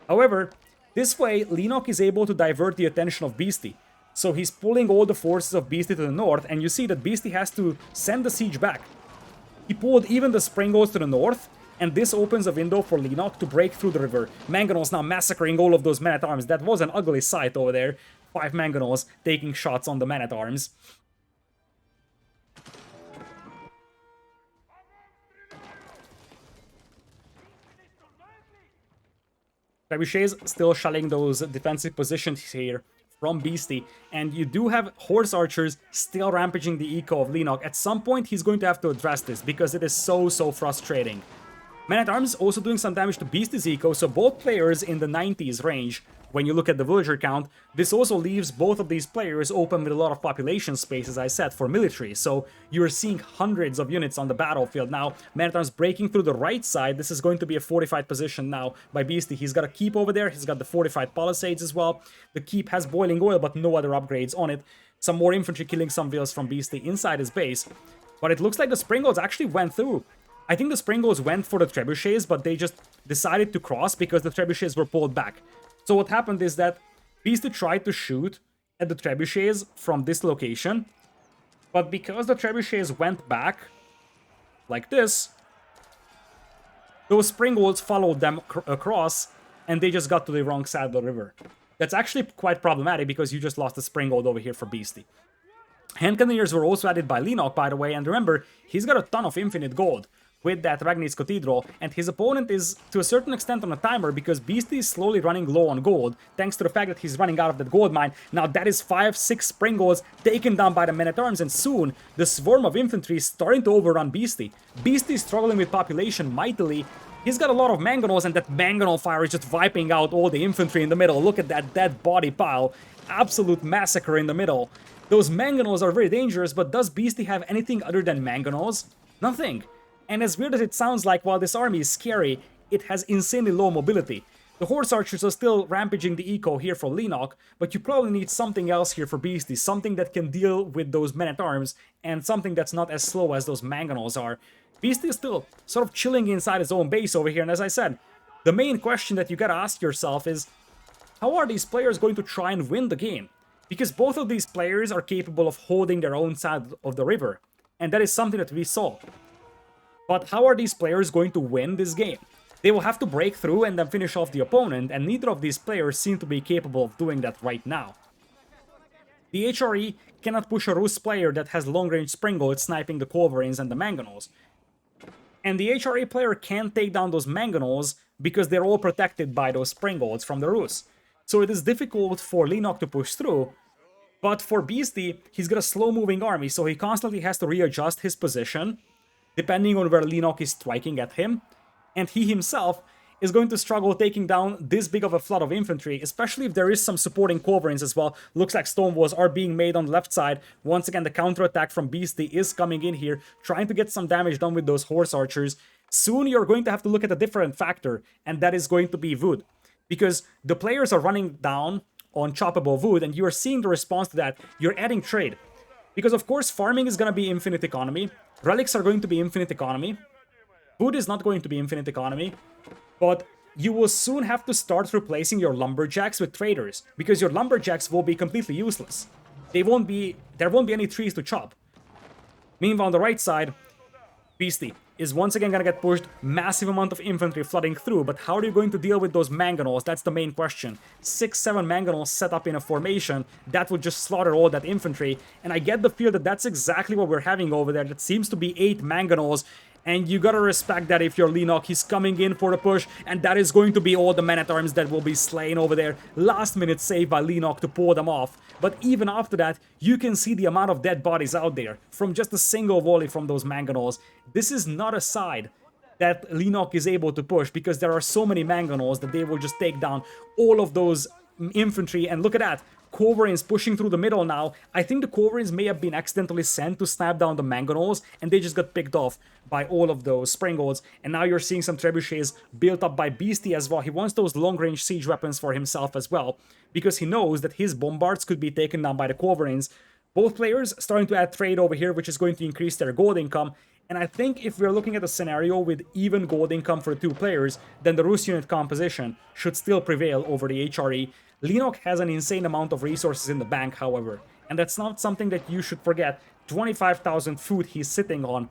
However, this way, Leenock is able to divert the attention of Beasty. So he's pulling all the forces of Beasty to the north, and you see that Beasty has to send the siege back. He pulled even the Springles to the north, and this opens a window for Leenock to break through the river. Mangonels now massacring all of those men-at-arms. That was an ugly sight over there. 5 Mangonels taking shots on the men-at-arms. Trebuchets still shelling those defensive positions here from Beasty, and you do have Horse Archers still rampaging the eco of Leenock. At some point, he's going to have to address this, because it is so frustrating. Man-at-Arms also doing some damage to Beasty's eco, so both players in the 90s range. When you look at the villager count, this also leaves both of these players open with a lot of population space, as I said, for military. So you're seeing hundreds of units on the battlefield now. Man-at-Arms breaking through the right side. This is going to be a fortified position now by Beasty. He's got a keep over there. He's got the fortified palisades as well. The keep has boiling oil, but no other upgrades on it. Some more infantry killing some vills from Beasty inside his base. But it looks like the Springles actually went through. I think the Springles went for the Trebuchets, but they just decided to cross because the Trebuchets were pulled back. So what happened is that Beasty tried to shoot at the Trebuchets from this location, but because the Trebuchets went back, like this, those Springles followed them across, and they just got to the wrong side of the river. That's actually quite problematic, because you just lost a Springald over here for Beasty. Hand Cannoneers were also added by Leenock, by the way, and remember, he's got a ton of infinite gold with that Ragni's Cathedral, and his opponent is to a certain extent on a timer, because Beasty is slowly running low on gold, thanks to the fact that he's running out of that gold mine. Now that is 5-6 Springles taken down by the men-at-arms, and soon the swarm of infantry is starting to overrun Beasty. Beasty is struggling with population mightily. He's got a lot of Mangonels, and that Mangonel fire is just wiping out all the infantry in the middle. Look at that dead body pile. Absolute massacre in the middle. Those Mangonels are very dangerous, but does Beasty have anything other than Mangonels? Nothing. And as weird as it sounds like, while this army is scary, it has insanely low mobility. The Horse Archers are still rampaging the eco here for Leenock, but you probably need something else here for Beasty, something that can deal with those men-at-arms, and something that's not as slow as those Mangonels are. Beasty is still sort of chilling inside his own base over here, and as I said, the main question that you gotta ask yourself is, how are these players going to try and win the game? Because both of these players are capable of holding their own side of the river, and that is something that we saw. But how are these players going to win this game? They will have to break through and then finish off the opponent, and neither of these players seem to be capable of doing that right now. The HRE cannot push a Rus player that has long-range Springald sniping the Culverins and the Mangonels. And the HRE player can't take down those Mangonels because they're all protected by those Springalds from the Rus. So it is difficult for Leenock to push through, but for Beasty, he's got a slow-moving army, so he constantly has to readjust his position depending on where Leenock is striking at him, and he himself is going to struggle taking down this big of a flood of infantry, especially if there is some supporting Culverins as well. Looks like stone walls are being made on the left side. Once again, the counterattack from Beasty is coming in here, trying to get some damage done with those Horse Archers. Soon you're going to have to look at a different factor, and that is going to be wood. Because the players are running down on choppable wood, and you are seeing the response to that. You're adding trade. Because of course, farming is going to be infinite economy. Relics are going to be infinite economy. Food is not going to be infinite economy. But you will soon have to start replacing your lumberjacks with traders, because your lumberjacks will be completely useless. There won't be any trees to chop. Meanwhile, on the right side, Beasty is once again gonna get pushed, massive amount of infantry flooding through, but how are you going to deal with those Mangonels? That's the main question. 6-7 Mangonels set up in a formation, that would just slaughter all that infantry, and I get the feel that that's exactly what we're having over there. That seems to be 8 Mangonels, and you gotta respect that if you're Leenock. He's coming in for the push, and that is going to be all the men-at-arms that will be slain over there. Last minute save by Leenock to pull them off. But even after that, you can see the amount of dead bodies out there from just a single volley from those Mangonels. This is not a side that Leenock is able to push, because there are so many Mangonels that they will just take down all of those infantry. And look at that, Culverins pushing through the middle now. I think the Culverins may have been accidentally sent to snap down the Mangonels, and they just got picked off by all of those Springalds. And now you're seeing some Trebuchets built up by Beasty as well. He wants those long-range siege weapons for himself as well, because he knows that his bombards could be taken down by the Culverins Both players starting to add trade over here, which is going to increase their gold income. And I think if we're looking at a scenario with even gold income for the two players, then the Rus unit composition should still prevail over the HRE. Leenock has an insane amount of resources in the bank, however, and that's not something that you should forget. 25,000 food he's sitting on.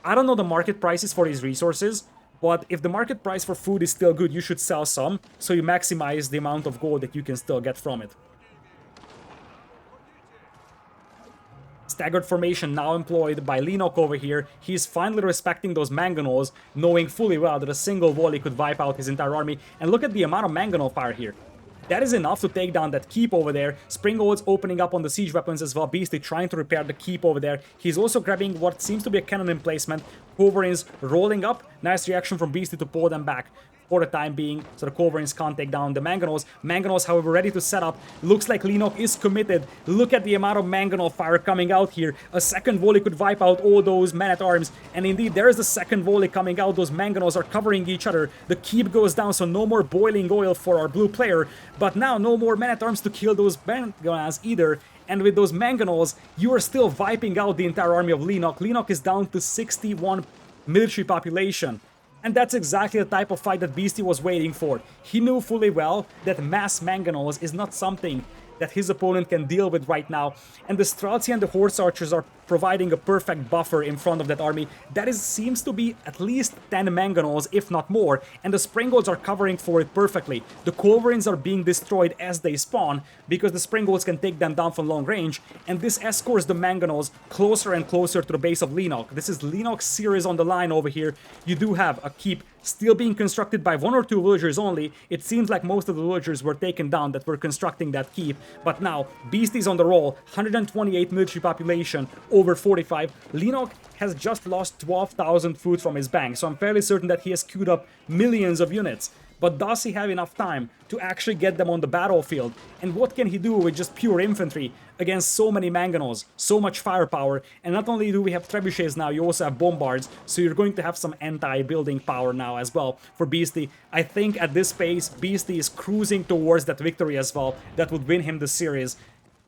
I don't know the market prices for these resources, but if the market price for food is still good, you should sell some, so you maximize the amount of gold that you can still get from it. Staggered formation now employed by Leenock over here. He's finally respecting those mangonels, knowing fully well that a single volley could wipe out his entire army. And look at the amount of mangonel fire here. That is enough to take down that keep over there. Springald's opening up on the siege weapons as well. Beastyqt trying to repair the keep over there. He's also grabbing what seems to be a cannon emplacement. Culverins rolling up. Nice reaction from Beastyqt to pull them back for the time being, so the Culverins can't take down the mangonels. Mangonels, however, ready to set up. Looks like Leenock is committed. Look at the amount of mangonel fire coming out here. A second volley could wipe out all those men-at-arms. And indeed, there is the second volley coming out. Those mangonels are covering each other. The keep goes down, so no more boiling oil for our blue player. But now, no more men-at-arms to kill those mangonels either. And with those mangonels, you are still wiping out the entire army of Leenock. Leenock is down to 61 military population. And that's exactly the type of fight that Beasty was waiting for. He knew fully well that mass mangonels is not something that his opponent can deal with right now. And the Streltsy and the Horse Archers are providing a perfect buffer in front of that army. That seems to be at least 10 mangonels, if not more, and the Springolds are covering for it perfectly. The Culverins are being destroyed as they spawn, because the Springolds can take them down from long range, and this escorts the mangonels closer and closer to the base of Leenock. This is Leenock's series on the line over here. You do have a keep still being constructed by 1 or 2 villagers only. It seems like most of the villagers were taken down that were constructing that keep, but now Beasty's on the roll. 128 military population, over 45. Leenock has just lost 12,000 food from his bank, so I'm fairly certain that he has queued up millions of units. But does he have enough time to actually get them on the battlefield? And what can he do with just pure infantry against so many mangonels, so much firepower? And not only do we have trebuchets now, you also have bombards, so you're going to have some anti-building power now as well for Beasty. I think at this pace, Beasty is cruising towards that victory as well. That would win him the series.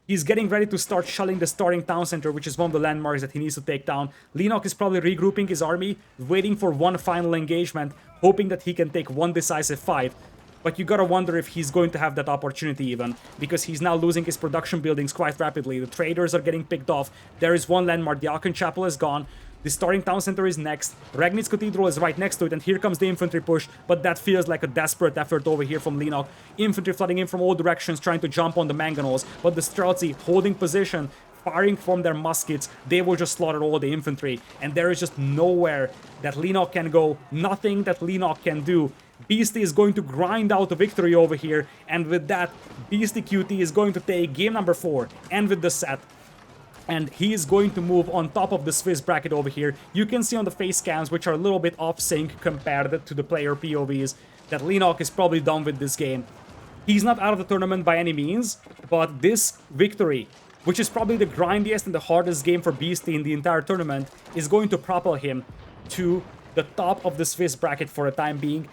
He's getting ready to start shelling the starting town center, which is one of the landmarks that he needs to take down. Leenock is probably regrouping his army, waiting for one final engagement, hoping that he can take one decisive fight. But you gotta wonder if he's going to have that opportunity even, because he's now losing his production buildings quite rapidly. The traders are getting picked off. There is one landmark, the Aachen Chapel is gone. The starting town center is next. Ragnitz Cathedral is right next to it, and here comes the infantry push, but that feels like a desperate effort over here from Leenock. Infantry flooding in from all directions, trying to jump on the mangonels, but the Streltsy holding position, firing from their muskets. They will just slaughter all the infantry, and there is just nowhere that Leenock can go, nothing that Leenock can do. Beasty is going to grind out a victory over here, and with that, Beastyqt is going to take game number 4, and with the set. And he is going to move on top of the Swiss bracket over here. You can see on the face cams, which are a little bit off sync compared to the player POVs, that Leenock is probably done with this game. He's not out of the tournament by any means, but this victory, which is probably the grindiest and the hardest game for Beasty in the entire tournament, is going to propel him to the top of the Swiss bracket for the time being.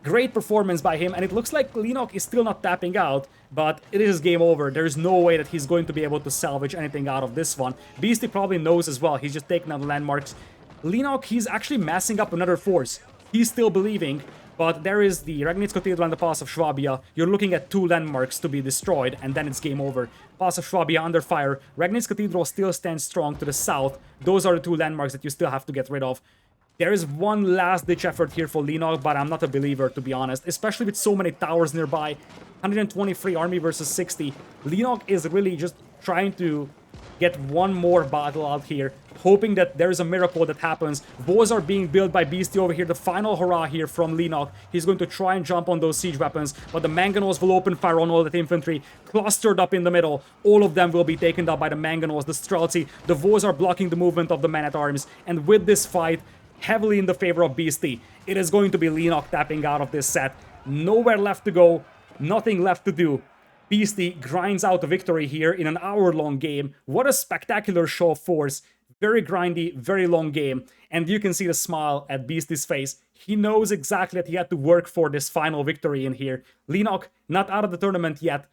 Great performance by him, and it looks like Leenock is still not tapping out, but it is game over. There's no way that he's going to be able to salvage anything out of this one. Beasty probably knows as well. He's just taking out the landmarks. Leenock, he's actually massing up another force. He's still believing, but there is the Ragnitz Cathedral and the Pass of Swabia. You're looking at 2 landmarks to be destroyed, and then it's game over. Pass of Swabia under fire. Ragnitz Cathedral still stands strong to the south. Those are the 2 landmarks that you still have to get rid of. There is one last-ditch effort here for Leenock, but I'm not a believer, to be honest, especially with so many towers nearby. 123 army versus 60. Leenock is really just trying to get one more battle out here, hoping that there's a miracle that happens. Walls are being built by Beasty over here. The final hurrah here from Leenock. He's going to try and jump on those siege weapons, but the mangonels will open fire on all that infantry, clustered up in the middle. All of them will be taken up by the mangonels, the Streltsy. The Walls are blocking the movement of the men-at-arms, and with this fight, heavily in the favor of Beasty, it is going to be Leenock tapping out of this set. Nowhere left to go, nothing left to do. Beasty grinds out a victory here in an hour-long game. What a spectacular show of force. Very grindy, very long game. And you can see the smile at Beasty's face. He knows exactly that he had to work for this final victory in here. Leenock, not out of the tournament yet.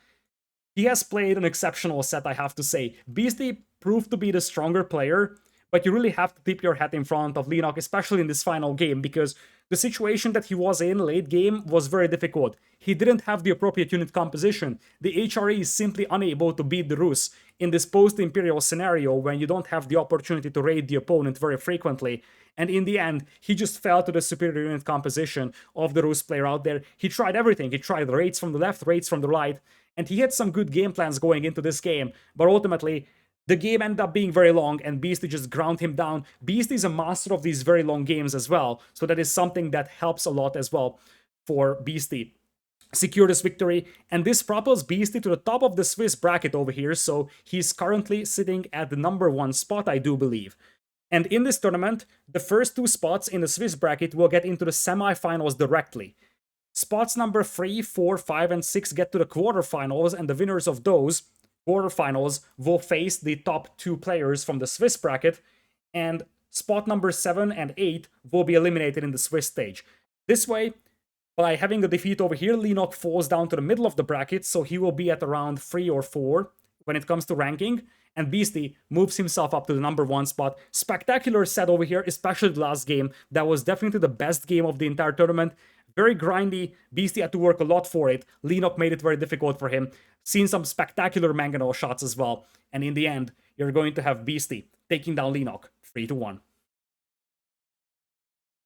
he has played an exceptional set, I have to say. Beasty proved to be the stronger player, but you really have to tip your hat in front of Leenock, especially in this final game, because the situation that he was in late game was very difficult. He didn't have the appropriate unit composition. The HRE is simply unable to beat the Rus in this post-Imperial scenario when you don't have the opportunity to raid the opponent very frequently. And in the end, he just fell to the superior unit composition of the Rus player out there. He tried everything. He tried raids from the left, raids from the right, and he had some good game plans going into this game, but ultimately, the game ended up being very long, and Beasty just ground him down. Beasty is a master of these very long games as well, so that is something that helps a lot as well for Beasty secure this victory, and this propels Beasty to the top of the Swiss bracket over here, so he's currently sitting at the #1 spot, I do believe. And in this tournament, the first 2 spots in the Swiss bracket will get into the semifinals directly. Spots number 3, 4, 5, and 6 get to the quarterfinals, and the winners of those quarterfinals will face the top 2 players from the Swiss bracket, and spot number 7 and 8 will be eliminated in the Swiss stage. This way, by having a defeat over here, Leenock falls down to the middle of the bracket, so he will be at around 3 or 4 when it comes to ranking, and Beasty moves himself up to the #1 spot. Spectacular set over here, especially the last game. That was definitely the best game of the entire tournament. Very grindy. Beasty had to work a lot for it. Leenock made it very difficult for him. Seen some spectacular mangonel shots as well. And in the end, you're going to have Beasty taking down Leenock 3-1.